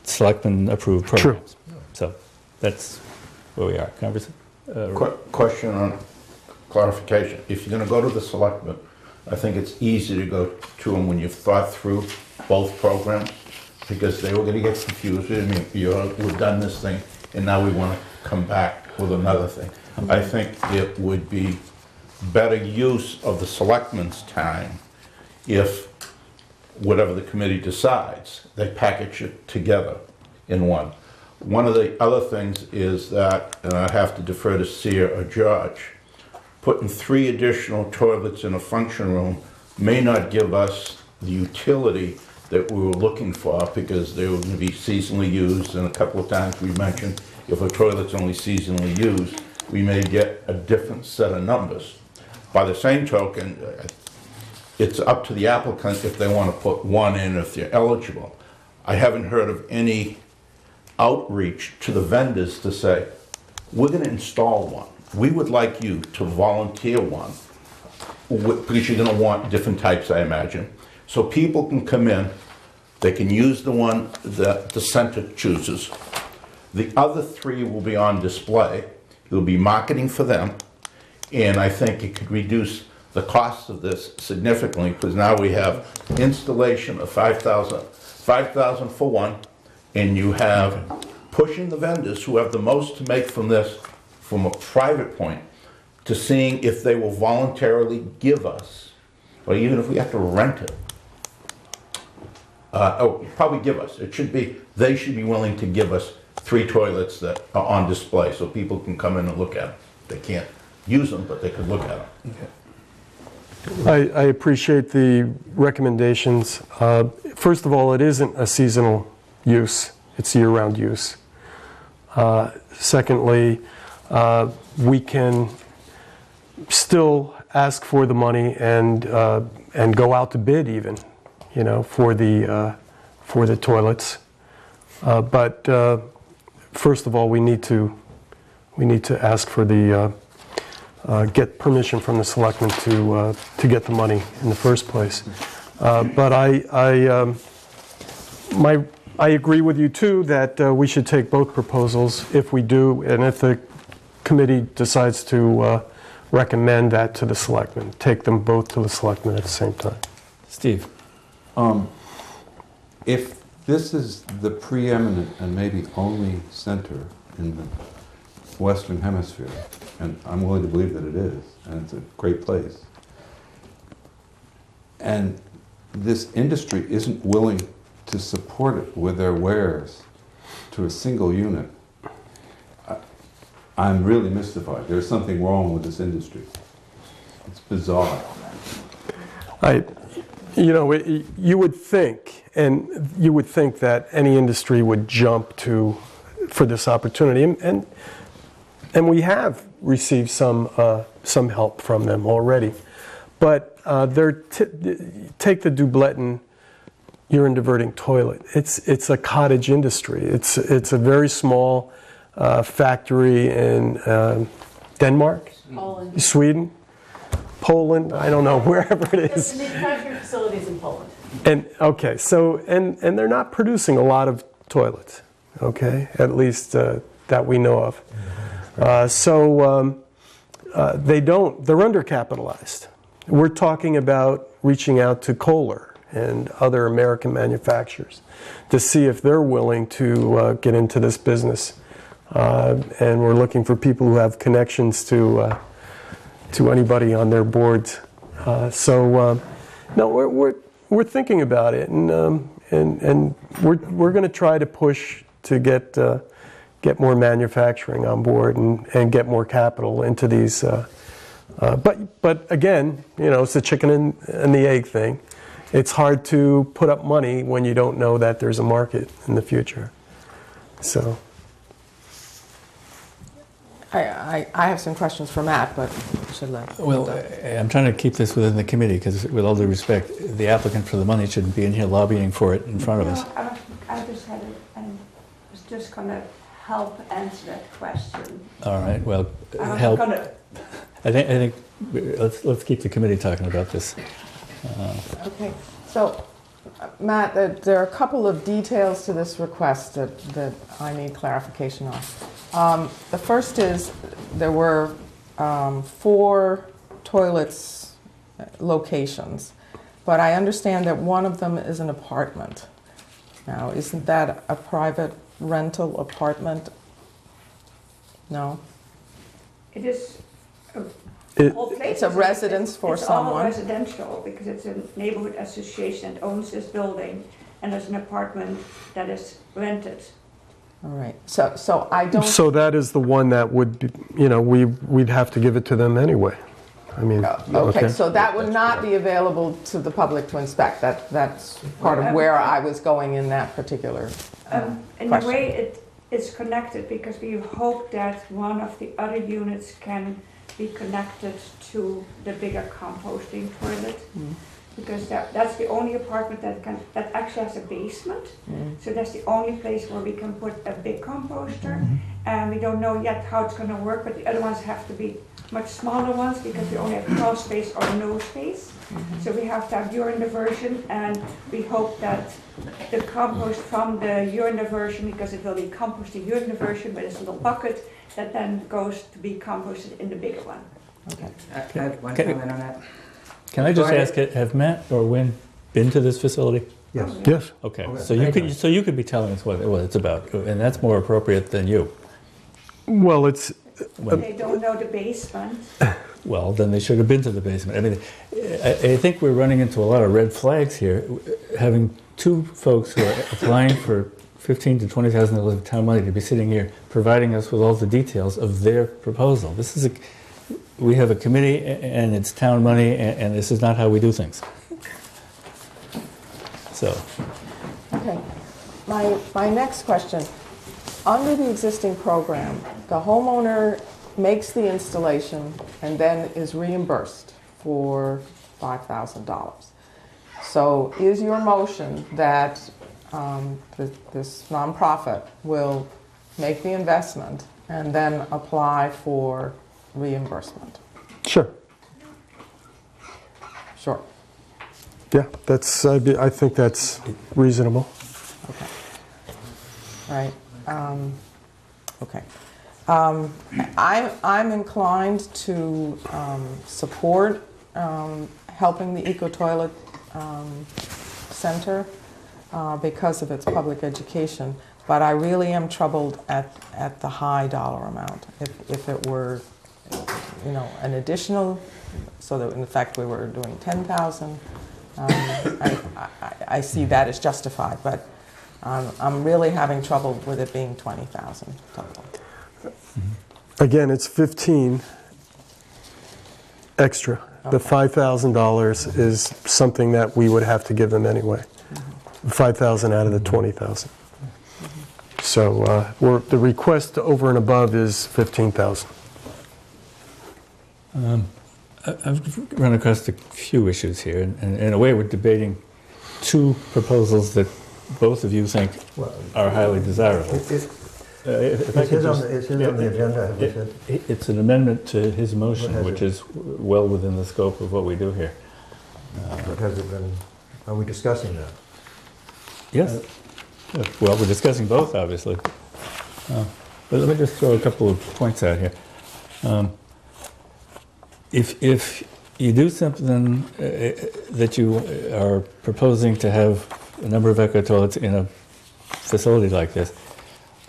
selectmen-approved programs. True. So that's where we are. Question on clarification. If you're going to go to the selectmen, I think it's easy to go to them when you've thought through both programs, because they were going to get confused. I mean, we've done this thing, and now we want to come back with another thing. I think it would be better use of the selectmen's time if, whatever the committee decides, they package it together in one. One of the other things is that, and I have to defer to Sear or George, putting 3 additional toilets in a function room may not give us the utility that we were looking for, because they were going to be seasonally used, and a couple of times we mentioned if a toilet's only seasonally used, we may get a different set of numbers. By the same token, it's up to the applicant if they want to put one in, if they're eligible. I haven't heard of any outreach to the vendors to say, we're going to install one. We would like you to volunteer one, because you're going to want different types, I imagine. So people can come in, they can use the one that the center chooses. The other 3 will be on display. There'll be marketing for them, and I think it could reduce the cost of this significantly, because now we have installation of 5,000 for one, and you have pushing the vendors who have the most to make from this, from a private point, to seeing if they will voluntarily give us, or even if we have to rent it. Probably give us. They should be willing to give us 3 toilets that are on display, so people can come in and look at them. They can't use them, but they could look at them. I appreciate the recommendations. First of all, it isn't a seasonal use. It's year-round use. Secondly, we can still ask for the money and go out to bid even, for the toilets. But first of all, we need to ask for the get permission from the selectmen to get the money in the first place. But I agree with you too that we should take both proposals if we do, and if the committee decides to recommend that to the selectmen, take them both to the selectmen at the same time. Steve. If this is the preeminent and maybe only center in the Western Hemisphere, and I'm willing to believe that it is, and it's a great place, and this industry isn't willing to support it with their wares to a single unit, I'm really mystified. There's something wrong with this industry. It's bizarre. You would think, that any industry would jump for this opportunity, and we have received some help from them already. But take the Dubleton urine diverting toilet. It's a cottage industry. It's a very small factory in Denmark, Poland. Sweden, Poland. I don't know, wherever it is. The manufacturing facilities in Poland. And okay, so and they're not producing a lot of toilets. Okay, at least that we know of. They're undercapitalized. We're talking about reaching out to Kohler and other American manufacturers to see if they're willing to get into this business. And we're looking for people who have connections to anybody on their boards. No, we're thinking about it, and we're going to try to push to get more manufacturing on board and get more capital into these. But again, it's the chicken and the egg thing. It's hard to put up money when you don't know that there's a market in the future. So. I have some questions for Matt, but should let. Well, I'm trying to keep this within the committee, because with all due respect, the applicant for the money shouldn't be in here lobbying for it in front of us. I just had it, and was just gonna help answer that question. All right, well, I'm help. gonna- I think let's keep the committee talking about this. Okay, so, Matt, there are a couple of details to this request that I need clarification on. The first is there were 4 toilets locations, but I understand that one of them is an apartment. Now, isn't that a private rental apartment? No? It is. It- whole place It's a is- residence for It's all someone? residential, because it's a neighborhood association that owns this building, and there's an apartment that is rented. All right, so I don't. So that is the one that would, be, we'd have to give it to them anyway. I mean, Okay, so that would not be available to the public to inspect. That's part of where I was going in that particular In a question. way, it's connected, because we hope that one of the other units can be connected to the bigger composting toilet. Because that's the only apartment that actually has a basement. So that's the only place where we can put a big composter. And we don't know yet how it's gonna work, but the other ones have to be much smaller ones, because we only have crawl space or no space. So we have to have urine diversion, and we hope that the compost from the urine diversion, because it will be composted urine diversion with this little bucket, that then goes to be composted in the bigger one. Okay. I have one Can- comment on that. Can I just Go ahead. ask, have Matt or Wynn been to this facility? Yes. yes. Okay, Okay. so you could be telling us what it's about, and that's more appropriate than you. Well, it's They don't know the basement. Well, then they should have been to the basement. I mean, I think we're running into a lot of red flags here, having 2 folks who are applying for $15,000 to $20,000 of town money to be sitting here providing us with all the details of their proposal. We have a committee, and it's town money, and this is not how we do things. So, Okay. My next question. Under the existing program, the homeowner makes the installation and then is reimbursed for $5,000. So is your motion that this nonprofit will make the investment and then apply for reimbursement? sure. Sure. Yeah, I think that's reasonable. Okay. Right. Okay. I'm inclined to support helping the Eco Toilet Center because of its public education, but I really am troubled at the high dollar amount. If it were, an additional, so that in fact we were doing 10,000, I see that as justified, but I'm really having trouble with it being 20,000 total. Again, it's 15 extra. The $5,000 is something that we would have to give them anyway. 5,000 out of the 20,000. So the request over and above is 15,000. I've run across a few issues here, and in a way we're debating 2 proposals that both of you think are highly desirable. It's his on the agenda, have we said? It's an amendment to his motion, What has which it? is well within the scope of what we do here. But has it been, are we discussing that? Yes. Well, we're discussing both, obviously. But let me just throw a couple of points out here. If you do something that you are proposing to have a number of eco toilets in a facility like this,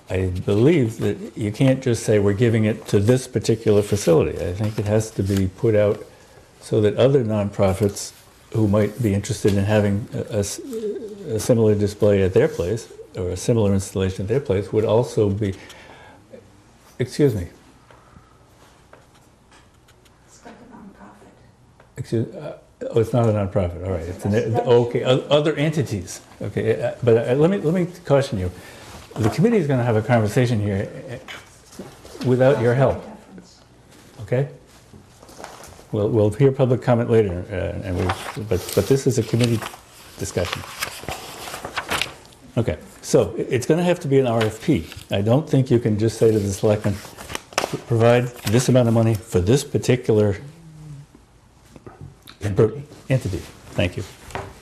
I believe that you can't just say we're giving it to this particular facility. I think it has to be put out so that other nonprofits who might be interested in having a similar display at their place, or a similar installation at their place, would also be, excuse me, It's like a nonprofit. oh, it's not a nonprofit, all right. It's okay, other entities, okay. But let me caution you. The committee is going to have a conversation here without your help, okay? We'll hear public comment later, but this is a committee discussion. Okay, so it's going to have to be an RFP. I don't think you can just say to the selectmen, provide this amount of money for this particular entity. Thank you.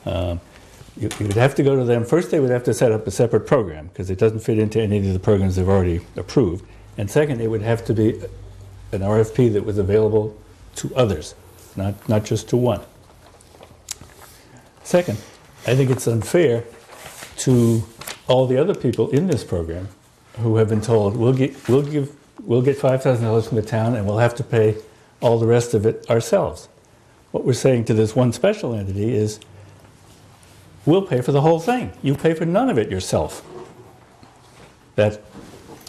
You would have to go to them. First, they would have to set up a separate program because it doesn't fit into any of the programs they've already approved. And second, it would have to be an RFP that was available to others, not just to one. Second, I think it's unfair to all the other people in this program who have been told, we'll get $5,000 from the town and we'll have to pay all the rest of it ourselves. What we're saying to this one special entity is, we'll pay for the whole thing. You pay for none of it yourself. That,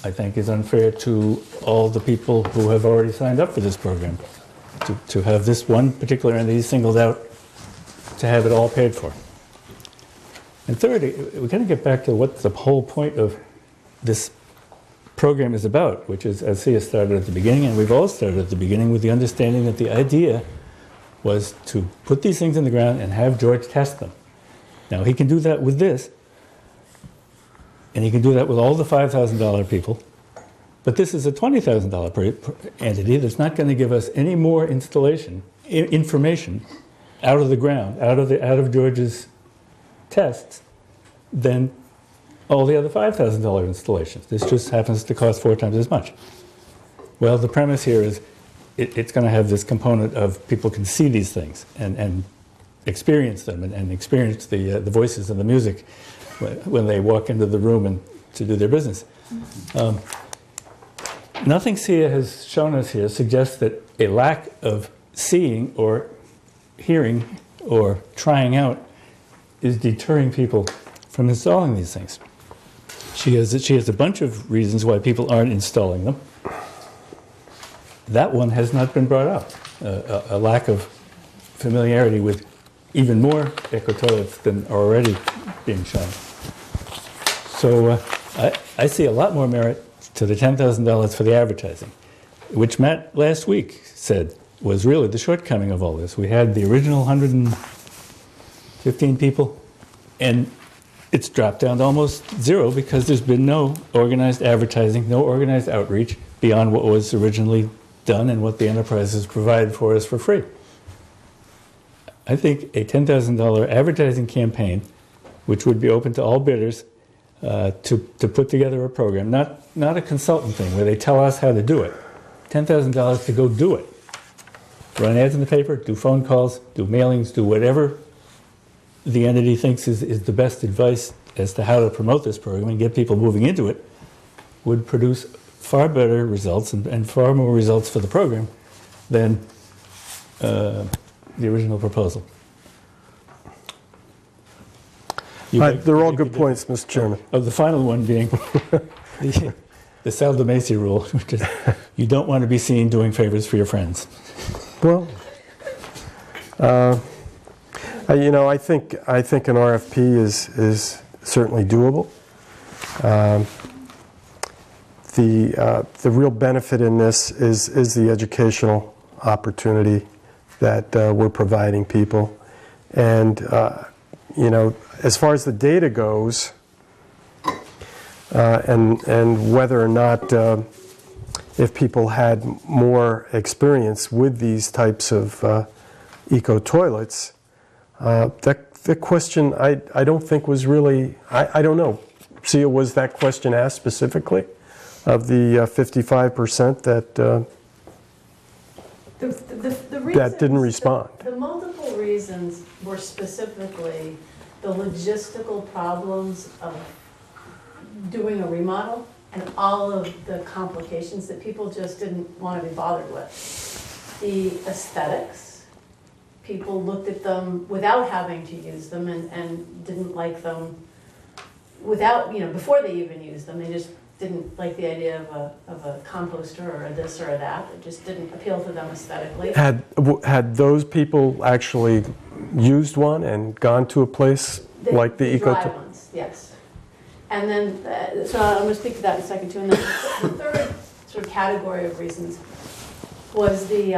I think, is unfair to all the people who have already signed up for this program. To have this one particular entity singled out to have it all paid for. And third, we're going to get back to what the whole point of this program is about, which is, as Sia started at the beginning, and we've all started at the beginning with the understanding that the idea was to put these things in the ground and have George test them. Now, he can do that with this, and he can do that with all the $5,000 people, but this is a $20,000 per entity that's not going to give us any more information out of the ground, out of George's tests, than all the other $5,000 installations. This just happens to cost 4 times as much. Well, the premise here is it's going to have this component of people can see these things and experience them and experience the voices and the music when they walk into the room and to do their business. Nothing Sia has shown us here suggests that a lack of seeing or hearing or trying out is deterring people from installing these things. She has a bunch of reasons why people aren't installing them. That one has not been brought up. A lack of familiarity with even more eco toilets than are already being shown. So I see a lot more merit to the $10,000 for the advertising, which Matt last week said was really the shortcoming of all this. We had the original 115 people, and it's dropped down to almost zero because there's been no organized advertising, no organized outreach beyond what was originally done and what the enterprises provided for us for free. I think a $10,000 advertising campaign, which would be open to all bidders, to put together a program, not a consultant thing where they tell us how to do it. $10,000 to go do it. Run ads in the paper, do phone calls, do mailings, do whatever the entity thinks is the best advice as to how to promote this program and get people moving into it, would produce far better results and far more results for the program than the original proposal. They're all good points, Mr. Chairman. The final one being the Sal de Macy rule, which is you don't want to be seen doing favors for your friends. Well, I think an RFP is certainly doable. The real benefit in this is the educational opportunity that we're providing people, and as far as the data goes, and whether or not if people had more experience with these types of eco toilets, the question I don't think was really, I don't know. Sia, was that question asked specifically of the 55% that that didn't respond? The multiple reasons were specifically the logistical problems of doing a remodel and all of the complications that people just didn't want to be bothered with. The aesthetics people looked at them without having to use them and didn't like them without, before they even used them. They just didn't like the idea of a composter or a this or a that. It just didn't appeal to them aesthetically. Had those people actually used one and gone to a place like the eco? Dry ones, yes. And then, so I'm going to speak to that in a second too. And then the third sort of category of reasons was the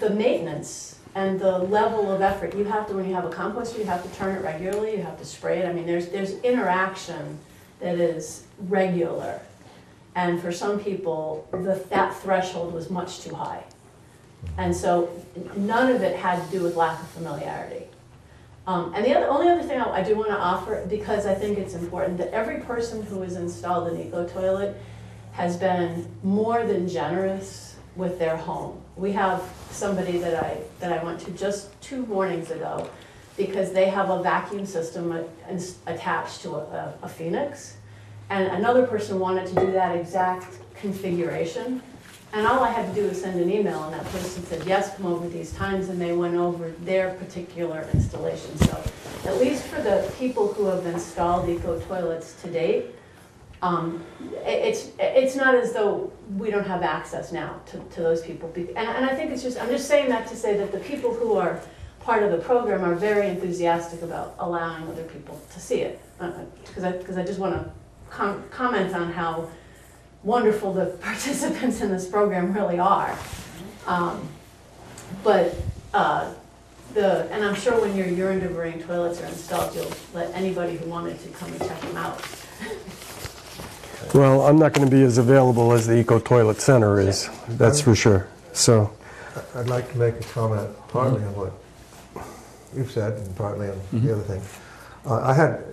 maintenance and the level of effort. You have to, when you have a composter, you have to turn it regularly, you have to spray it. I mean, there's interaction that is regular. And for some people, that threshold was much too high. And so none of it had to do with lack of familiarity. And the only other thing I do want to offer, because I think it's important, that every person who has installed an eco-toilet has been more than generous with their home. We have somebody that I went to just 2 mornings ago, because they have a vacuum system attached to a Phoenix, and another person wanted to do that exact configuration. And all I had to do was send an email, and that person said, yes, come over these times, and they went over their particular installation. So at least for the people who have installed eco-toilets to date, it's not as though we don't have access now to those people. And I think I'm just saying that to say that the people who are part of the program are very enthusiastic about allowing other people to see it. Because I just want to comment on how wonderful the participants in this program really are. And I'm sure when your urine diverting toilets are installed, you'll let anybody who wanted to come and check them out. Well, I'm not going to be as available as the Eco Toilet Center is, that's for sure. So, I'd like to make a comment partly on what you've said and partly on the other thing. I had,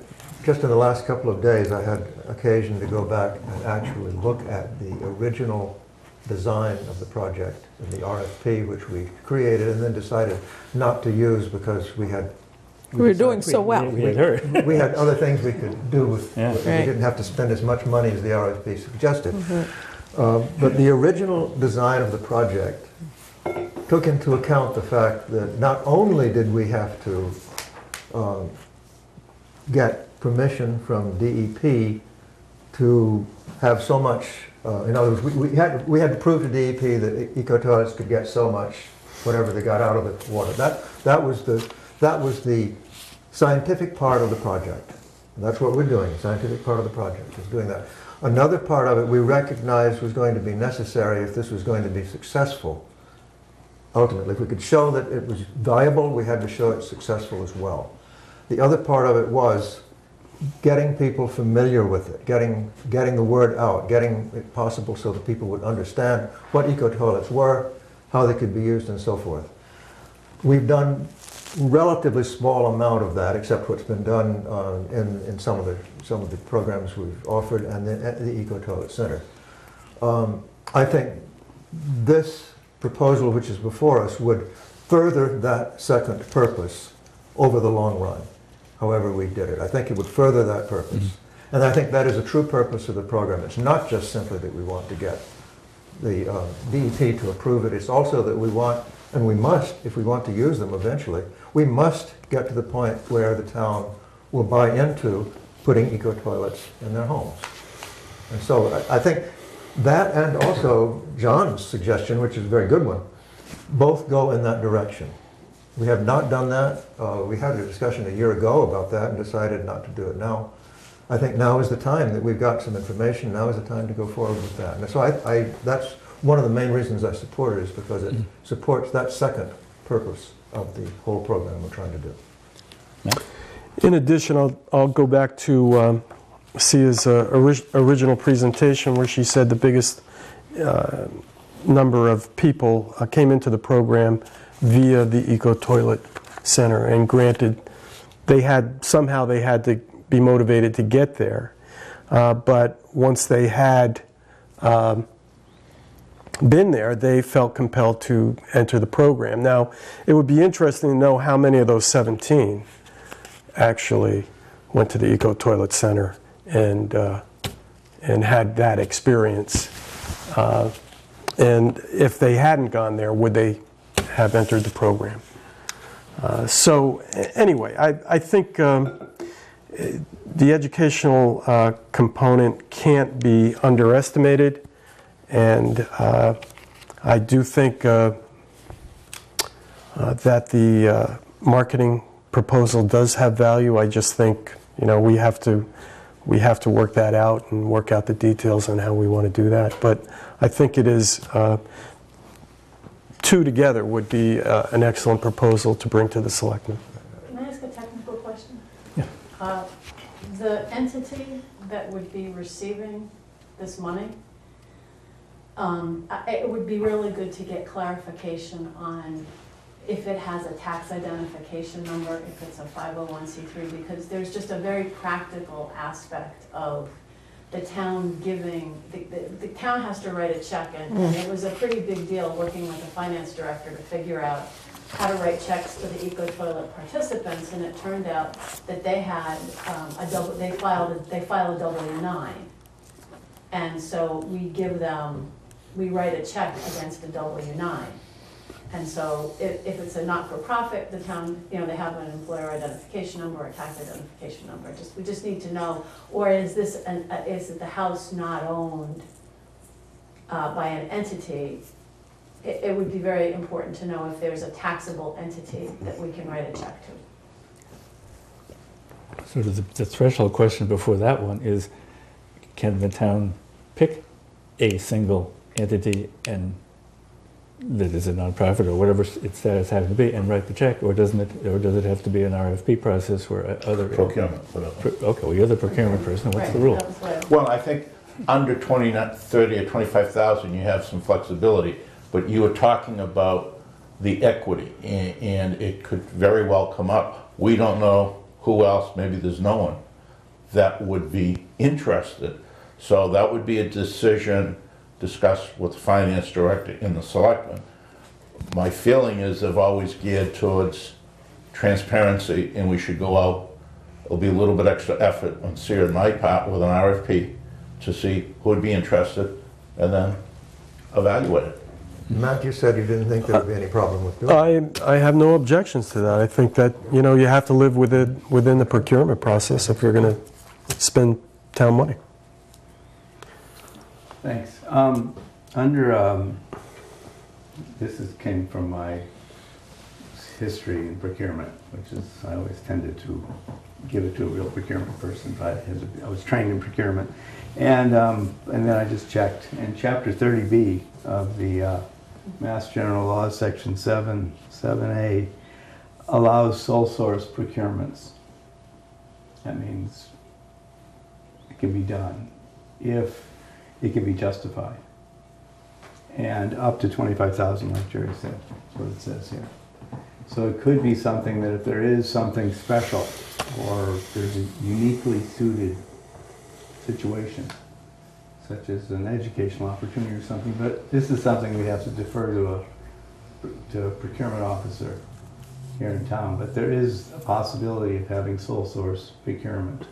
just in the last couple of days, I had occasion to go back and actually look at the original design of the project and the RFP, which we created and then decided not to use because we were doing so well. We had other things we could do with, we didn't have to spend as much money as the RFP suggested. But the original design of the project took into account the fact that not only did we have to get permission from DEP to have so much, in other words, we had to prove to DEP that eco-toilets could get so much, whatever they got out of the water. That was the scientific part of the project. And that's what we're doing. The scientific part of the project is doing that. Another part of it we recognized was going to be necessary if this was going to be successful. Ultimately, if we could show that it was viable, we had to show it's successful as well. The other part of it was getting people familiar with it, getting the word out, getting it possible so that people would understand what eco-toilets were, how they could be used, and so forth. We've done relatively small amount of that, except what's been done in some of the programs we've offered, and then at the Eco-Toilet Center. I think this proposal, which is before us, would further that second purpose over the long run, however we did it. I think it would further that purpose. And I think that is a true purpose of the program. It's not just simply that we want to get the DEP to approve it. It's also that we want, and we must, if we want to use them eventually, we must get to the point where the town will buy into putting eco-toilets in their homes. And so I think that, and also John's suggestion, which is a very good one, both go in that direction. We have not done that. We had a discussion a year ago about that and decided not to do it now. I think now is the time that we've got some information. Now is the time to go forward with that. And so that's one of the main reasons I support it, is because it supports that second purpose of the whole program we're trying to do. in addition, I'll go back to Sia's original presentation where she said the biggest number of people came into the program via the Eco Toilet Center, and granted, somehow they had to be motivated to get there, but once they had been there, they felt compelled to enter the program. Now, it would be interesting to know how many of those 17 actually went to the Eco Toilet Center and had that experience. And if they hadn't gone there, would they have entered the program. So anyway, I think the educational component can't be underestimated, and I do think that the marketing proposal does have value. I just think, you know, we have to work that out and work out the details on how we want to do that. But I think it is, two together would be an excellent proposal to bring to the selectmen. Can I ask a technical question? Yeah. The entity that would be receiving this money, it would be really good to get clarification on if it has a tax identification number, if it's a 501c3, because there's just a very practical aspect of the town giving, the town has to write a check, and it was a pretty big deal working with the finance director to figure out how to write checks to the eco toilet participants, and it turned out that they had they filed a W-9, and so we write a check against a W-9. And so if it's a not-for-profit, the town, you know, they have an employer identification number or a tax identification number. We just need to know, or is it the house not owned by an entity? It would be very important to know if there's a taxable entity that we can write a check to. Sort of the threshold question before that one is, can the town pick a single entity and that is a nonprofit or whatever its status happens to be, and write the check, or does it have to be an RFP process where other Procurement, whatever. Okay, well, you're the procurement person. What's the rule? Well, I think under 20, 30 or 25,000, you have some flexibility, but you were talking about the equity, and it could very well come up. We don't know who else, maybe there's no one, that would be interested. So that would be a decision discussed with the finance director in the selectmen. My feeling is they've always geared towards transparency, and we should go out. It'll be a little bit extra effort on Sear and my part with an RFP to see who would be interested and then evaluate it. Matt, you said you didn't think there would be any problem with doing it. I have no objections to that. I think that, you know, you have to live within the procurement process if you're going to spend town money. Thanks. Came from my history in procurement, which is, I always tended to give it to a real procurement person, but I was trained in procurement. And then I just checked, and Chapter 30B of the Mass General Laws, Section 7A, allows sole source procurements. That means it can be done if it can be justified. And up to 25,000, like Jerry said, that's what it says here. So it could be something that if there is something special, or there's a uniquely suited situation, such as an educational opportunity or something, but this is something we have to defer to a procurement officer here in town. But there is a possibility of having sole source procurement.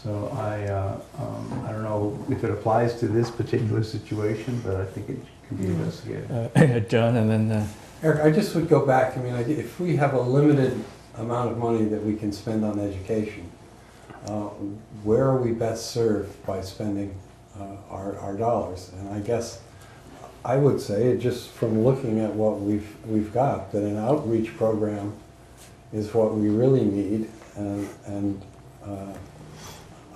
So I don't know if it applies to this particular situation, but I think it can be investigated. John, and then... Eric, I just would go back. I mean, if we have a limited amount of money that we can spend on education, where are we best served by spending our dollars? And I guess I would say, just from looking at what we've got, that an outreach program is what we really need, and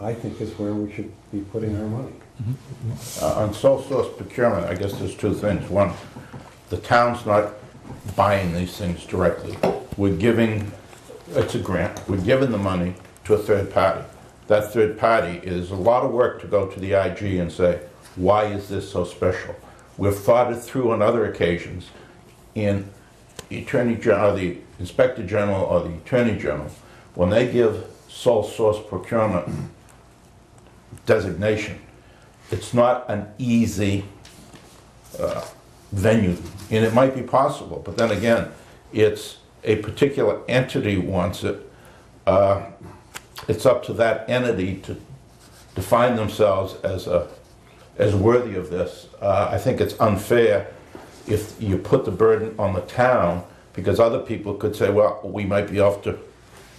I think is where we should be putting our money. On sole source procurement, I guess there's two things. One, the town's not buying these things directly. We're giving, it's a grant, we're giving the money to a third party. That third party is a lot of work to go to the IG and say, why is this so special? We've thought it through on other occasions. In the Attorney General, the Inspector General or the Attorney General, when they give sole source procurement designation, it's not an easy venue, and it might be possible, but then again, it's a particular entity wants it. It's up to that entity to define themselves as worthy of this. I think it's unfair if you put the burden on the town, because other people could say, well, we might be able to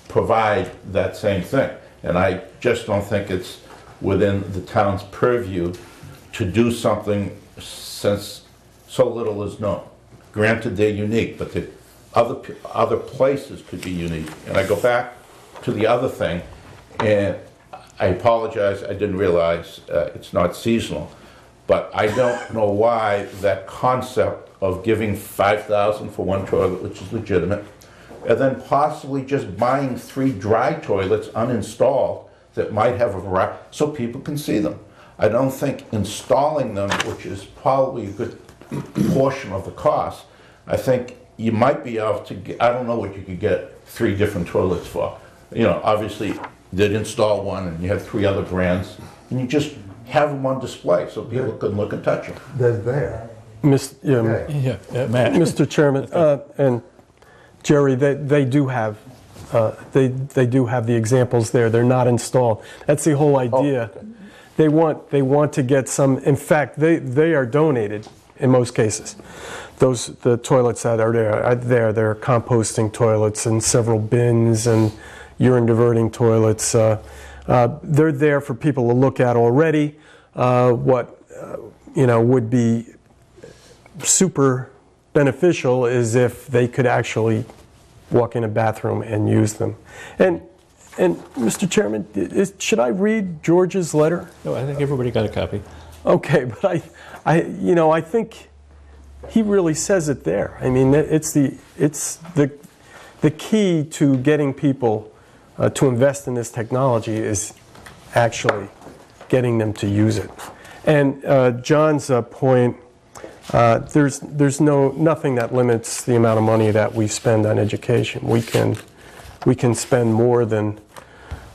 provide that same thing. And I just don't think it's within the town's purview to do something since so little is known. Granted, they're unique, but the other places could be unique. And I go back to the other thing, and I apologize, I didn't realize it's not seasonal, but I don't know why that concept of giving $5,000 for one toilet, which is legitimate, and then possibly just buying 3 dry toilets uninstalled that might have a variety, so people can see them. I don't think installing them, which is probably a good portion of the cost, I think you might be able to get, I don't know what you could get 3 different toilets for. You know, obviously, they'd install one and you have 3 other brands, and you just have them on display so people can look and touch them. They're there. Matt. Mr. Chairman, and Jerry, they do have the examples there. They're not installed. That's the whole idea. Oh, okay. They want to get some. In fact, they are donated in most cases. The toilets that are there, they're composting toilets and several bins and urine diverting toilets. They're there for people to look at already. What would be super beneficial is if they could actually walk in a bathroom and use them. And Mr. Chairman, should I read George's letter? No, I think everybody got a copy. Okay, but I think he really says it there. I mean, it's the key to getting people to invest in this technology is actually getting them to use it. And John's point, there's nothing that limits the amount of money that we spend on education. We can spend more than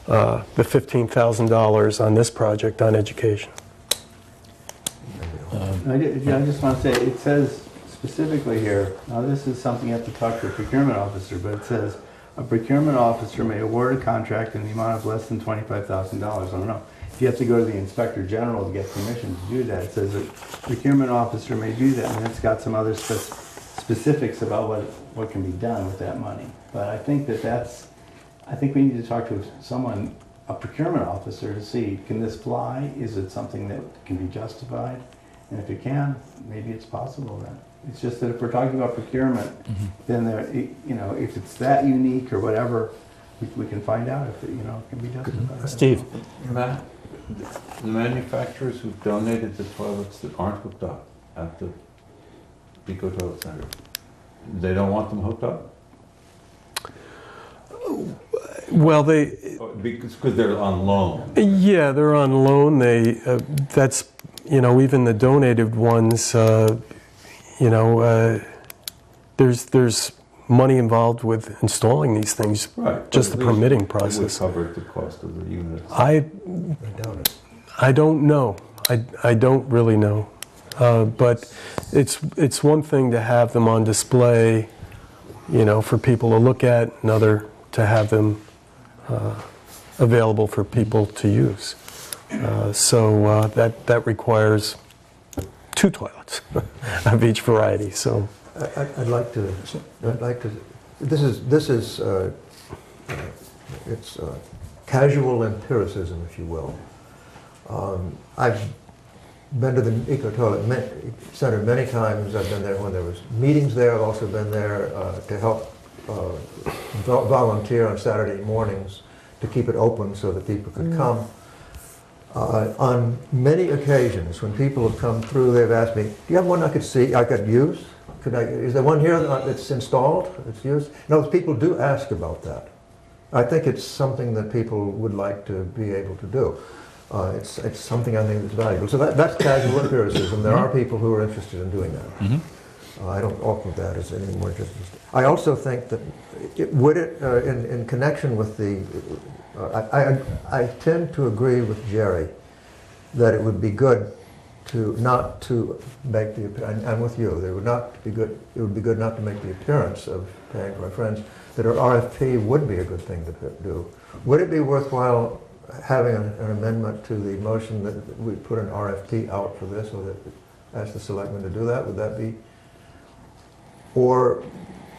the $15,000 on this project on education. I just want to say, it says specifically here, now this is something you have to talk to a procurement officer, but it says, a procurement officer may award a contract in the amount of less than $25,000. I don't know. If you have to go to the inspector general to get permission to do that, it says a procurement officer may do that, and it's got some other specifics about what can be done with that money. But I think I think we need to talk to someone, a procurement officer, to see, can this fly? Is it something that can be justified? And if it can, maybe it's possible then. It's just that if we're talking about procurement, then if it's that unique or whatever, we can find out if it can be justified. Steve. Matt, the manufacturers who've donated the toilets that aren't hooked up at the Eco Toilet Center, they don't want them hooked up? Well, Because they're on loan. Yeah, they're on loan. That's even the donated ones. There's money involved with installing these things. Right. Just the permitting process. It would cover the cost of the units. I don't know. I don't really know. But it's one thing to have them on display, for people to look at, another to have them available for people to use. So that requires 2 toilets of each variety. So I'd like to. This is it's casual empiricism, if you will. I've been to the Eco Toilet Center many times. I've been there when there was meetings there. I've also been there to help volunteer on Saturday mornings to keep it open so that people could come. On many occasions, when people have come through, they've asked me, "Do you have one I could see? I could use? Is there one here that's installed? That's used?" No, people do ask about that. I think it's something that people would like to be able to do. It's something I think that's valuable. So that's casual empiricism. There are people who are interested in doing that. I don't offer that as any more just. I also think that in connection with the. I tend to agree with Jerry that it would be good not to make the. I'm with you. It would be good not to make the appearance of paying for our friends. That an RFP would be a good thing to do. Would it be worthwhile having an amendment to the motion that we put an RFP out for this, or that ask the selectmen to do that? Would that be Or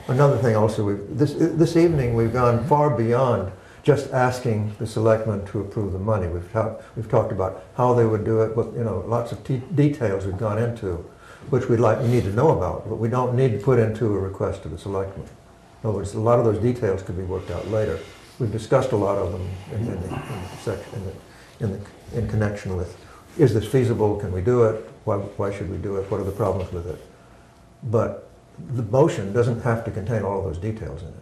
another thing also, this evening we've gone far beyond just asking the selectmen to approve the money. We've talked about how they would do it, but lots of details we've gone into, which we need to know about, but we don't need to put into a request to the selectmen. In other words, a lot of those details could be worked out later. We've discussed a lot of them in connection with, is this feasible? Can we do it? Why should we do it? What are the problems with it? But the motion doesn't have to contain all of those details in it.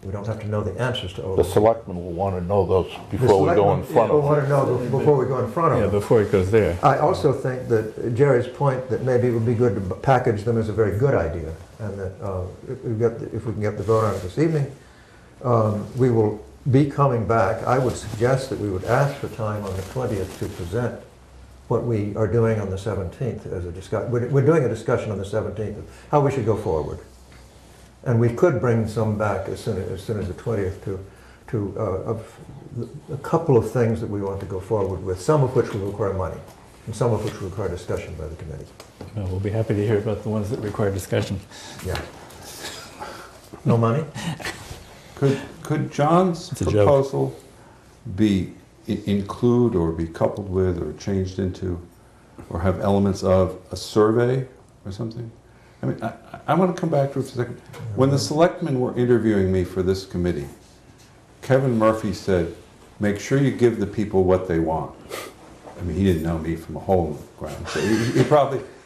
We don't have to know the answers to all The those. selectmen will want to know those before we go in front We'll of want to know before we go in front of Yeah, them. before it goes there. I also think that Jerry's point that maybe it would be good to package them is a very good idea, and that if we can get the vote on it this evening, we will be coming back. I would suggest that we would ask for time on the 20th to present what we are doing on the 17th as a discussion. We're doing a discussion on the 17th of how we should go forward. And we could bring some back as soon as the 20th of a couple of things that we want to go forward with, some of which will require money, and some of which will require discussion by the committee. Well, we'll be happy to hear about the ones that require discussion. Yeah. No money? Could John's It's a joke. proposal be include or be coupled with or changed into or have elements of a survey or something? I mean, I want to come back to it for a second. When the selectmen were interviewing me for this committee, Kevin Murphy said, make sure you give the people what they want. I mean, he didn't know me from a hole in the ground. So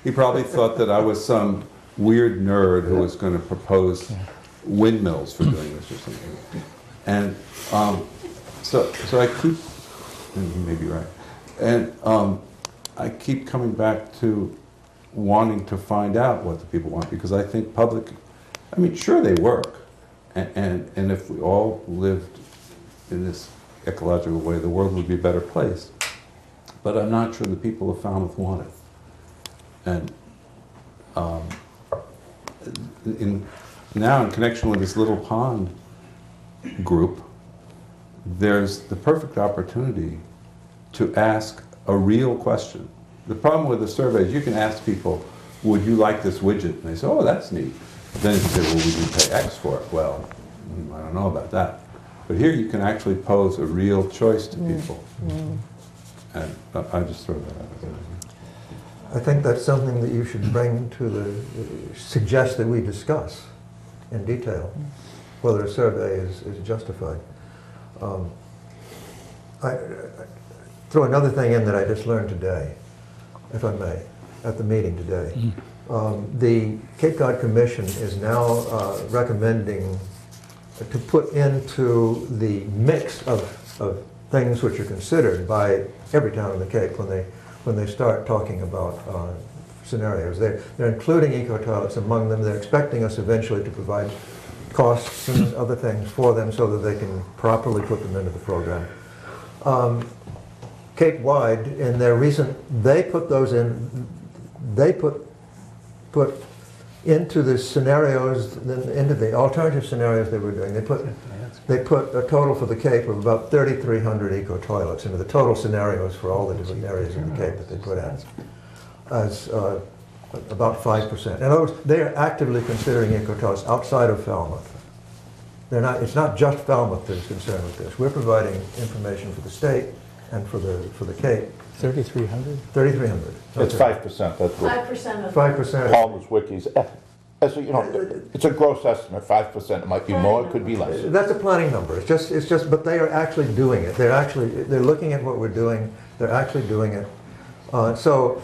he probably thought that I was some weird nerd who was going to propose windmills for doing this or something. And so I keep, and he may be right, and I keep coming back to wanting to find out what the people want, because I think I mean, sure they work, and if we all lived in this ecological way, the world would be a better place. But I'm not sure the people of Falmouth want it. And now in connection with this little pond group, there's the perfect opportunity to ask a real question. The problem with the survey is you can ask people, would you like this widget? And they say, oh, that's neat. Then you say, well, would you pay X for it? Well, I don't know about that. But here you can actually pose a real choice to people. And I just throw that out there. I think that's something that you should bring to suggest that we discuss in detail, whether a survey is justified. I throw another thing in that I just learned today, if I may, at the meeting today. The Cape Cod Commission is now recommending to put into the mix of things which are considered by every town in the Cape when they start talking about scenarios. They're including eco-toilets among them. They're expecting us eventually to provide costs and other things for them so that they can properly put them into the program. Cape-wide, in their recent, they put those in, they put into the scenarios, into the alternative scenarios they were doing, they put a total for the Cape of about 3,300 eco-toilets into the total scenarios for all the different areas of the Cape that they put in, as about 5%. In other words, they are actively considering eco-toilets outside of Falmouth. It's not just Falmouth that is concerned with this. We're providing information for the state and for the Cape. 3,300? 3,300. It's 5%, that's what 5% of. 5%. Palmer's Wikis, it's a gross estimate, 5%, it might be more, it could be less. That's a planning number. It's just, but they are actually doing it. They're looking at what we're doing. They're actually doing it. So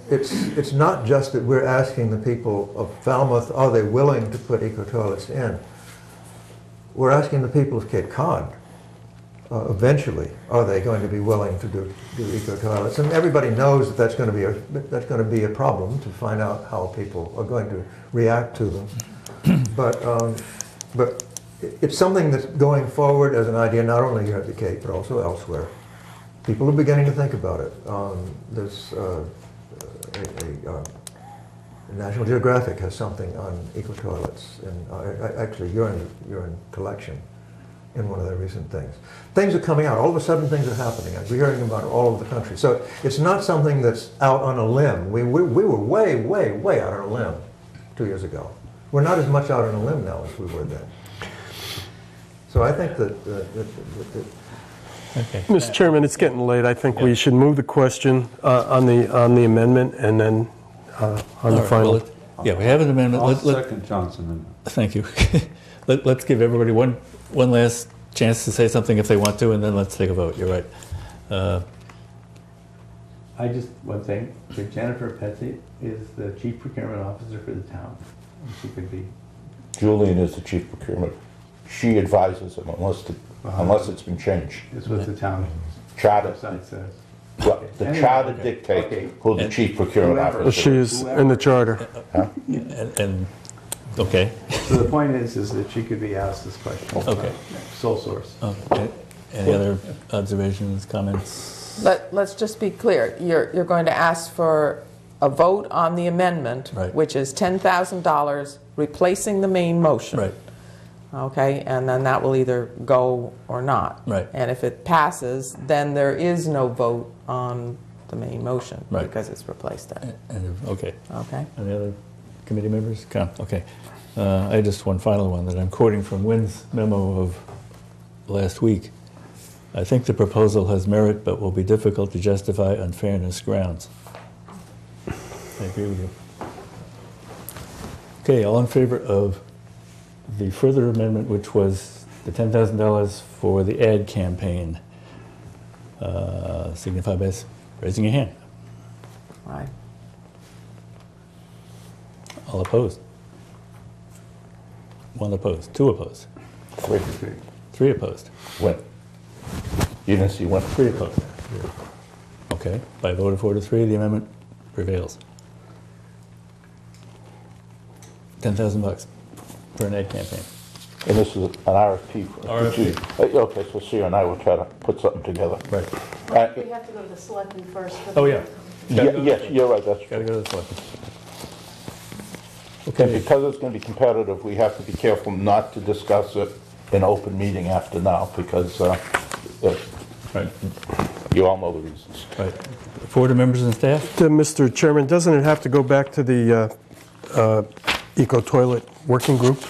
it's not just that we're asking the people of Falmouth, are they willing to put eco-toilets in? We're asking the people of Cape Cod, eventually, are they going to be willing to do eco-toilets? And everybody knows that that's going to be a problem to find out how people are going to react to them. But it's something that's going forward as an idea, not only here at the Cape, but also elsewhere. People are beginning to think about it. There's National Geographic has something on eco-toilets, and actually urine collection in one of their recent things. Things are coming out. All of a sudden things are happening. We're hearing about it all over the country. So it's not something that's out on a limb. We were way, way, way out on a limb 2 years ago. We're not as much out on a limb now as we were then. So I think that Okay. Mr. Chairman, it's getting late. I think we should move the question on the amendment and then on All the right, final. well, yeah, we have an amendment. I'll Let- second John's amendment. Thank you. Let's give everybody one last chance to say something if they want to, and then let's take a vote. You're right. One thing, that Jennifer Petsy is the chief procurement officer for the town. She could be, Julian is the chief procurement. She advises him unless it's been changed. is what the town Charter, website says. well, the Anyway, charter okay. dictates Okay. who the chief procurement Whoever. officer She is. is in the charter. And, okay. So the point is that she could be asked this question. Okay. Sole source. Okay. Any other observations, comments? Let's just be clear. You're going to ask for a vote on the amendment, Right. which is $10,000 replacing the main motion. Right. Okay, and then that will either go or not. Right. And if it passes, then there is no vote on the main motion. Right. Because it's replaced then. Okay. Okay? Any other committee members? Okay. I just one final one that I'm quoting from Wynn's memo of last week. I think the proposal has merit, but will be difficult to justify on fairness grounds. I agree with you. Okay, all in favor of the further amendment, which was the $10,000 for the ad campaign, signify by raising your hand. Right. All opposed? One opposed, two opposed, Three. three opposed, When? You didn't see when? three opposed. Okay, by a vote of 4 to 3, the amendment prevails. $10,000 for an ad campaign. And this is an RFP. RFP. Okay, so Sue and I will try to put something together. Right. We have to go to the selectmen first. Oh, yeah. Yes, you're right, that's Gotta true. go to the selectmen. And Okay, because it's going to be competitive, we have to be careful not to discuss it in open meeting after now, because right, you all know the reasons. right. 4 to members and staff? Mr. Chairman, doesn't it have to go back to the eco-toilet working group?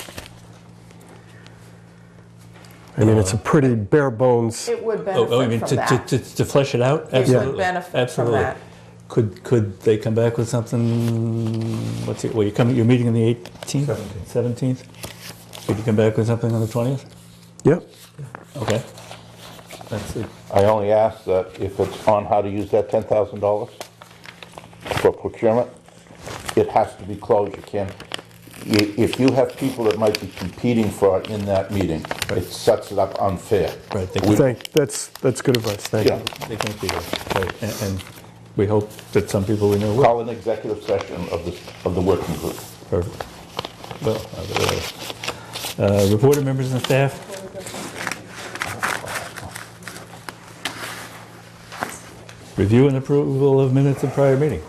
I mean, it's a pretty bare bones. It would Oh, you mean benefit from that. to flesh it out? It Absolutely. would benefit from Absolutely. that. Could they come back with something, what's it, well, you're meeting on the 18th? 17th? Could you come back with something on the 20th? Yep. Okay. That's it. I only ask that if it's on how to use that $10,000 for procurement, it has to be closed. You can't, if you have people that might be competing for it in that meeting, it sets it up unfair. Right, That's good advice. Thank you. Yeah, they can't be there. Right, and we hope that some people we know will. call an executive session of the working group. Perfect. Well, reported members and staff? Review and approval of minutes of prior meeting.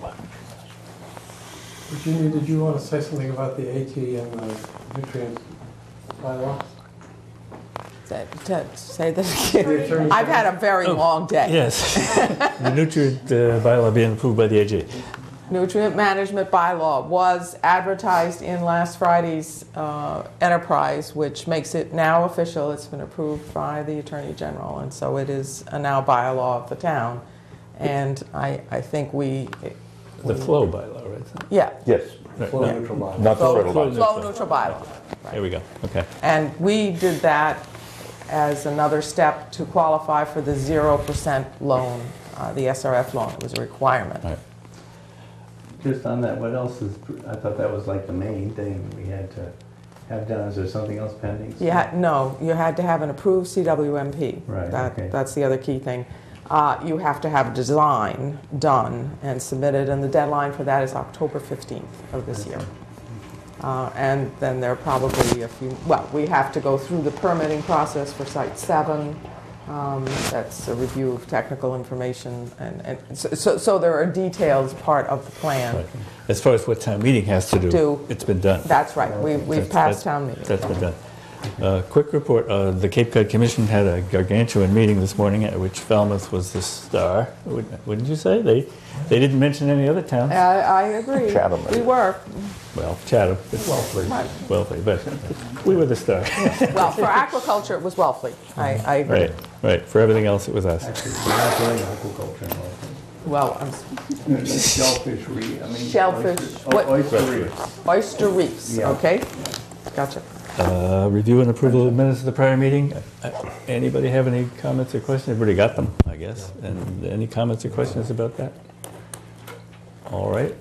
Virginia, did you want to say something about the AT and the nutrient bylaws? Say that again. I've had a very long day. Yes. The nutrient bylaw being approved by the AG. Nutrient management bylaw was advertised in last Friday's enterprise, which makes it now official. It's been approved by the Attorney General, and so it is a now bylaw of the town. And I think The flow bylaw, right? yeah, Yes, Right, Flow no, neutral bylaw. not the Flow- little flow ones. flow neutral bylaw. There we go, okay. And we did that as another step to qualify for the 0% loan, the SRF loan. It was a requirement. All right. Just on that, what else is, I thought that was like the main thing we had to have done. Is there something else pending? No, you had to have an approved CWMP. Right, okay. That's the other key thing. You have to have a design done and submitted, and the deadline for that is October 15th of this year. And then there are probably a few, well, we have to go through the permitting process for Site 7. That's a review of technical information, and so there are details part of the plan. Right. As far as what town meeting has to do, Do. it's been done. That's right, we've passed town meeting. That's been done. Quick report, the Cape Cod Commission had a gargantuan meeting this morning at which Falmouth was the star. Wouldn't you say? They didn't mention any other towns. I agree. Chatham. We were. Well, Chatham. Right. Wellfleet, but we were the star. Well, for agriculture, it was Wellfleet. I agree. Right, right. For everything else, it was us. Actually, we're not doing agriculture in Well, Shellfish, Shellfish. What? oyster reefs. oyster reefs, Yeah. okay? Gotcha. Review and approval of minutes of the prior meeting. Anybody have any comments or questions? Everybody got them, I guess. And any comments or questions about that? All right,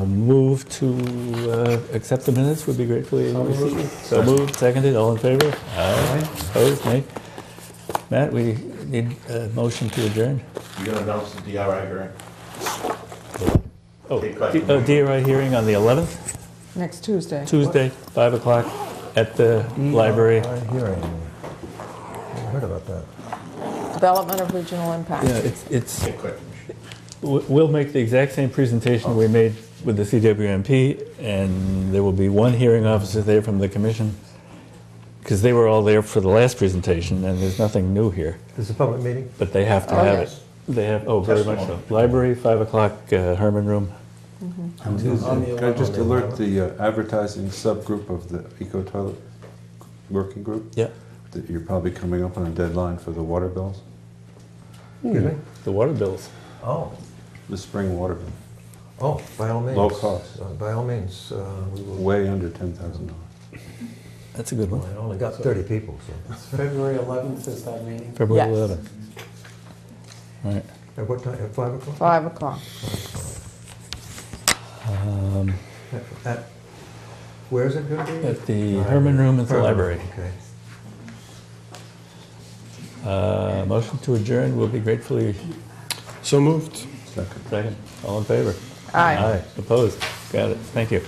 move to accept the minutes would be gratefully received. So moved, seconded, all in favor? Aye. Opposed, nay? Matt, we need a motion to adjourn. You're going to announce the DRI hearing? Oh, DRI hearing on the 11th, Next Tuesday. Tuesday, 5 o'clock at the library. Hearing. Never heard about that. Development of regional impact. Yeah, it's, we'll make the exact same presentation we made with the CWMP, and there will be one hearing officer there from the commission, because they were all there for the last presentation, and there's nothing new here. This is a public meeting? But they have to Oh, have yes. it. They have, oh, very much so. Library, 5 o'clock, Herman Room. Can I just alert the advertising subgroup of the Eco Toilet Working Group? Yeah. That you're probably coming up on a deadline for the water bills, Excuse me? The water bills. Oh, the spring water bill, oh, by all means. Low cost. By all means, we will. way under $10,000. That's a good one. Well, I only got 30 people, so. February 11th is that meeting? February Yes. 11th. All right. At what time, at 5 o'clock? 5 o'clock. At, where is it going to be? At the Herman Room at the library. Okay. Motion to adjourn will be gratefully So moved. Second. second. All in favor? Aye. Aye. Opposed? Got it. Thank you.